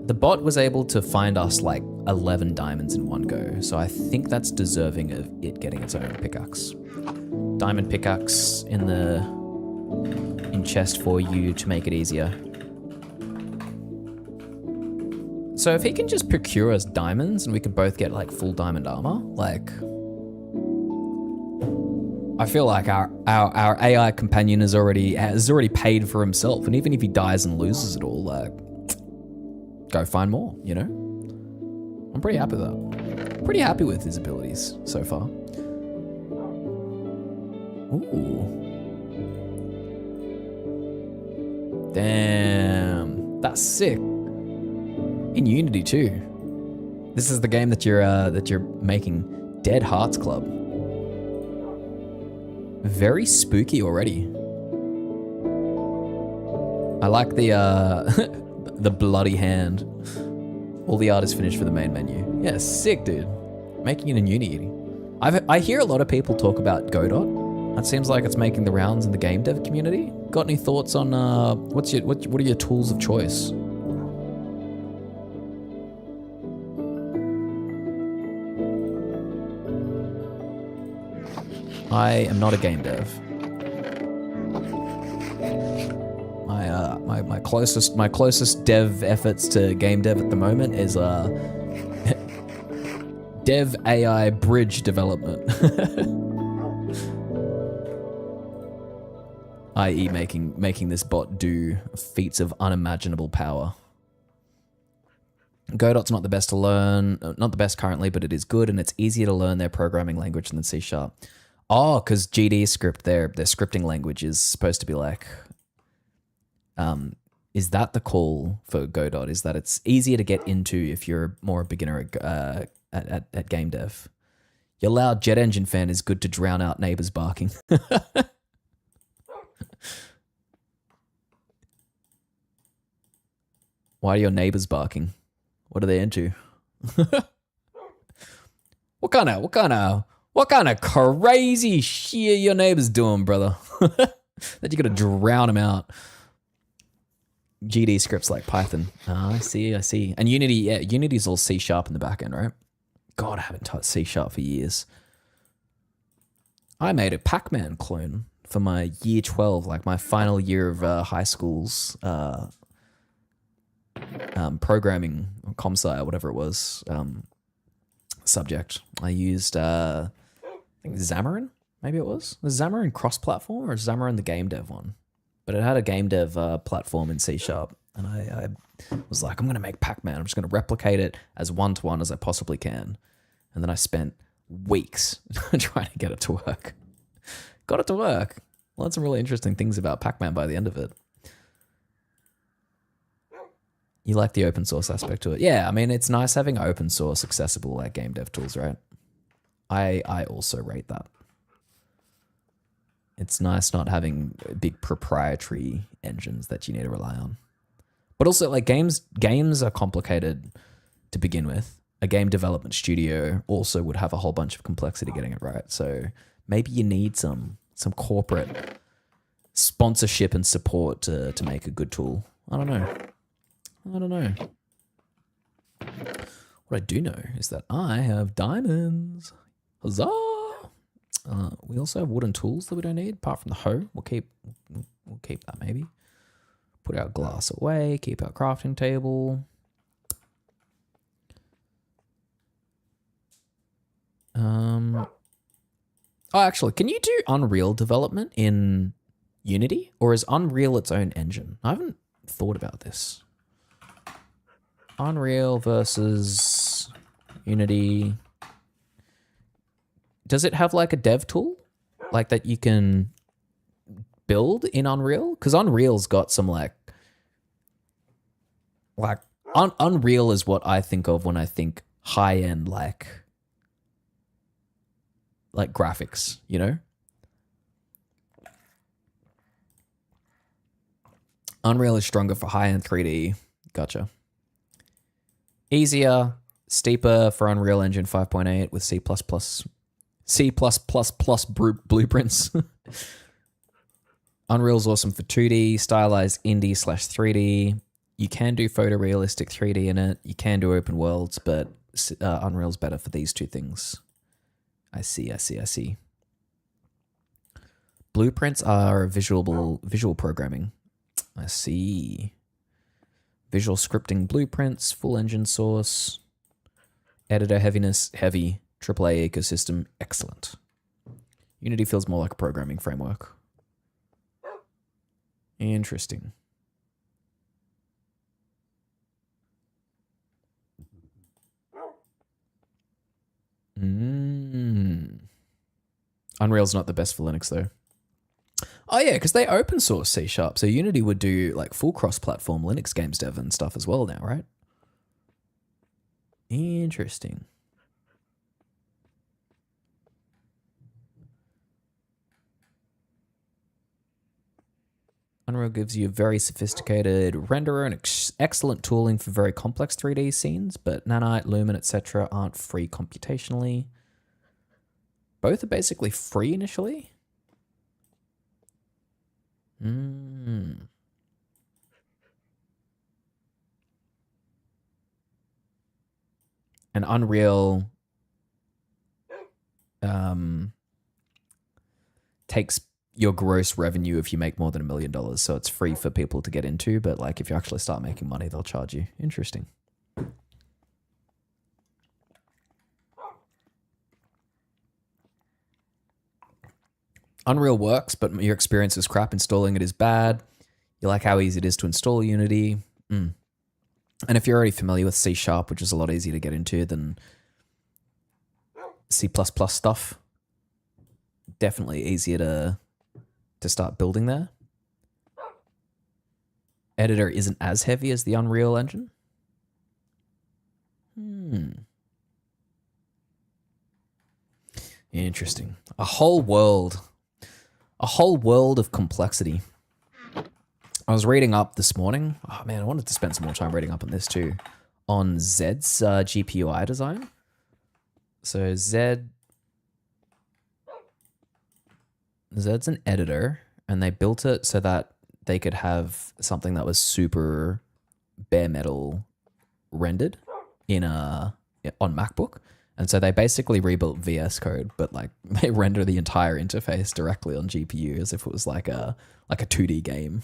the bot was able to find us like 11 diamonds in one go, so I think that's deserving of it getting its own pickaxe. Diamond pickaxe in chest for you to make it easier. So if he can just procure us diamonds and we can both get like full diamond armor, like, I feel like our AI companion has already paid for himself, and even if he dies and loses it all, like, go find more, you know? I'm pretty happy with that. Pretty happy with his abilities so far. Ooh. Damn, that's sick. In Unity too. This is the game that you're making, Dead Hearts Club. Very spooky already. I like the the bloody hand. All the art is finished for the main menu. Yeah, sick, dude. Making it in Unity. I hear a lot of people talk about Godot. That seems like it's making the rounds in the game dev community. Got any thoughts on what are your tools of choice? I am not a game dev. my closest dev efforts to game dev at the moment is dev AI bridge development, i.e., making this bot do feats of unimaginable power. Godot's not the best to learn, not the best currently, but it is good, and it's easier to learn their programming language than C#. Oh, because GD script, their scripting language is supposed to be like, is that the call for Godot? Is that it's easier to get into if you're more a beginner at game dev? Your loud jet engine fan is good to drown out neighbors barking. Why are your neighbors barking? What are they into? What kind of crazy shit your neighbors doing, brother? That you gotta drown them out. GD scripts like Python. Oh, I see. And Unity, yeah, Unity's all C# in the back end, right? God, I haven't touched C# for years. I made a Pac-Man clone for my year 12, like my final year of high school's programming, comsci, or whatever it was, subject. I used, I think Xamarin, maybe it was. Was Xamarin cross-platform or Xamarin the game dev one? But it had a game dev platform in C#. And I was like, I'm going to make Pac-Man. I'm just going to replicate it as one-to-one as I possibly can. And then I spent weeks trying to get it to work. Got it to work. Learned some really interesting things about Pac-Man by the end of it. You like the open source aspect to it. Yeah, I mean, it's nice having open source accessible like game dev tools, right? I also rate that. It's nice not having big proprietary engines that you need to rely on. But also, like, games are complicated to begin with. A game development studio also would have a whole bunch of complexity getting it right. So maybe you need some corporate sponsorship and support to make a good tool. I don't know. What I do know is that I have diamonds. Huzzah! We also have wooden tools that we don't need, apart from the hoe. We'll keep that maybe. Put our glass away. Keep our crafting table. Oh, actually, can you do Unreal development in Unity, or is Unreal its own engine? I haven't thought about this. Unreal versus Unity. Does it have like a dev tool like that you can build in Unreal? Because Unreal's got some Unreal is what I think of when I think high end like graphics, you know? Unreal is stronger for high end 3D. Gotcha. Easier, steeper for Unreal Engine 5.8 with C++ blueprints. Unreal's awesome for 2D, stylized indie/3D. You can do photorealistic 3D in it. You can do open worlds, but Unreal's better for these two things. I see. Blueprints are visual programming. I see. Visual scripting blueprints, full engine source, editor heaviness, heavy, AAA ecosystem, excellent. Unity feels more like a programming framework. Interesting. Unreal's not the best for Linux though. Oh yeah, because they open source C#, so Unity would do like full cross-platform Linux games dev and stuff as well now, right? Interesting. Unreal gives you a very sophisticated renderer and excellent tooling for very complex 3D scenes, but Nanite, Lumen, etc. aren't free computationally. Both are basically free initially. And Unreal takes your gross revenue if you make more than $1 million. So it's free for people to get into, but like if you actually start making money, they'll charge you. Interesting. Unreal works, but your experience is crap. Installing it is bad. You like how easy it is to install Unity. And if you're already familiar with C#, which is a lot easier to get into than C++ stuff, definitely easier to start building there. Editor isn't as heavy as the Unreal Engine. Interesting. A whole world of complexity. I was reading up this morning. Oh man, I wanted to spend some more time reading up on this too. On Zed's GPUI design. So Zed's an editor, and they built it so that they could have something that was super bare metal rendered on MacBook. And so they basically rebuilt VS Code, but like they render the entire interface directly on GPU as if it was like a 2D game.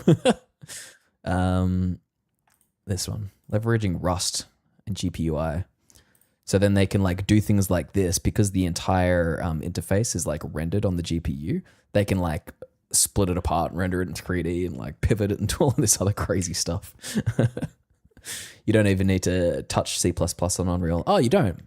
This one, leveraging Rust and GPUI. So then they can like do things like this because the entire interface is like rendered on the GPU. They can like split it apart and render it in 3D and like pivot it into all this other crazy stuff. You don't even need to touch C++ on Unreal. Oh, you don't?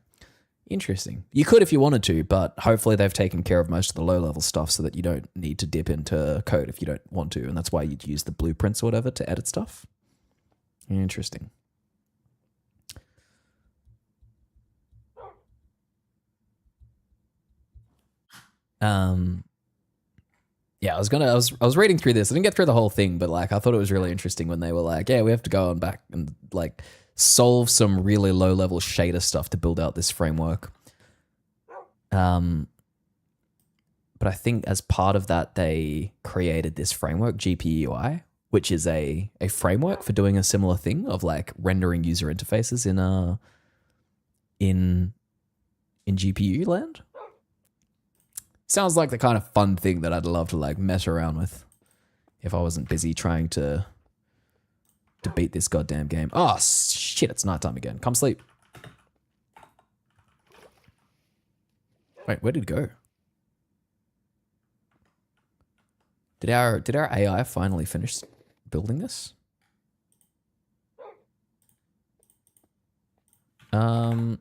Interesting. You could if you wanted to, but hopefully they've taken care of most of the low-level stuff so that you don't need to dip into code if you don't want to, and that's why you'd use the blueprints or whatever to edit stuff. Interesting. Yeah, I was reading through this. I didn't get through the whole thing, but like I thought it was really interesting when they were like, yeah, we have to go on back and like solve some really low level shader stuff to build out this framework. But I think as part of that, they created this framework, GPUI, which is a framework for doing a similar thing of like rendering user interfaces in GPU land. Sounds like the kind of fun thing that I'd love to like mess around with if I wasn't busy trying to beat this goddamn game. Oh shit, it's nighttime again. Come sleep. Wait, where did it go? Did our AI finally finish building this? Our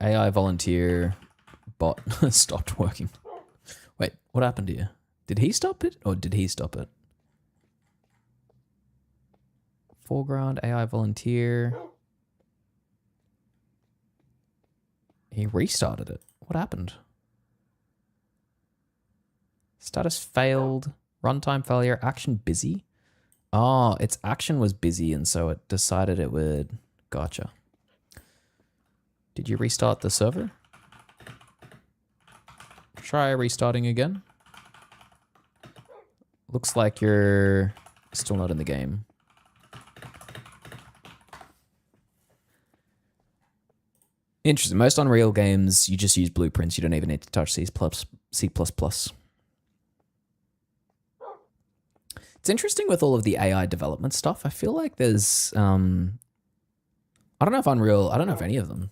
AI volunteer bot stopped working. Wait, what happened here? Did he stop it or did he stop it? Foreground AI volunteer. He restarted it. What happened? Status failed. Runtime failure. Action busy. Oh, its action was busy and so it decided it would. Gotcha. Did you restart the server? Try restarting again. Looks like you're still not in the game. Interesting. Most Unreal games, you just use blueprints. You don't even need to touch C++. It's interesting with all of the AI development stuff. I feel like there's, I don't know if Unreal, I don't know if any of them.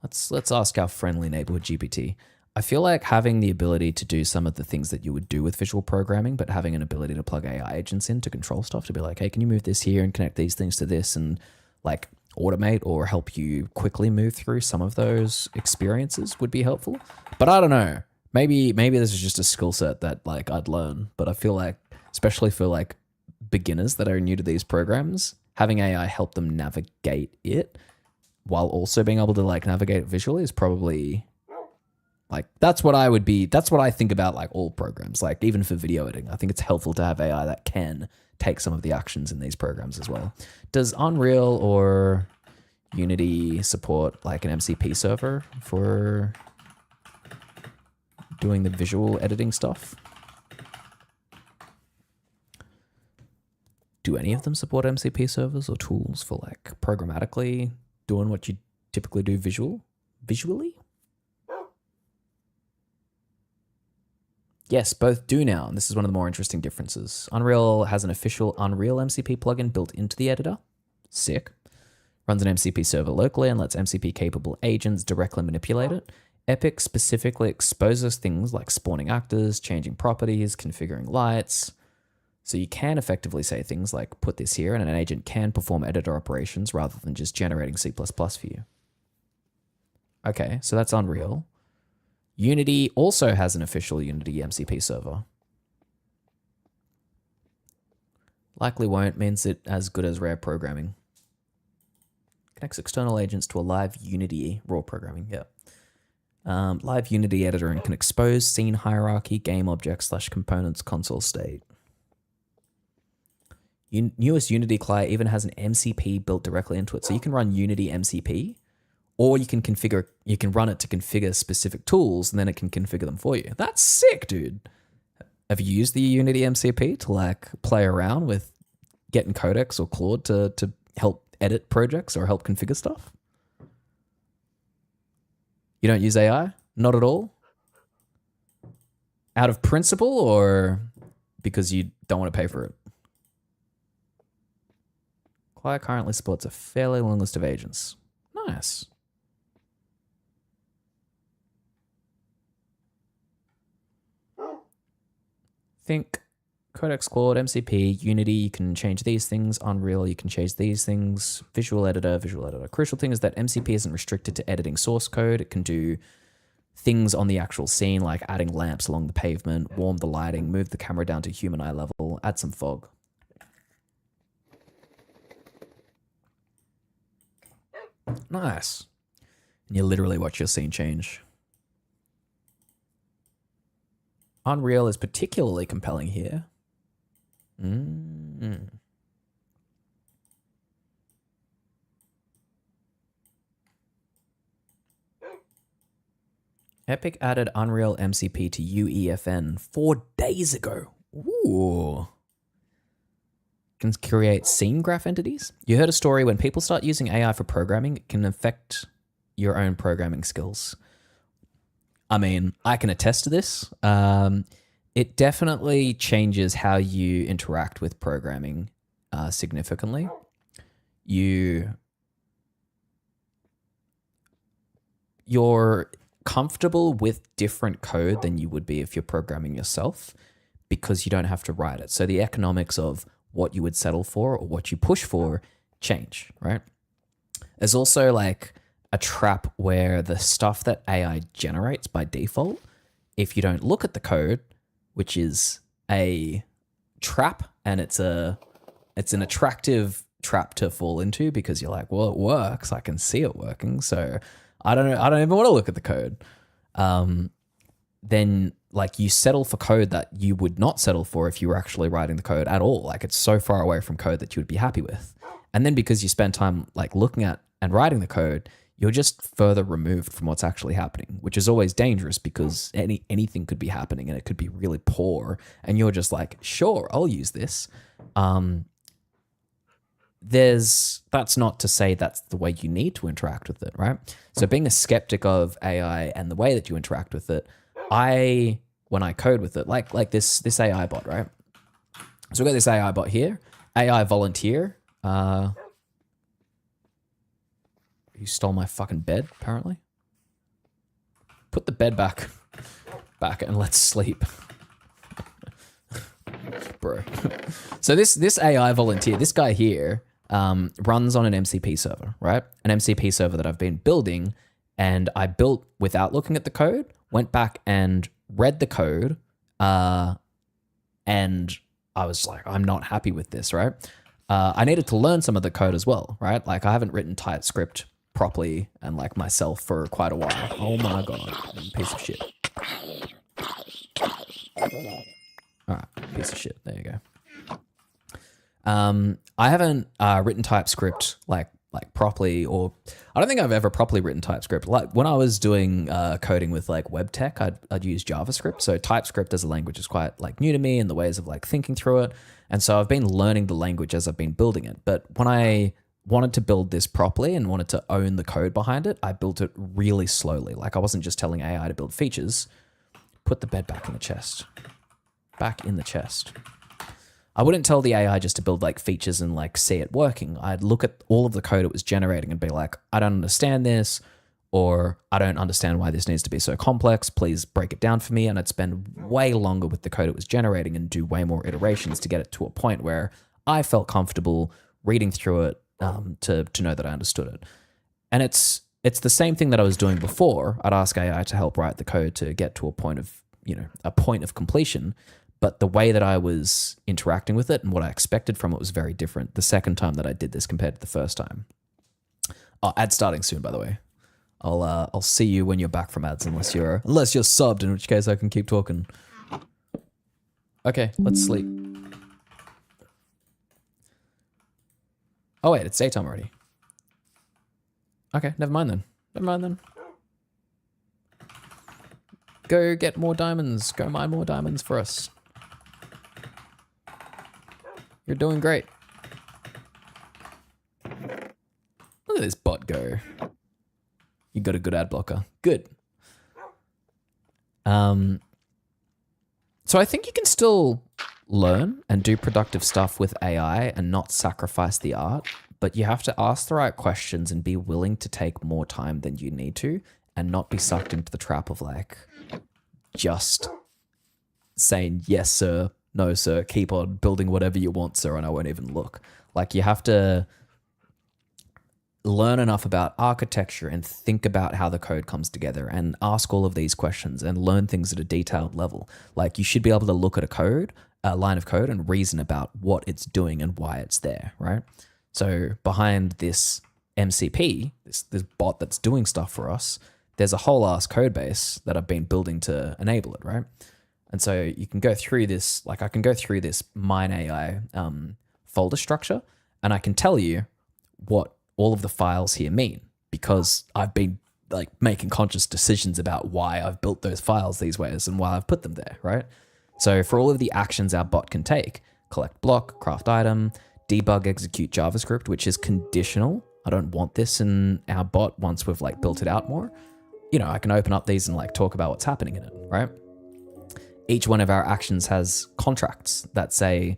Let's ask our friendly neighborhood GPT. I feel like having the ability to do some of the things that you would do with visual programming, but having an ability to plug AI agents in to control stuff, to be like, hey, can you move this here and connect these things to this and like automate or help you quickly move through some of those experiences would be helpful. But I don't know. Maybe this is just a skill set that like I'd learn, but I feel like, especially for like beginners that are new to these programs, having AI help them navigate it while also being able to like navigate it visually is probably like, that's what I think about like all programs, like even for video editing. I think it's helpful to have AI that can take some of the actions in these programs as well. Does Unreal or Unity support like an MCP server for doing the visual editing stuff? Do any of them support MCP servers or tools for like programmatically doing what you typically do visually? Yes, both do now, and this is one of the more interesting differences. Unreal has an official Unreal MCP plugin built into the editor. Sick. Runs an MCP server locally and lets MCP-capable agents directly manipulate it. Epic specifically exposes things like spawning actors, changing properties, configuring lights. So you can effectively say things like, put this here, and an agent can perform editor operations rather than just generating C++ for you. Okay, so that's Unreal. Unity also has an official Unity MCP server. Likely won't means it as good as rare programming. Connects external agents to a live Unity raw programming. Yeah. Live Unity editor and can expose scene hierarchy, game objects / components, console state. Newest Unity client even has an MCP built directly into it, so you can run Unity MCP. Or you can run it to configure specific tools, and then it can configure them for you. That's sick, dude. Have you used the Unity MCP to like play around with getting Codex or Claude to help edit projects or help configure stuff? You don't use AI? Not at all? Out of principle or because you don't want to pay for it? Client currently supports a fairly long list of agents. Nice. Think Codex, Claude, MCP, Unity, you can change these things. Unreal, you can change these things. Visual editor. Crucial thing is that MCP isn't restricted to editing source code. It can do things on the actual scene, like adding lamps along the pavement, warm the lighting, move the camera down to human eye level, add some fog. Nice. And you literally watch your scene change. Unreal is particularly compelling here. Epic added Unreal MCP to UEFN 4 days ago. Ooh. Can create scene graph entities. You heard a story when people start using AI for programming, it can affect your own programming skills. I mean, I can attest to this. It definitely changes how you interact with programming significantly. You're comfortable with different code than you would be if you're programming yourself because you don't have to write it. So the economics of what you would settle for or what you push for change, right? There's also like a trap where the stuff that AI generates by default, if you don't look at the code, which is a trap, and it's an attractive trap to fall into because you're like, well, it works. I can see it working. So I don't even want to look at the code. Then like you settle for code that you would not settle for if you were actually writing the code at all. Like it's so far away from code that you would be happy with. And then because you spend time like looking at and writing the code, you're just further removed from what's actually happening, which is always dangerous because anything could be happening and it could be really poor. And you're just like, sure, I'll use this. That's not to say that's the way you need to interact with it, right? So being a skeptic of AI and the way that you interact with it, when I code with it, like this AI bot, right? So we've got this AI bot here, AI volunteer. You stole my fucking bed, apparently. Put the bed back and let's sleep. Bro. So this AI volunteer, this guy here, runs on an MCP server, right? An MCP server that I've been building, and I built without looking at the code, went back and read the code, and I was like, I'm not happy with this, right? I needed to learn some of the code as well, right? Like I haven't written TypeScript properly and like myself for quite a while. Oh my God, piece of shit. All right, piece of shit. There you go. I haven't written TypeScript like properly, or I don't think I've ever properly written TypeScript. Like when I was doing coding with like web tech, I'd use JavaScript. So TypeScript as a language is quite like new to me and the ways of like thinking through it. And so I've been learning the language as I've been building it. But when I wanted to build this properly and wanted to own the code behind it, I built it really slowly. Like I wasn't just telling AI to build features, Put the bed back in the chest. Back in the chest. I wouldn't tell the AI just to build like features and like see it working. I'd look at all of the code it was generating and be like, I don't understand this, or I don't understand why this needs to be so complex. Please break it down for me. And I'd spend way longer with the code it was generating and do way more iterations to get it to a point where I felt comfortable reading through it to know that I understood it. And it's the same thing that I was doing before. I'd ask AI to help write the code to get to a point of completion. But the way that I was interacting with it and what I expected from it was very different the second time that I did this compared to the first time. Oh, ads starting soon, by the way. I'll see you when you're back from ads, unless you're subbed, in which case I can keep talking. Okay, let's sleep. Oh wait, it's daytime already. Okay, never mind then. Go get more diamonds. Go mine more diamonds for us. You're doing great. Look at this bot go. You got a good ad blocker. Good. So I think you can still learn and do productive stuff with AI and not sacrifice the art, but you have to ask the right questions and be willing to take more time than you need to and not be sucked into the trap of like just saying, yes, sir, no, sir, keep on building whatever you want, sir, and I won't even look. Like you have to learn enough about architecture and think about how the code comes together and ask all of these questions and learn things at a detailed level. Like you should be able to look at a line of code and reason about what it's doing and why it's there, right? So behind this MCP, this bot that's doing stuff for us, there's a whole ass code base that I've been building to enable it, right? And so you can go through this, like I can go through this mine AI folder structure and I can tell you what all of the files here mean because I've been like making conscious decisions about why I've built those files these ways and why I've put them there, right? So for all of the actions our bot can take, collect block, craft item, debug, execute JavaScript, which is conditional. I don't want this in our bot once we've like built it out more. You know, I can open up these and like talk about what's happening in it, right? Each one of our actions has contracts that say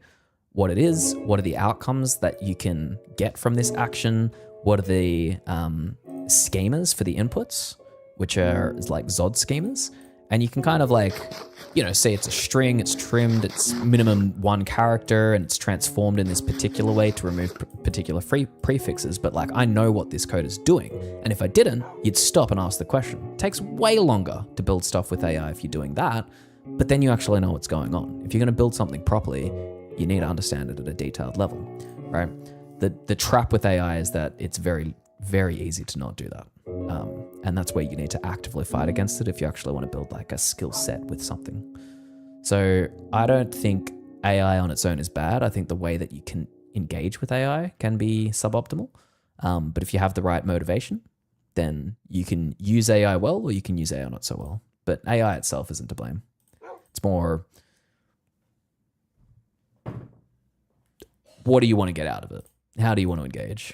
what it is, what are the outcomes that you can get from this action, what are the schemas for the inputs, which are like Zod schemas. And you can kind of like, you know, say it's a string, it's trimmed, it's minimum one character, and it's transformed in this particular way to remove particular prefixes. But like, I know what this code is doing. And if I didn't, you'd stop and ask the question. It takes way longer to build stuff with AI if you're doing that, but then you actually know what's going on. If you're going to build something properly, you need to understand it at a detailed level, right? The trap with AI is that it's very, very easy to not do that. And that's where you need to actively fight against it if you actually want to build like a skill set with something. So I don't think AI on its own is bad. I think the way that you can engage with AI can be suboptimal. But if you have the right motivation, then you can use AI well or you can use AI not so well. But AI itself isn't to blame. It's more, what do you want to get out of it? How do you want to engage?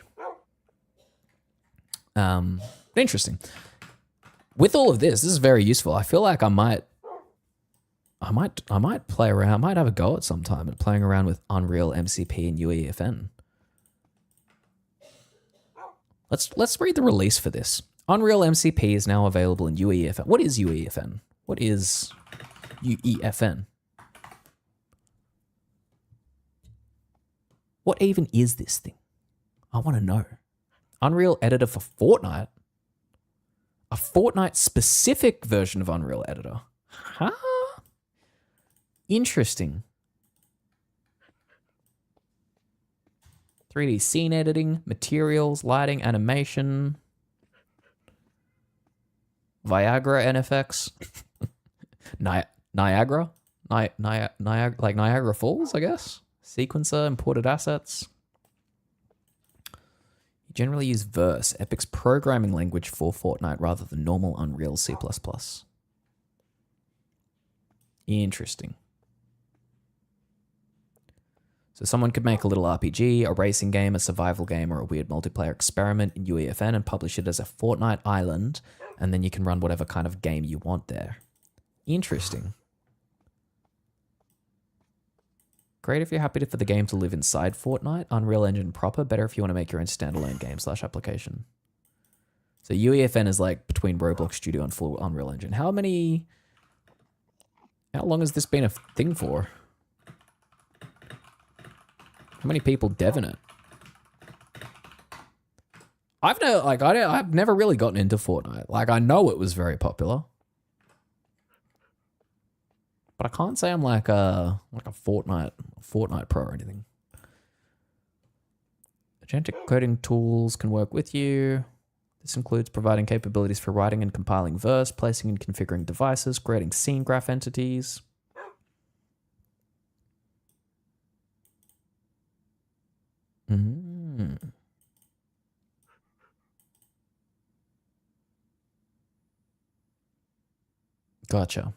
Interesting. With all of this is very useful. I feel like I might play around. I might have a go at some time at playing around with Unreal MCP and UEFN. Let's read the release for this. Unreal MCP is now available in UEFN. What is UEFN? What is UEFN? What even is this thing? I want to know. Unreal Editor for Fortnite? A Fortnite specific version of Unreal Editor? Huh? Interesting. 3D scene editing, materials, lighting, animation, Viagra NFX, Niagara, like Niagara Falls, I guess. Sequencer, imported assets. You generally use Verse, Epic's programming language for Fortnite, rather than normal Unreal C++. Interesting. So someone could make a little RPG, a racing game, a survival game, or a weird multiplayer experiment in UEFN and publish it as a Fortnite island, and then you can run whatever kind of game you want there. Interesting. Great if you're happy for the game to live inside Fortnite. Unreal Engine proper. Better if you want to make your own standalone game / application. So UEFN is like between Roblox Studio and full Unreal Engine. How long has this been a thing for? How many people deving it? I've never really gotten into Fortnite. Like, I know it was very popular, but I can't say I'm like a Fortnite pro or anything. Agentic coding tools can work with you. This includes providing capabilities for writing and compiling verse, placing and configuring devices, creating scene graph entities. Gotcha.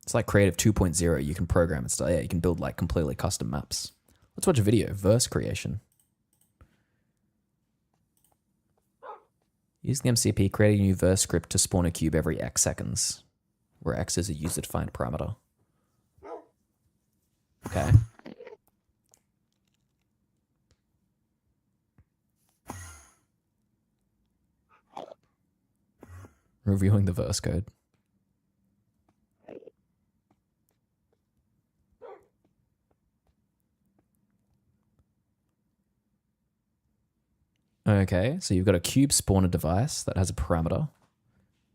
It's like Creative 2.0. You can program and stuff. Yeah, you can build like completely custom maps. Let's watch a video. Verse creation. Use the MCP, create a new verse script to spawn a cube every X seconds, where X is a user-defined parameter. Okay. Reviewing the verse code. Okay, so you've got a cube spawner device that has a parameter.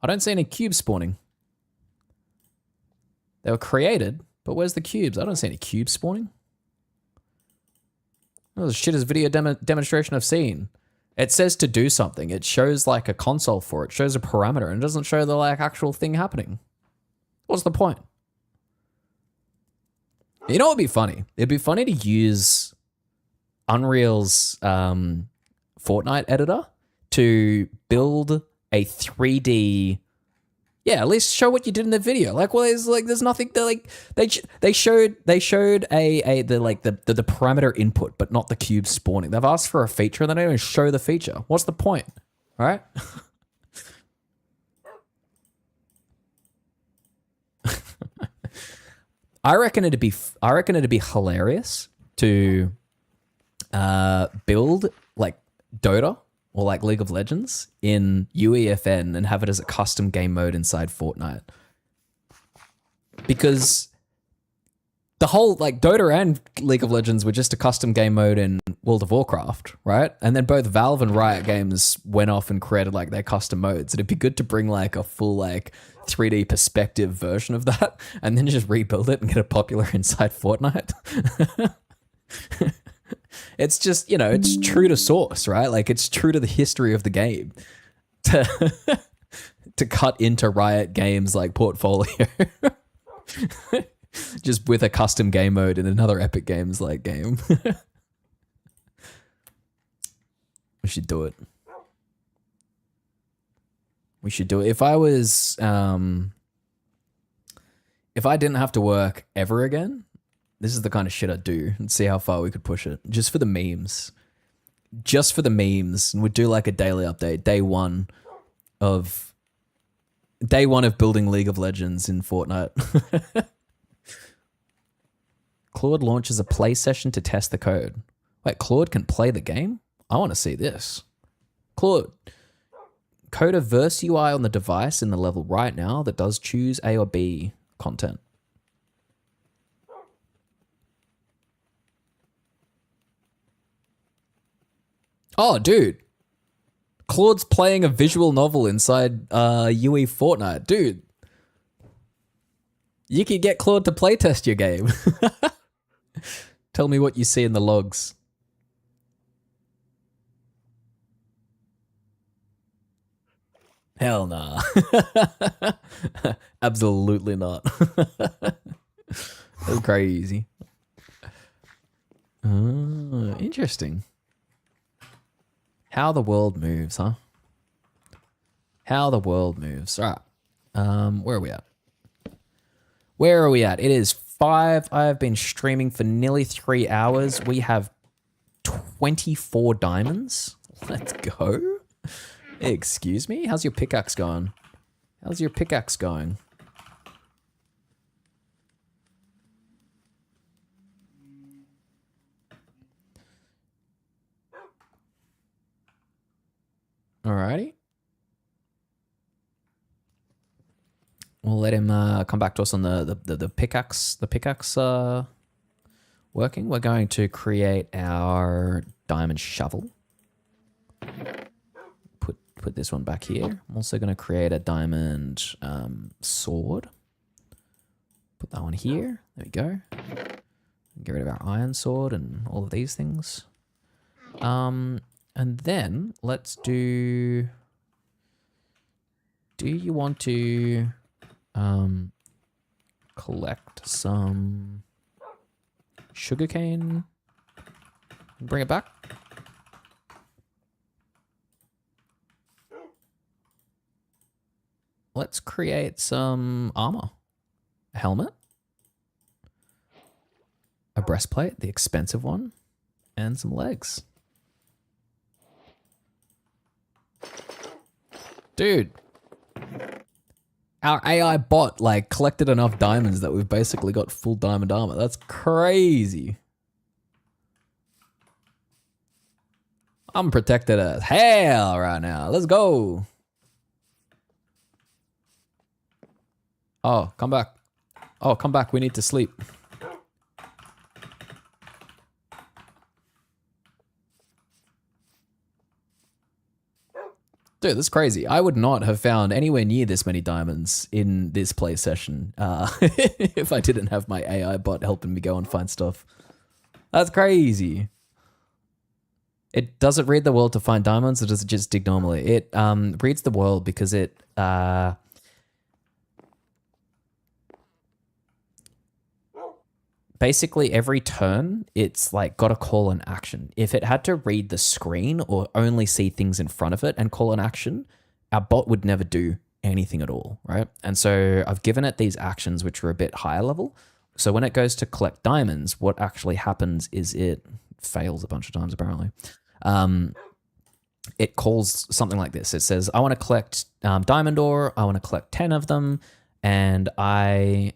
I don't see any cube spawning. They were created, but where's the cubes? I don't see any cube spawning. That was the shittest video demonstration I've seen. It says to do something. It shows like a console for it. It shows a parameter and it doesn't show the like actual thing happening. What's the point? You know what would be funny? It'd be funny to use Unreal's Fortnite editor to build a 3D. Yeah, at least show what you did in the video. Like, well, there's nothing. They showed the parameter input, but not the cube spawning. They've asked for a feature and they don't even show the feature. What's the point? All right. I reckon it'd be hilarious to build like Dota or like League of Legends in UEFN and have it as a custom game mode inside Fortnite. Because the whole like Dota and League of Legends were just a custom game mode in World of Warcraft, right? And then both Valve and Riot Games went off and created like their custom modes. It'd be good to bring like a full like 3D perspective version of that and then just rebuild it and get it popular inside Fortnite. It's just, you know, it's true to source, right? Like it's true to the history of the game to cut into Riot Games like portfolio. Just with a custom game mode in another Epic Games like game. We should do it. We should do it. If I was, if I didn't have to work ever again, this is the kind of shit I'd do and see how far we could push it. Just for the memes. Just for the memes. And we'd do like a daily update. Day one of building League of Legends in Fortnite. Claude launches a play session to test the code. Wait, Claude can play the game? I want to see this. Claude, code a verse UI on the device in the level right now that does choose A or B content. Oh, dude. Claude's playing a visual novel inside UE Fortnite. Dude. You could get Claude to playtest your game. Tell me what you see in the logs. Hell nah. Absolutely not. That's crazy. Interesting. How the world moves, huh? How the world moves. All right. Where are we at? Where are we at? It is 5. I have been streaming for nearly 3 hours. We have 24 diamonds. Let's go. Excuse me? How's your pickaxe going? How's your pickaxe going? We'll let him come back to us on the pickaxe. The pickaxe working. We're going to create our diamond shovel. Put this one back here. I'm also going to create a diamond sword. Put that one here. There we go. Get rid of our iron sword and all of these things. And then let's do... Do you want to collect some sugarcane and bring it back? Let's create some armor. A helmet. A breastplate, the expensive one. And some legs. Dude. Our AI bot, like, collected enough diamonds that we've basically got full diamond armor. That's crazy. I'm protected as hell right now. Let's go. Oh, come back. Oh, come back. We need to sleep. Dude, that's crazy. I would not have found anywhere near this many diamonds in this play session if I didn't have my AI bot helping me go and find stuff. That's crazy. It doesn't read the world to find diamonds, or does it just dig normally? It reads the world because it... basically every turn, it's like got to call an action. If it had to read the screen or only see things in front of it and call an action, our bot would never do anything at all, right? And so I've given it these actions which are a bit higher level. So when it goes to collect diamonds, what actually happens is it fails a bunch of times apparently. It calls something like this. It says, I want to collect diamond ore. I want to collect 10 of them. And I...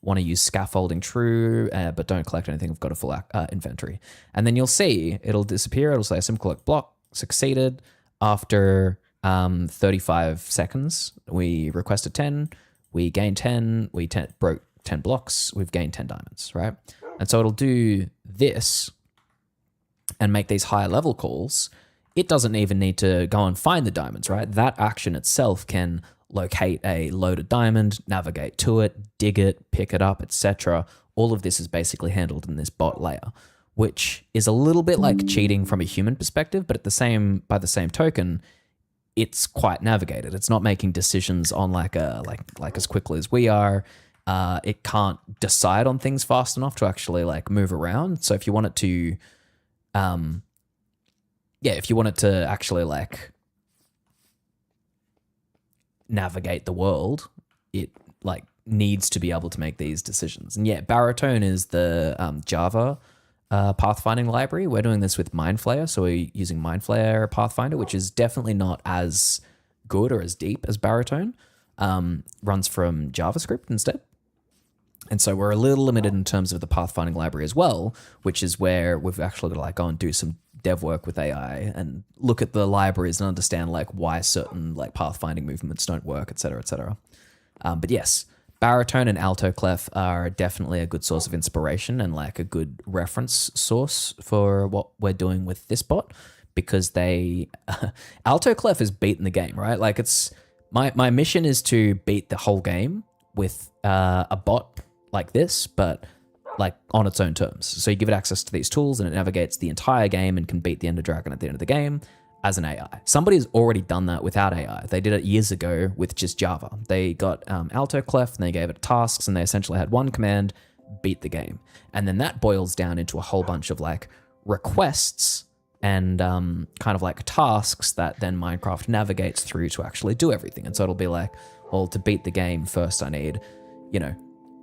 want to use scaffolding true, but don't collect anything. I've got a full inventory. And then you'll see it'll disappear. It'll say sim collect block succeeded. After 35 seconds, we requested 10, we gained 10, we broke 10 blocks, we've gained 10 diamonds, right? And so it'll do this and make these higher level calls. It doesn't even need to go and find the diamonds, right? That action itself can locate a loaded diamond, navigate to it, dig it, pick it up, etc. All of this is basically handled in this bot layer, which is a little bit like cheating from a human perspective, but by the same token, it's quite navigated. It's not making decisions on like as quickly as we are. It can't decide on things fast enough to actually like move around. So if you want it to, actually like navigate the world, it like needs to be able to make these decisions. And yeah, Baritone is the Java pathfinding library. We're doing this with Mindflayer, so we're using Mindflayer Pathfinder, which is definitely not as good or as deep as Baritone. Runs from JavaScript instead. And so we're a little limited in terms of the pathfinding library as well, which is where we've actually got to like go and do some dev work with AI and look at the libraries and understand like why certain like pathfinding movements don't work, et cetera, et cetera. But yes, Baritone and Alto Clef are definitely a good source of inspiration and like a good reference source for what we're doing with this bot, because Alto Clef is beating the game, right? Like it's my mission is to beat the whole game with a bot like this, but like on its own terms. So you give it access to these tools and it navigates the entire game and can beat the Ender Dragon at the end of the game as an AI. Somebody's already done that without AI. They did it years ago with just Java. They got Alto Clef and they gave it tasks and they essentially had one command, beat the game. And then that boils down into a whole bunch of like requests and kind of like tasks that then Minecraft navigates through to actually do everything. And so it'll be like, well, to beat the game first I need,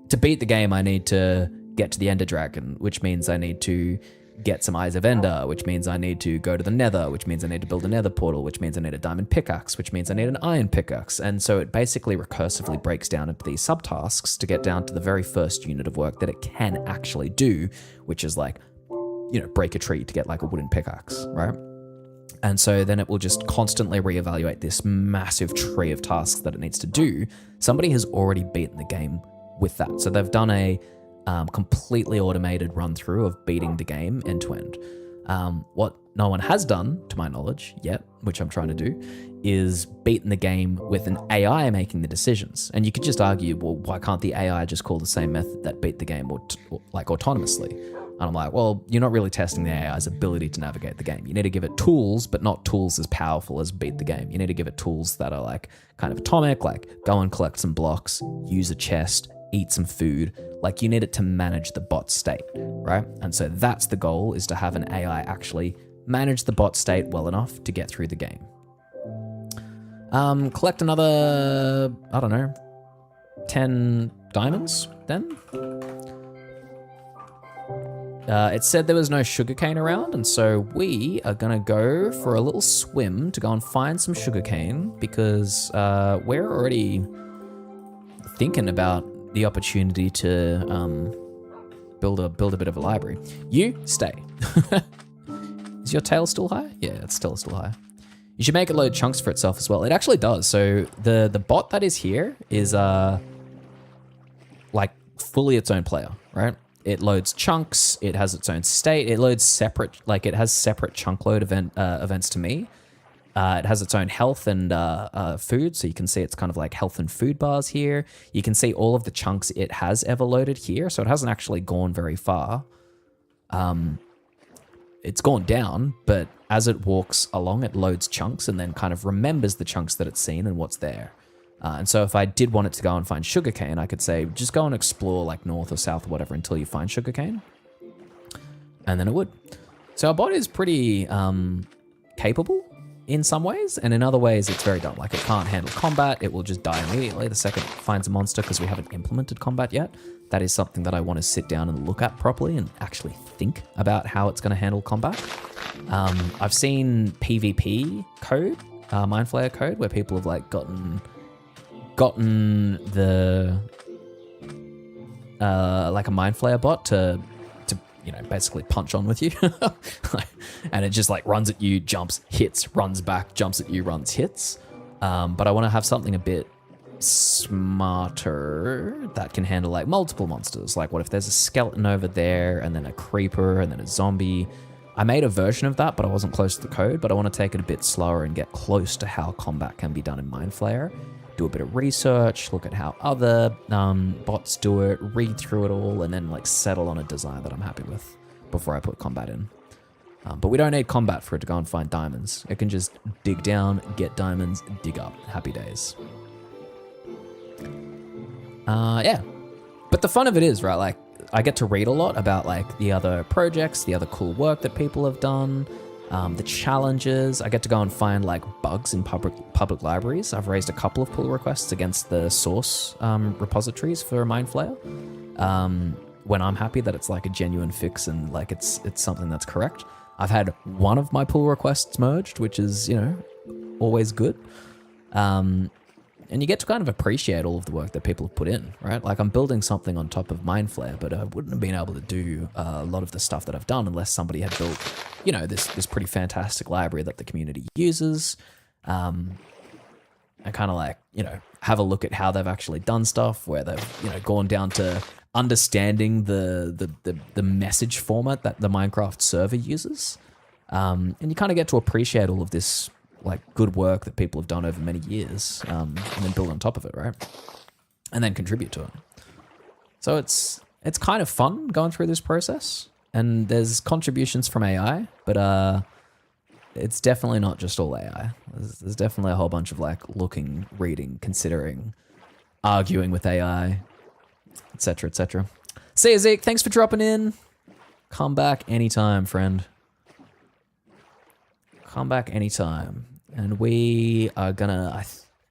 to beat the game I need to get to the Ender Dragon, which means I need to get some Eyes of Ender, which means I need to go to the Nether, which means I need to build a Nether portal, which means I need a diamond pickaxe, which means I need an iron pickaxe. And so it basically recursively breaks down into these subtasks to get down to the very first unit of work that it can actually do, which is like, break a tree to get like a wooden pickaxe, right? And so then it will just constantly reevaluate this massive tree of tasks that it needs to do. Somebody has already beaten the game with that. So they've done a completely automated run through of beating the game end to end. What no one has done, to my knowledge, yet, which I'm trying to do, is beaten the game with an AI making the decisions. And you could just argue, well, why can't the AI just call the same method that beat the game like autonomously? And I'm like, well, you're not really testing the AI's ability to navigate the game. You need to give it tools, but not tools as powerful as beat the game. You need to give it tools that are like kind of atomic, like go and collect some blocks, use a chest, eat some food. Like you need it to manage the bot state, right? And so that's the goal, is to have an AI actually manage the bot state well enough to get through the game. Collect another, I don't know, 10 diamonds then? It said there was no sugarcane around, and so we are gonna go for a little swim to go and find some sugarcane, because we're already thinking about the opportunity to build a bit of a library. You stay. Is your tail still high? Yeah, it's still high. You should make it load chunks for itself as well. It actually does. So the bot that is here is like fully its own player, right? It loads chunks. It has its own state. It loads separate, like it has separate chunk load events to me. It has its own health and food, so you can see it's kind of like health and food bars here. You can see all of the chunks it has ever loaded here, so it hasn't actually gone very far. It's gone down, but as it walks along, it loads chunks and then kind of remembers the chunks that it's seen and what's there. And so if I did want it to go and find sugarcane, I could say, just go and explore like north or south or whatever until you find sugarcane. And then it would. So our bot is pretty capable in some ways, and in other ways it's very dumb. Like it can't handle combat. It will just die immediately the second it finds a monster, because we haven't implemented combat yet. That is something that I want to sit down and look at properly and actually think about how it's going to handle combat. I've seen PvP code, Mind Flayer code, where people have like gotten the like a Mind Flayer bot to basically punch on with you. And it just like runs at you, jumps, hits, runs back, jumps at you, runs, hits. But I want to have something a bit smarter that can handle like multiple monsters. Like what if there's a skeleton over there and then a creeper and then a zombie? I made a version of that, but I wasn't close to the code, but I want to take it a bit slower and get close to how combat can be done in Mind Flayer. Do a bit of research, look at how other bots do it, read through it all, and then like settle on a design that I'm happy with before I put combat in. But we don't need combat for it to go and find diamonds. It can just dig down, get diamonds, dig up. Happy days. Yeah. But the fun of it is, right, like I get to read a lot about like the other projects, the other cool work that people have done, the challenges. I get to go and find like bugs in public libraries. I've raised a couple of pull requests against the source repositories for Mind Flayer. When I'm happy that it's like a genuine fix and like it's something that's correct. I've had one of my pull requests merged, which is, always good. And you get to kind of appreciate all of the work that people have put in, right? Like I'm building something on top of Mind Flayer, but I wouldn't have been able to do a lot of the stuff that I've done unless somebody had built, this pretty fantastic library that the community uses. And kind of like, have a look at how they've actually done stuff, where they've, gone down to understanding the message format that the Minecraft server uses. And you kind of get to appreciate all of this like good work that people have done over many years, and then build on top of it, right? And then contribute to it. So it's kind of fun going through this process, and there's contributions from AI, but it's definitely not just all AI. There's definitely a whole bunch of like looking, reading, considering, arguing with AI, etc., etc. See you, Zeke. Thanks for dropping in. Come back anytime, friend. Come back anytime. And we are gonna, I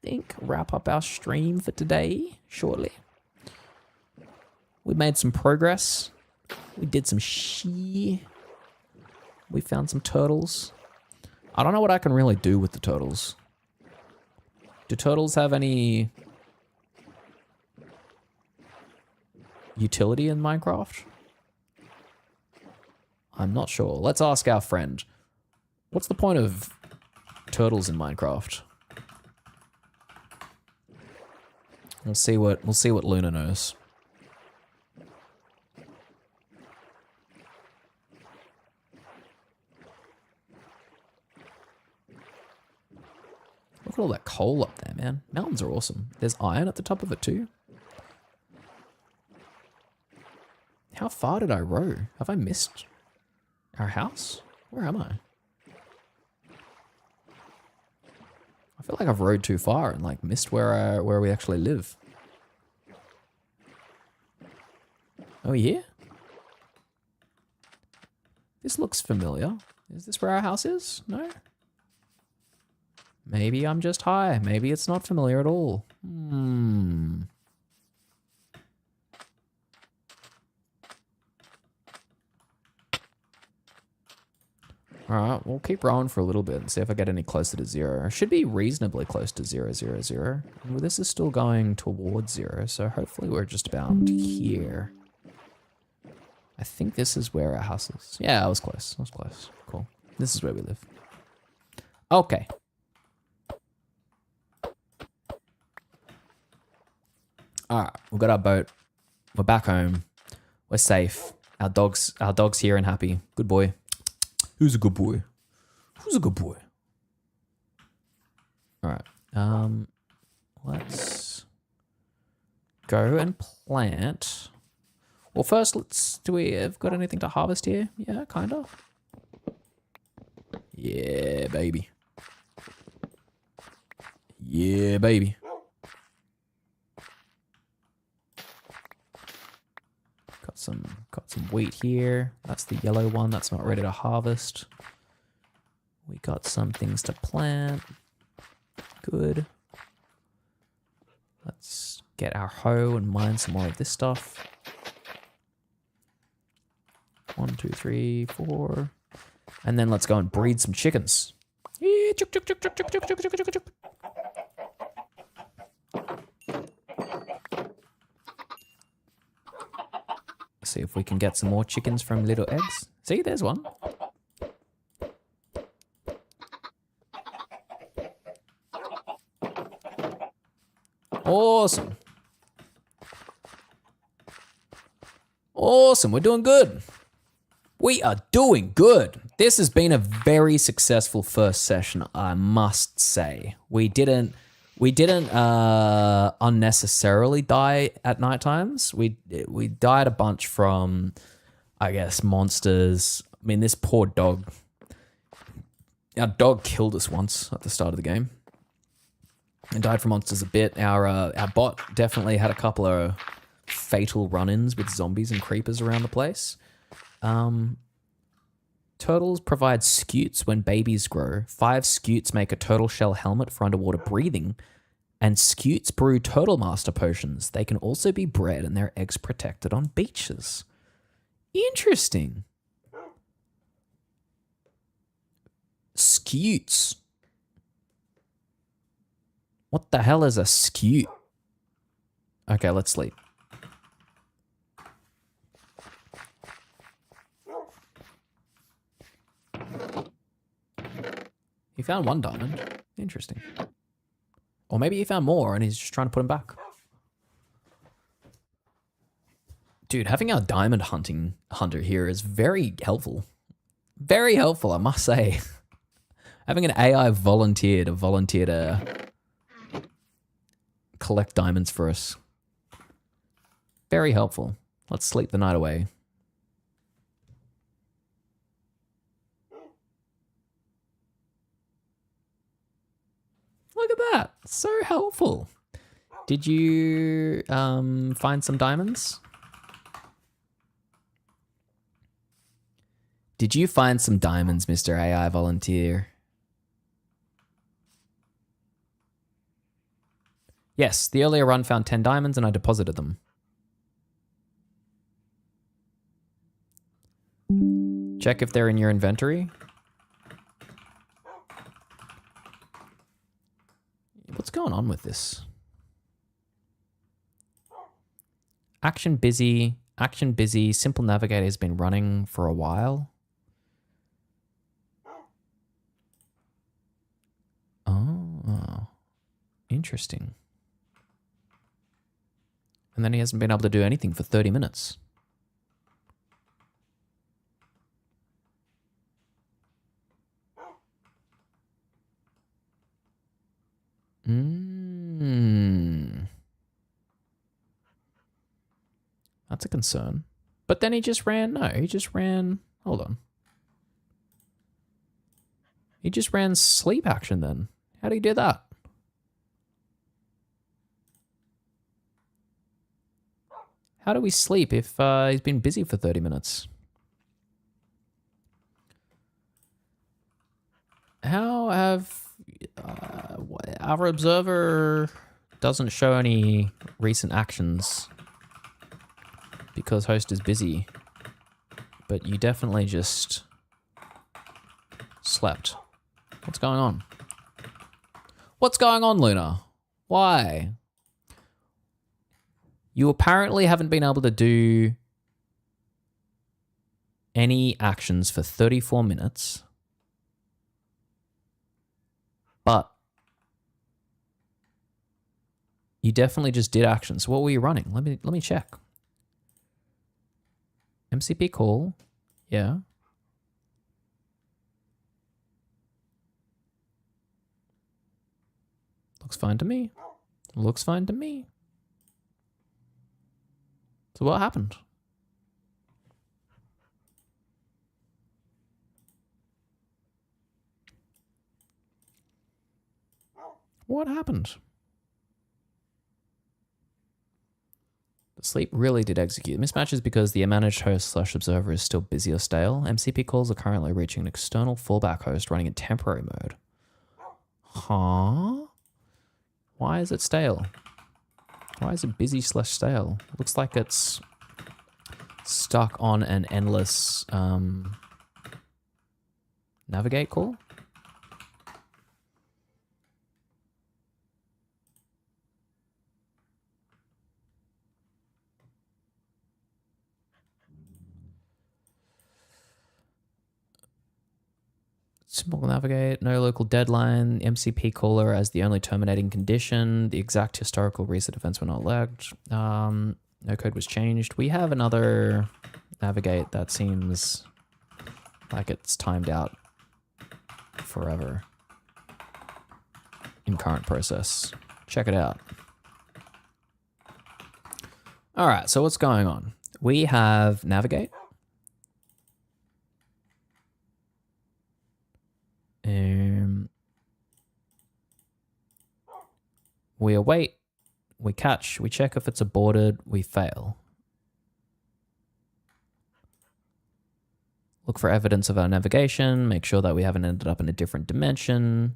think, wrap up our stream for today shortly. We made some progress. We did some We found some turtles. I don't know what I can really do with the turtles. Do turtles have any utility in Minecraft? I'm not sure. Let's ask our friend. What's the point of turtles in Minecraft? We'll see what Luna knows. Look at all that coal up there, man. Mountains are awesome. There's iron at the top of it too. How far did I row? Have I missed our house? Where am I? I feel like I've rowed too far and like missed where we actually live. Oh yeah? This looks familiar. Is this where our house is? No? Maybe I'm just high. Maybe it's not familiar at all. Alright, we'll keep rowing for a little bit and see if I get any closer to 0. I should be reasonably close to 0, 0, 0. Well, this is still going towards 0, so hopefully we're just about here. I think this is where our house is. Yeah, I was close. I was close. Cool. This is where we live. Okay. Alright, we've got our boat. We're back home. We're safe. Our dog's here and happy. Good boy. Who's a good boy? Who's a good boy? Alright. Let's go and plant. Well, first, do we have got anything to harvest here? Yeah, kind of. Yeah, baby. Yeah, baby. Got some wheat here. That's the yellow one. That's not ready to harvest. We got some things to plant. Good. Let's get our hoe and mine some more of this stuff. 1, 2, 3, 4. And then let's go and breed some chickens. See if we can get some more chickens from little eggs. See, there's one. Awesome. Awesome, we're doing good. We are doing good. This has been a very successful first session, I must say. We didn't unnecessarily die at night times. We died a bunch from, I guess, monsters. I mean, this poor dog. Our dog killed us once at the start of the game. And died from monsters a bit. Our bot definitely had a couple of fatal run-ins with zombies and creepers around the place. Turtles provide scutes when babies grow. 5 scutes make a turtle shell helmet for underwater breathing. And scutes brew turtle master potions. They can also be bred and their eggs protected on beaches. Interesting. Scutes. What the hell is a scute? Okay, let's sleep. He found 1 diamond. Interesting. Or maybe he found more and he's just trying to put them back. Dude, having our diamond hunter here is very helpful. Very helpful, I must say. Having an AI volunteer to collect diamonds for us. Very helpful. Let's sleep the night away. Look at that. So helpful. Did you find some diamonds? Did you find some diamonds, Mr. AI volunteer? Yes, the earlier run found 10 diamonds and I deposited them. Check if they're in your inventory. What's going on with this? Action busy. Simple Navigator has been running for a while. Interesting. And then he hasn't been able to do anything for 30 minutes. That's a concern. But then he just ran, hold on. He just ran sleep action then. How do you do that? How do we sleep if he's been busy for 30 minutes? How have... our observer doesn't show any recent actions because host is busy, but you definitely just slept. What's going on? What's going on, Luna? Why? You apparently haven't been able to do any actions for 34 minutes, but you definitely just did actions. What were you running? Let me check. MCP call. Yeah. Looks fine to me. Looks fine to me. So what happened? What happened? The sleep really did execute. Mismatches because the managed host / observer is still busy or stale. MCP calls are currently reaching an external fallback host running in temporary mode. Huh? Why is it stale? Why is it busy / stale? Looks like it's stuck on an endless navigate call. Simple navigate, no local deadline, MCP caller as the only terminating condition. The exact historical reset events were not lagged. No code was changed. We have another navigate that seems like it's timed out forever in current process. Check it out. All right, so what's going on? We have navigate. We await, we catch, we check if it's aborted, we fail. Look for evidence of our navigation, make sure that we haven't ended up in a different dimension.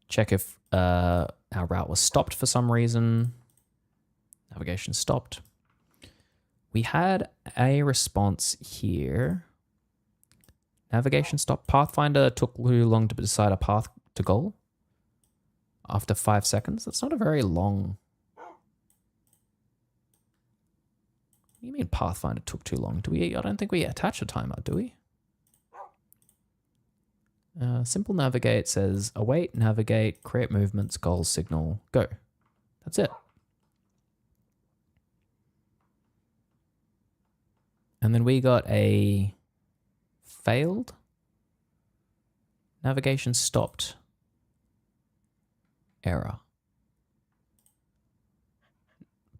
Check if our route was stopped for some reason. Navigation stopped. We had a response here. Navigation stopped. Pathfinder took too long to decide a path to goal. After 5 seconds. That's not a very long... What do you mean Pathfinder took too long? I don't think we attach a timer, do we? Simple navigate says await, navigate, create movements, goals, signal, go. That's it. And then we got a failed. Navigation stopped. Error.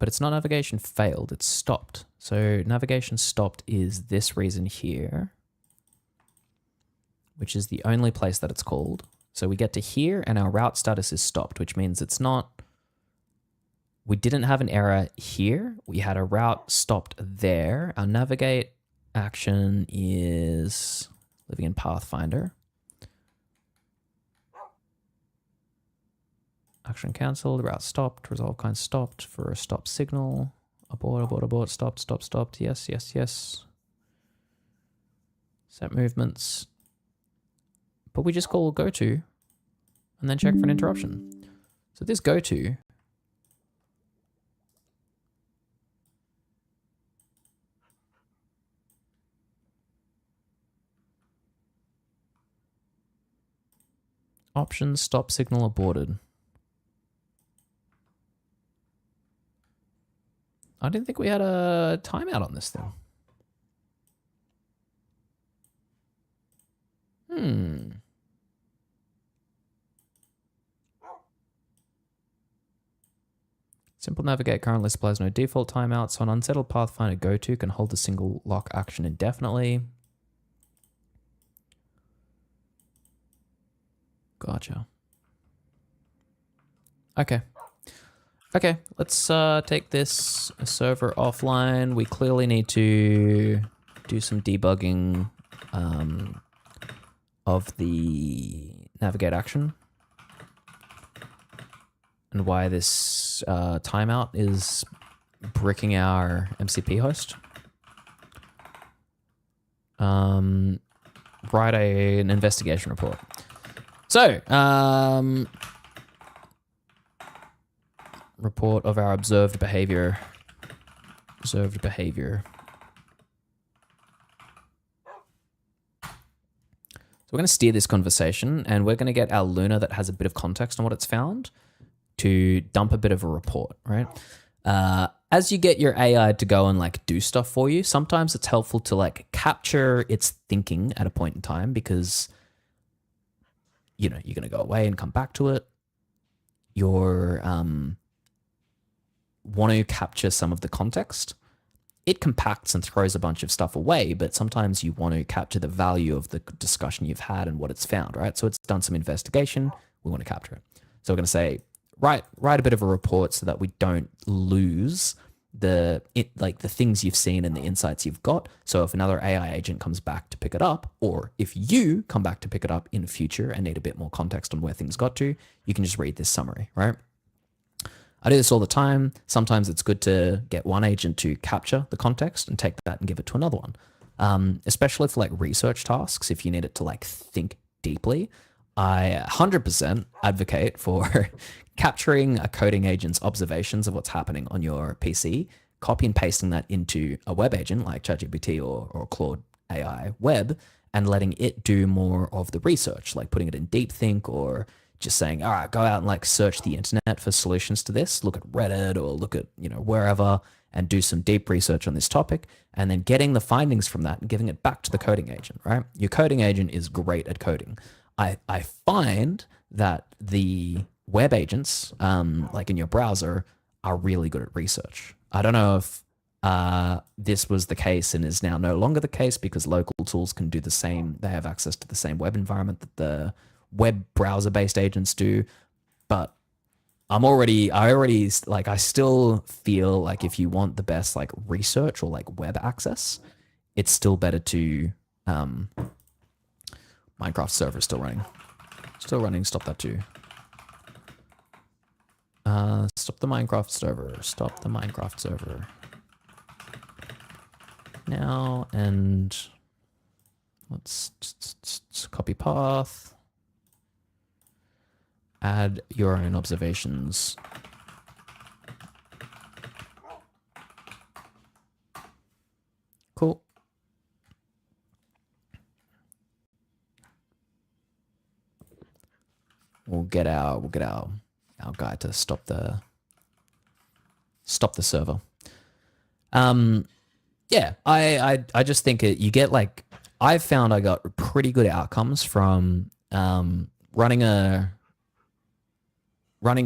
But it's not navigation failed, it's stopped. So navigation stopped is this reason here, which is the only place that it's called. So we get to here and our route status is stopped, which means it's not, we didn't have an error here. We had a route stopped there. Our navigate action is living in Pathfinder. Action cancelled, route stopped, resolve kind stopped for a stop signal. Abort, stopped. Yes. Set movements. But we just call go to and then check for an interruption. So this go to options stop signal aborted. I didn't think we had a timeout on this thing. Simple navigate currently supplies no default timeout, so an unsettled pathfinder go-to can hold a single lock action indefinitely. Gotcha. Okay. Okay, let's take this server offline. We clearly need to do some debugging of the navigate action and why this timeout is bricking our MCP host. Write an investigation report. So, report of our observed behavior. Observed behavior. So we're going to steer this conversation, and we're going to get our Luna that has a bit of context on what it's found to dump a bit of a report, right? As you get your AI to go and like do stuff for you, sometimes it's helpful to like capture its thinking at a point in time, because you know, you're going to go away and come back to it. You're want to capture some of the context. It compacts and throws a bunch of stuff away, but sometimes you want to capture the value of the discussion you've had and what it's found, right? So it's done some investigation. We want to capture it. So we're going to say, write a bit of a report so that we don't lose the things you've seen and the insights you've got. So if another AI agent comes back to pick it up, or if you come back to pick it up in the future and need a bit more context on where things got to, you can just read this summary, right? I do this all the time. Sometimes it's good to get one agent to capture the context and take that and give it to another one. Especially for like research tasks, if you need it to like think deeply. I 100% advocate for capturing a coding agent's observations of what's happening on your PC, copy and pasting that into a web agent like ChatGPT or Claude AI Web, and letting it do more of the research, like putting it in DeepThink, or just saying, all right, go out and like search the internet for solutions to this, look at Reddit or look at, you know, wherever, and do some deep research on this topic, and then getting the findings from that and giving it back to the coding agent, right? Your coding agent is great at coding. I find that the web agents, like in your browser, are really good at research. I don't know if this was the case and is now no longer the case, because local tools can do the same. They have access to the same web environment that the web browser-based agents do. But I still feel like if you want the best like research or like web access, it's still better to Minecraft server is still running. Stop that too. Stop the Minecraft server. Now, and let's copy path. Add your own observations. Cool. We'll get our guy to stop the server. Yeah, I just think you get like, I've found I got pretty good outcomes from running a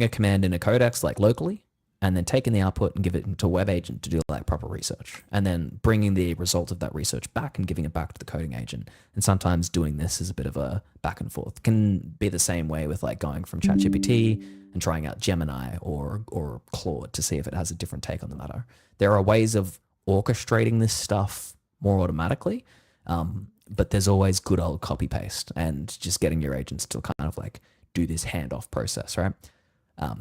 command in a codex like locally, and then taking the output and give it to a web agent to do like proper research, and then bringing the result of that research back and giving it back to the coding agent. And sometimes doing this is a bit of a back and forth. It can be the same way with like going from ChatGPT and trying out Gemini or Claude to see if it has a different take on the matter. There are ways of orchestrating this stuff more automatically, but there's always good old copy paste and just getting your agents to kind of like do this handoff process, right?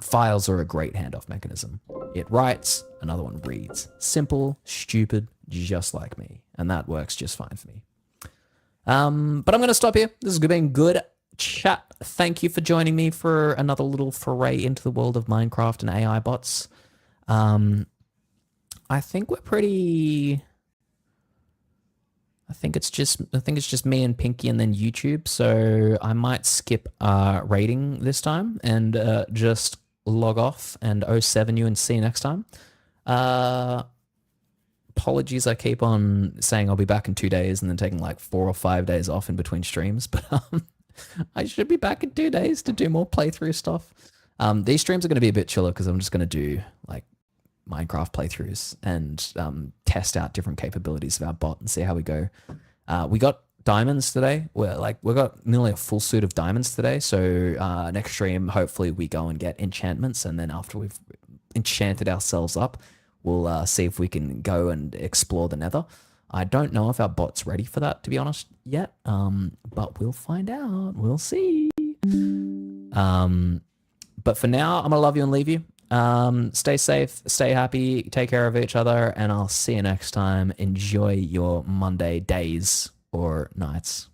Files are a great handoff mechanism. It writes, another one reads. Simple, stupid, just like me. And that works just fine for me. But I'm going to stop here. This has been good chat. Thank you for joining me for another little foray into the world of Minecraft and AI bots. I think we're pretty... I think it's just me and Pinky and then YouTube. So I might skip rating this time and just log off and 07 you and see you next time. Apologies, I keep on saying I'll be back in 2 days and then taking like 4 or 5 days off in between streams, but I should be back in 2 days to do more playthrough stuff. These streams are going to be a bit chiller because I'm just going to do like Minecraft playthroughs and test out different capabilities of our bot and see how we go. We got diamonds today. We got nearly a full suit of diamonds today. So next stream, hopefully we go and get enchantments, and then after we've enchanted ourselves up, we'll see if we can go and explore the Nether. I don't know if our bot's ready for that, to be honest, yet. But we'll find out. We'll see. But for now, I'm gonna love you and leave you. Stay safe, stay happy, take care of each other, and I'll see you next time. Enjoy your Monday days or nights.